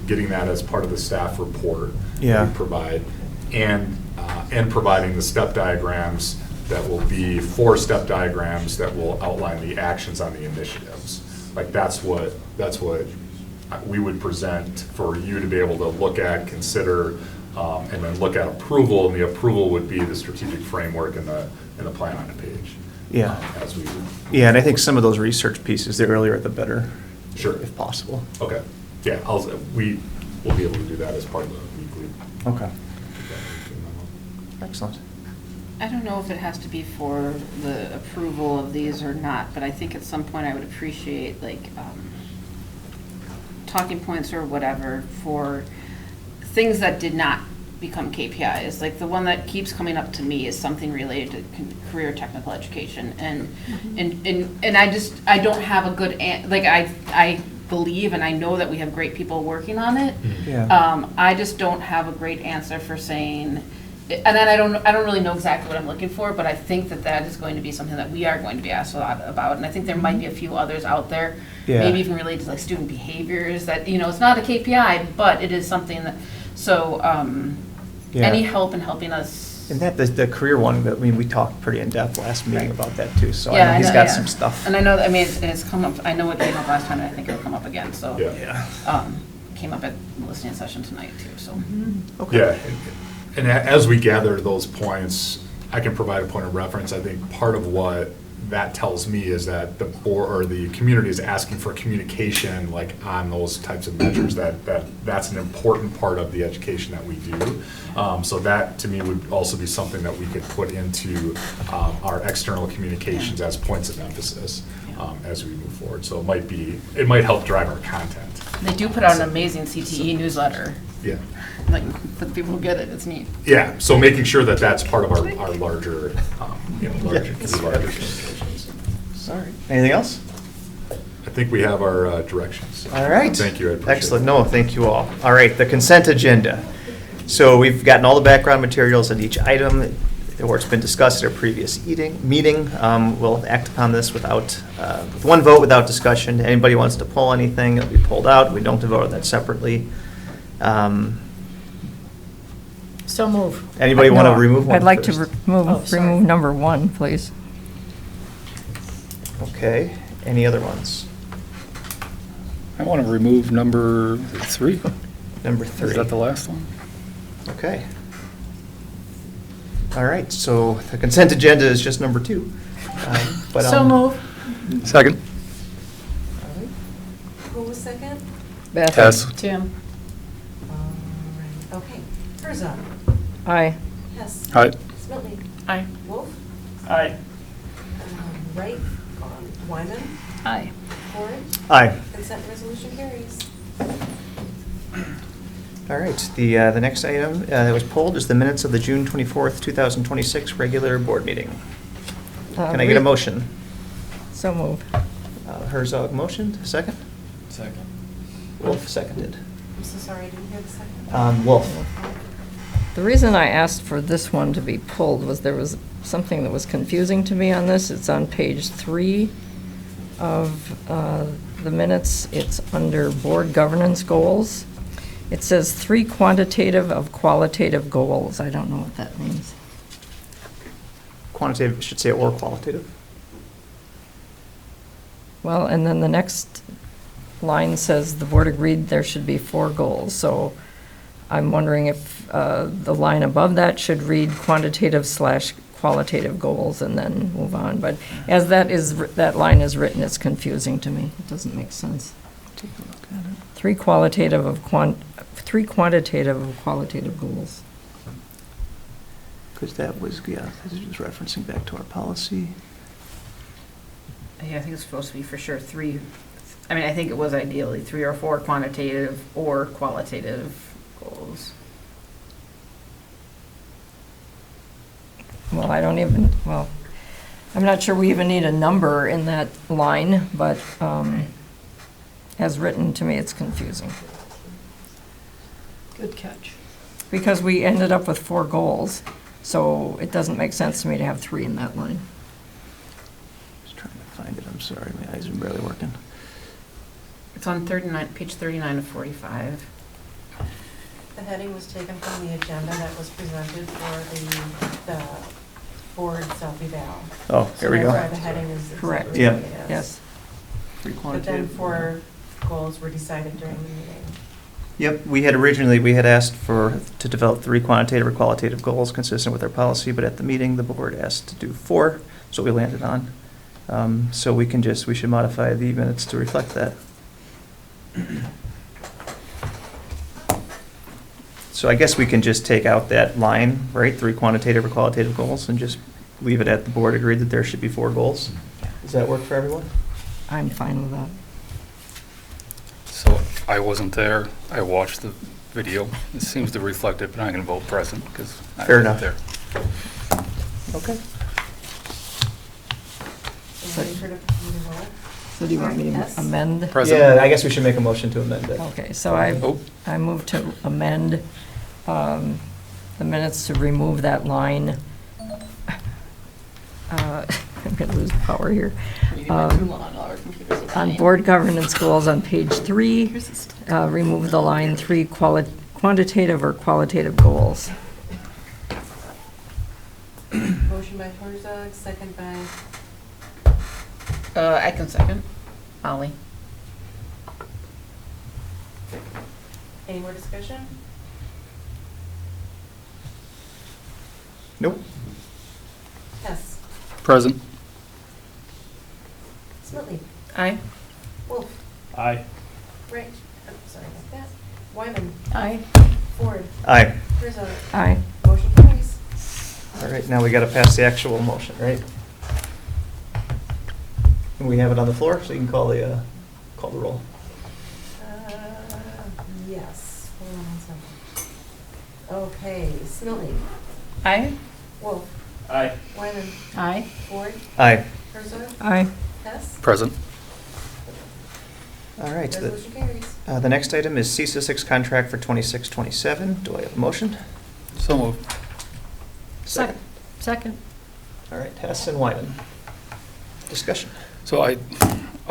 getting that as part of the staff report that we provide, and and providing the step diagrams that will be 4 step diagrams that will outline the actions on the initiatives. Like that's what we would present for you to be able to look at, consider, and then look at approval, and the approval would be the strategic framework and the plan on the page. Yeah. As we. Yeah, and I think some of those research pieces, the earlier the better. Sure. If possible. Okay. Yeah, we will be able to do that as part of the weekly. Okay. Excellent. I don't know if it has to be for the approval of these or not, but I think at some point I would appreciate talking points or whatever for things that did not become KPIs. Like the one that keeps coming up to me is something related to career technical education, and I don't have a good I believe and I know that we have great people working on it. Yeah. I just don't have a great answer for saying. And then I don't really know exactly what I'm looking for, but I think that is going to be something that we are going to be asked a lot about, and I think there might be a few others out there, Yeah. maybe even related to like student behaviors that, it's not a KPI, but it is something that, so, Yeah. any help in helping us. And that, the career one, we talked pretty in-depth last meeting about that too, so I Yeah, know he's know, got yeah. some stuff. And I know, it's come up, I know it came up last time, and I think it'll come up again, so. Yeah. Came up at the listening session tonight too, so. Okay. Yeah, and as we gather those points, I can provide a point of reference. I think part of what that tells me is that the board or the community is asking for communication, like on those types of measures. That's an important part of the education that we do. So that to me would also be something that we could put into our external communications as points of emphasis as we move forward. So it might help drive our content. They do put out an amazing CTE newsletter. Yeah. Like, for the people who get it, it's neat. Yeah, so making sure that that's part of our larger, larger communications. All right. Anything else? I think we have our directions. All right. Thank you, I appreciate it. Excellent. No, thank you all. All right, the consent agenda. So we've gotten all the background materials on each item, or it's been discussed at our previous meeting. We'll act upon this with one vote, without discussion. Anybody wants to pull anything, it'll be pulled out. We don't have to vote on that separately. So move. Anybody want to No, remove one I'd like first? to Oh, sorry. remove number 1, please. Okay, any other ones? I want to remove number 3. Number 3. Is that the last one? Okay. All right, so the consent agenda is just number 2. So move. Second. Who was second? Beth? Yes. Tim. Okay. Herzog. Aye. Hess. Aye. Smithley. Aye. Wolf. Aye. Wright. Wyman. Aye. Ford. Aye. Consent resolution carries. All right, the next item that was pulled is the minutes of the June 24th, 2026 regular board meeting. Can I get a motion? So moved. Herzog motioned, second? Second. Wolf seconded. I'm so sorry, I didn't hear the second. Wolf. The reason I asked for this one to be pulled was there was something that was confusing to me on this. It's on page 3 of the minutes. It's under board governance goals. It says 3 quantitative of qualitative goals. I don't know what that means. Quantitative, should say, or qualitative. Well, and then the next line says the board agreed there should be 4 goals. So I'm wondering if the line above that should read quantitative/qualitative goals and then move on. But as that line is written, it's confusing to me. It doesn't make sense. Take a look at it. 3 quantitative of qualitative goals. Because that was, this is just referencing back to our policy. Yeah, I think it's supposed to be for sure 3. I mean, I think it was ideally 3 or 4 quantitative or qualitative goals. Well, I'm not sure we even need a number in that line, but as written to me, it's confusing. Good catch. Because we ended up with 4 goals, so it doesn't make sense to me to have 3 in that line. Just trying to find it, I'm sorry, my eyes are barely working. It's on page 39 of 45. The heading was taken from the agenda that was presented for the board self-eval. Oh, here we So go. that's why the heading is Correct. exactly Yeah. what it is. Yes. But then 4 goals were decided during the meeting. Yep, we had asked to develop 3 quantitative or qualitative goals consistent with our policy, but at the meeting, the board asked to do 4, so we landed on. So we should modify the minutes to reflect that. So I guess we can just take out that line, right, 3 quantitative or qualitative goals, and just leave it at the board agreed that there should be 4 goals. Does that work for everyone? I'm fine with that. So I wasn't there. I watched the video. It seems to reflect it, but I'm going to vote present because I Fair wasn't enough. there. Okay. So ready for the vote? So do you want me to Yes. amend? Present. Yeah, I guess we should make a motion to amend it. Okay, so I move to amend the minutes to remove that line. I'm going to lose power here. On board governance goals on page 3, remove the line 3 quantitative or qualitative goals. Motion by Herzog, second by, I can second. Ollie. any more discussion? Nope. Hess, Present. Smithley, Aye. Wolf, Aye. Wright, I'm sorry about that, Wyman, Aye. Ford, Aye. Herzog. Aye. Motion carries. All right, now we got to pass the actual motion, right? And we have it on the floor, so you can call the roll. Yes, hold on 1 second. Okay, Smithley, Aye. Wolf, Aye. Wyman, Aye. Ford, Aye. Herzog, Aye. Hess. Present. All right, Resolution carries. the next item is CISA 6 contract for 26-27. Do I have a motion? So moved. Second. Second. All right, Hess and Wyman. Discussion. So I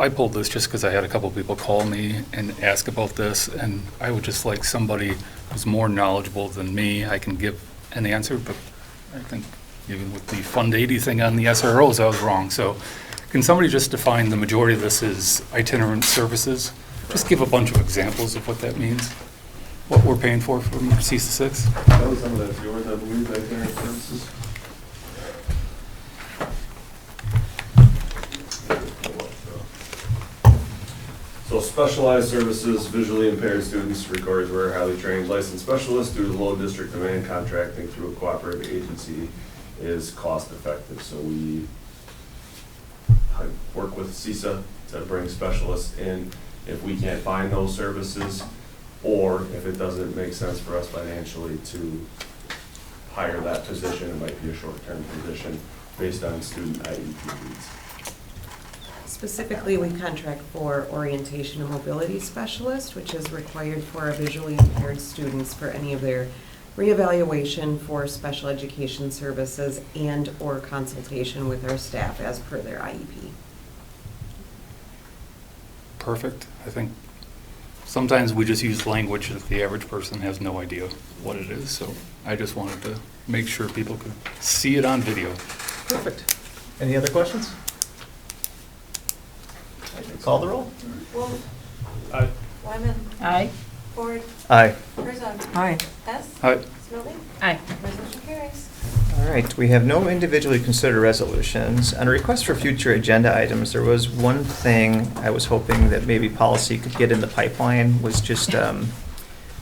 pulled this just because I had a couple people call me and ask about this, and I would just like somebody who's more knowledgeable than me. I can give an answer, but I think even with the Fund 80 thing on the SROs, I was wrong. So can somebody just define the majority of this is itinerant services? Just give a bunch of examples of what that means, what we're paying for from CISA 6. That was some of that's yours, I believe, right there, services. So specialized services, visually impaired students requires we're highly trained licensed specialists due to low district demand. Contracting through a cooperative agency is cost effective. So we work with CISA to bring specialists in if we can't find those services, or if it doesn't make sense for us financially to hire that position. It might be a short-term position based on student IEP needs. Specifically, we contract for orientation and mobility specialist, which is required for our visually impaired students for any of their reevaluation for special education services and/or consultation with our staff as per their IEP. Perfect. I think sometimes we just use language that the average person has no idea what it is. So I just wanted to make sure people could see it on video. Perfect. Any other questions? Call the roll. Wolf, Aye. Wyman, Aye. Ford, Aye. Herzog. Aye. Hess. Aye. Smithley. Aye. Resolution carries. All right, we have no individually considered resolutions. On a request for future agenda items, there was one thing I was hoping that maybe policy could get in the pipeline, was just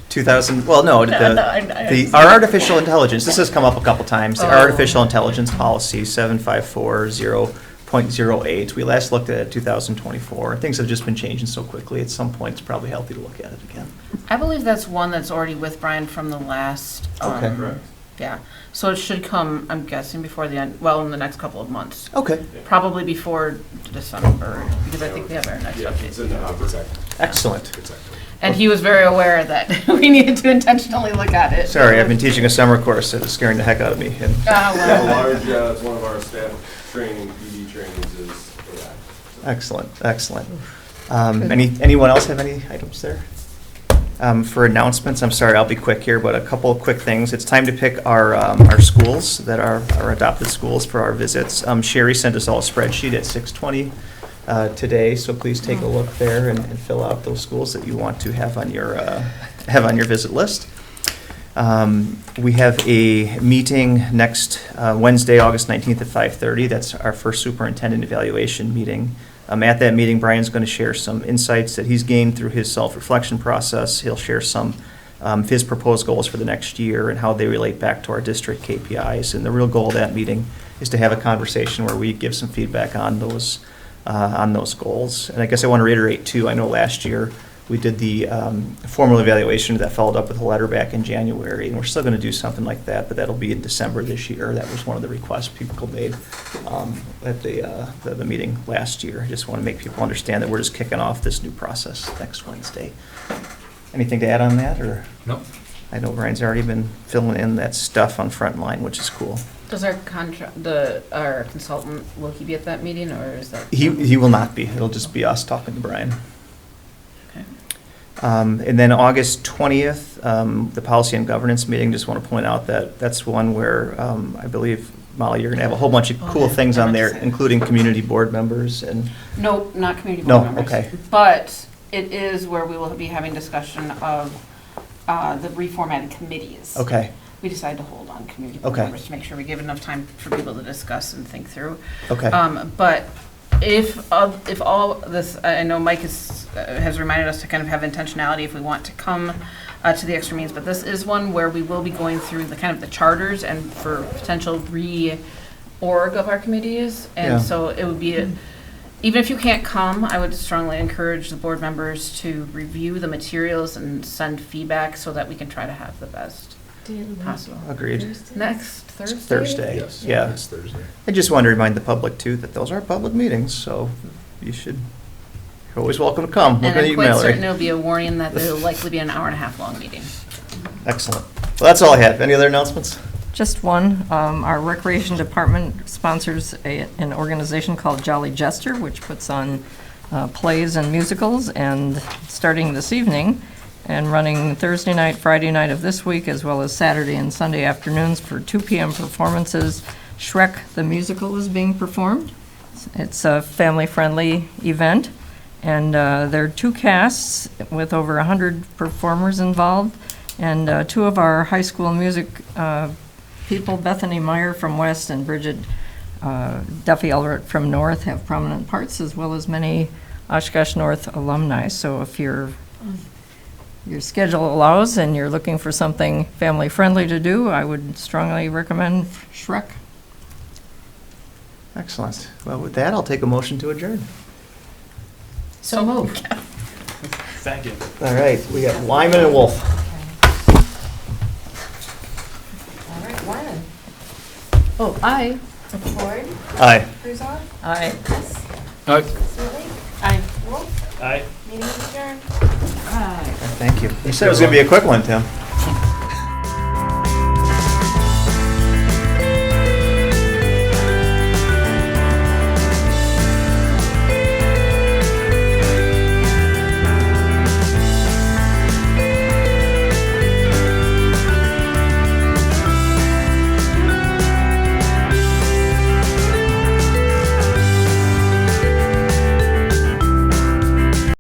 2000, well, no, our artificial intelligence, this has come up a couple times, the artificial intelligence policy 7540.08. We last looked at it 2024. Things have just been changing so quickly. At some point, it's probably healthy to look at it again. I believe that's one that's already with Brian from the last. Okay. Correct. Yeah, so it should come, I'm guessing, before the end, well, in the next couple of months. Okay. Probably before December, because I think we have our next Yeah, it's in update. the hopper. Excellent. And he was very aware that we needed to intentionally look at it. Sorry, I've been teaching a summer course that is scaring the heck out of me. And Ah, well. Large, it's one of our staff training, PD trainings is AI. Excellent, excellent. Anyone else have any items there? For announcements, I'm sorry, I'll be quick here, but a couple of quick things. It's time to pick our schools that are our adopted schools for our visits. Sherry sent us all a spreadsheet at 6:20 today, so please take a look there and fill out those schools that you want to have on your visit list. We have a meeting next Wednesday, August 19th at 5:30. That's our first superintendent evaluation meeting. At that meeting, Brian's going to share some insights that he's gained through his self-reflection process. He'll share some of his proposed goals for the next year and how they relate back to our district KPIs. And the real goal of that meeting is to have a conversation where we give some feedback on those goals. And I guess I want to reiterate too, I know last year we did the formal evaluation that followed up with a letter back in January, and we're still going to do something like that, but that'll be in December this year. That was one of the requests people made at the meeting last year. I just want to make people understand that we're just kicking off this new process next Wednesday. Anything to add on that, or? No. I know Brian's already been filling in that stuff on Frontline, which is cool. Does our our consultant, will he be at that meeting, or is that? He will not be. It'll just be us talking to Brian. Okay. And then August 20th, the Policy and Governance meeting, just want to point out that that's one where I believe, Molly, you're going to have a whole bunch of cool things on there, including community board members and... No, not community board members. No, okay. But it is where we will be having discussion of the reformatted committees. Okay. We decided to hold on community board Okay. members to make sure we give enough time for people to discuss and think through. Okay. But if all this, I know Mike has reminded us to kind of have intentionality if we want to come to the extra meetings, but this is one where we will be going through the kind of the charters and for potential re-org of our committees. And Yeah. so it would be, even if you can't come, I would strongly encourage the board members to review the materials and send feedback so that we can try to have the best possible. Agreed. Next Thursday? Thursday. Yes. Yeah. It's Thursday. I just want to remind the public too that those are public meetings, so you're always welcome to come. We're And going to I'm quite email certain her. it'll be a warning that there'll likely be an hour-and-a-half long meeting. Excellent. Well, that's all I have. Any other announcements? Just one, our Recreation Department sponsors an organization called Jolly Jester, which puts on plays and musicals, and starting this evening, and running Thursday night, Friday night of this week, as well as Saturday and Sunday afternoons for 2 p.m. performances. Shrek the Musical is being performed. It's a family-friendly event, and there are 2 casts with over 100 performers involved, and 2 of our high school music people, Bethany Meyer from West and Bridget Duffy Elbert from North, have prominent parts, as well as many Oshkosh North alumni. So if your schedule allows and you're looking for something family-friendly to do, I would strongly recommend Shrek. Excellent. Well, with that, I'll take a motion to adjourn. So moved. Second. All right, we got Lyman and Wolf. All right, Wyman. Oh, aye. Ford. Aye. Herzog. Aye. Hess. Aye. Sirlik. Aye. Wolf. Aye. Meeting is adjourned. Aye. Thank you. You said it was going to be a quick one, Tim.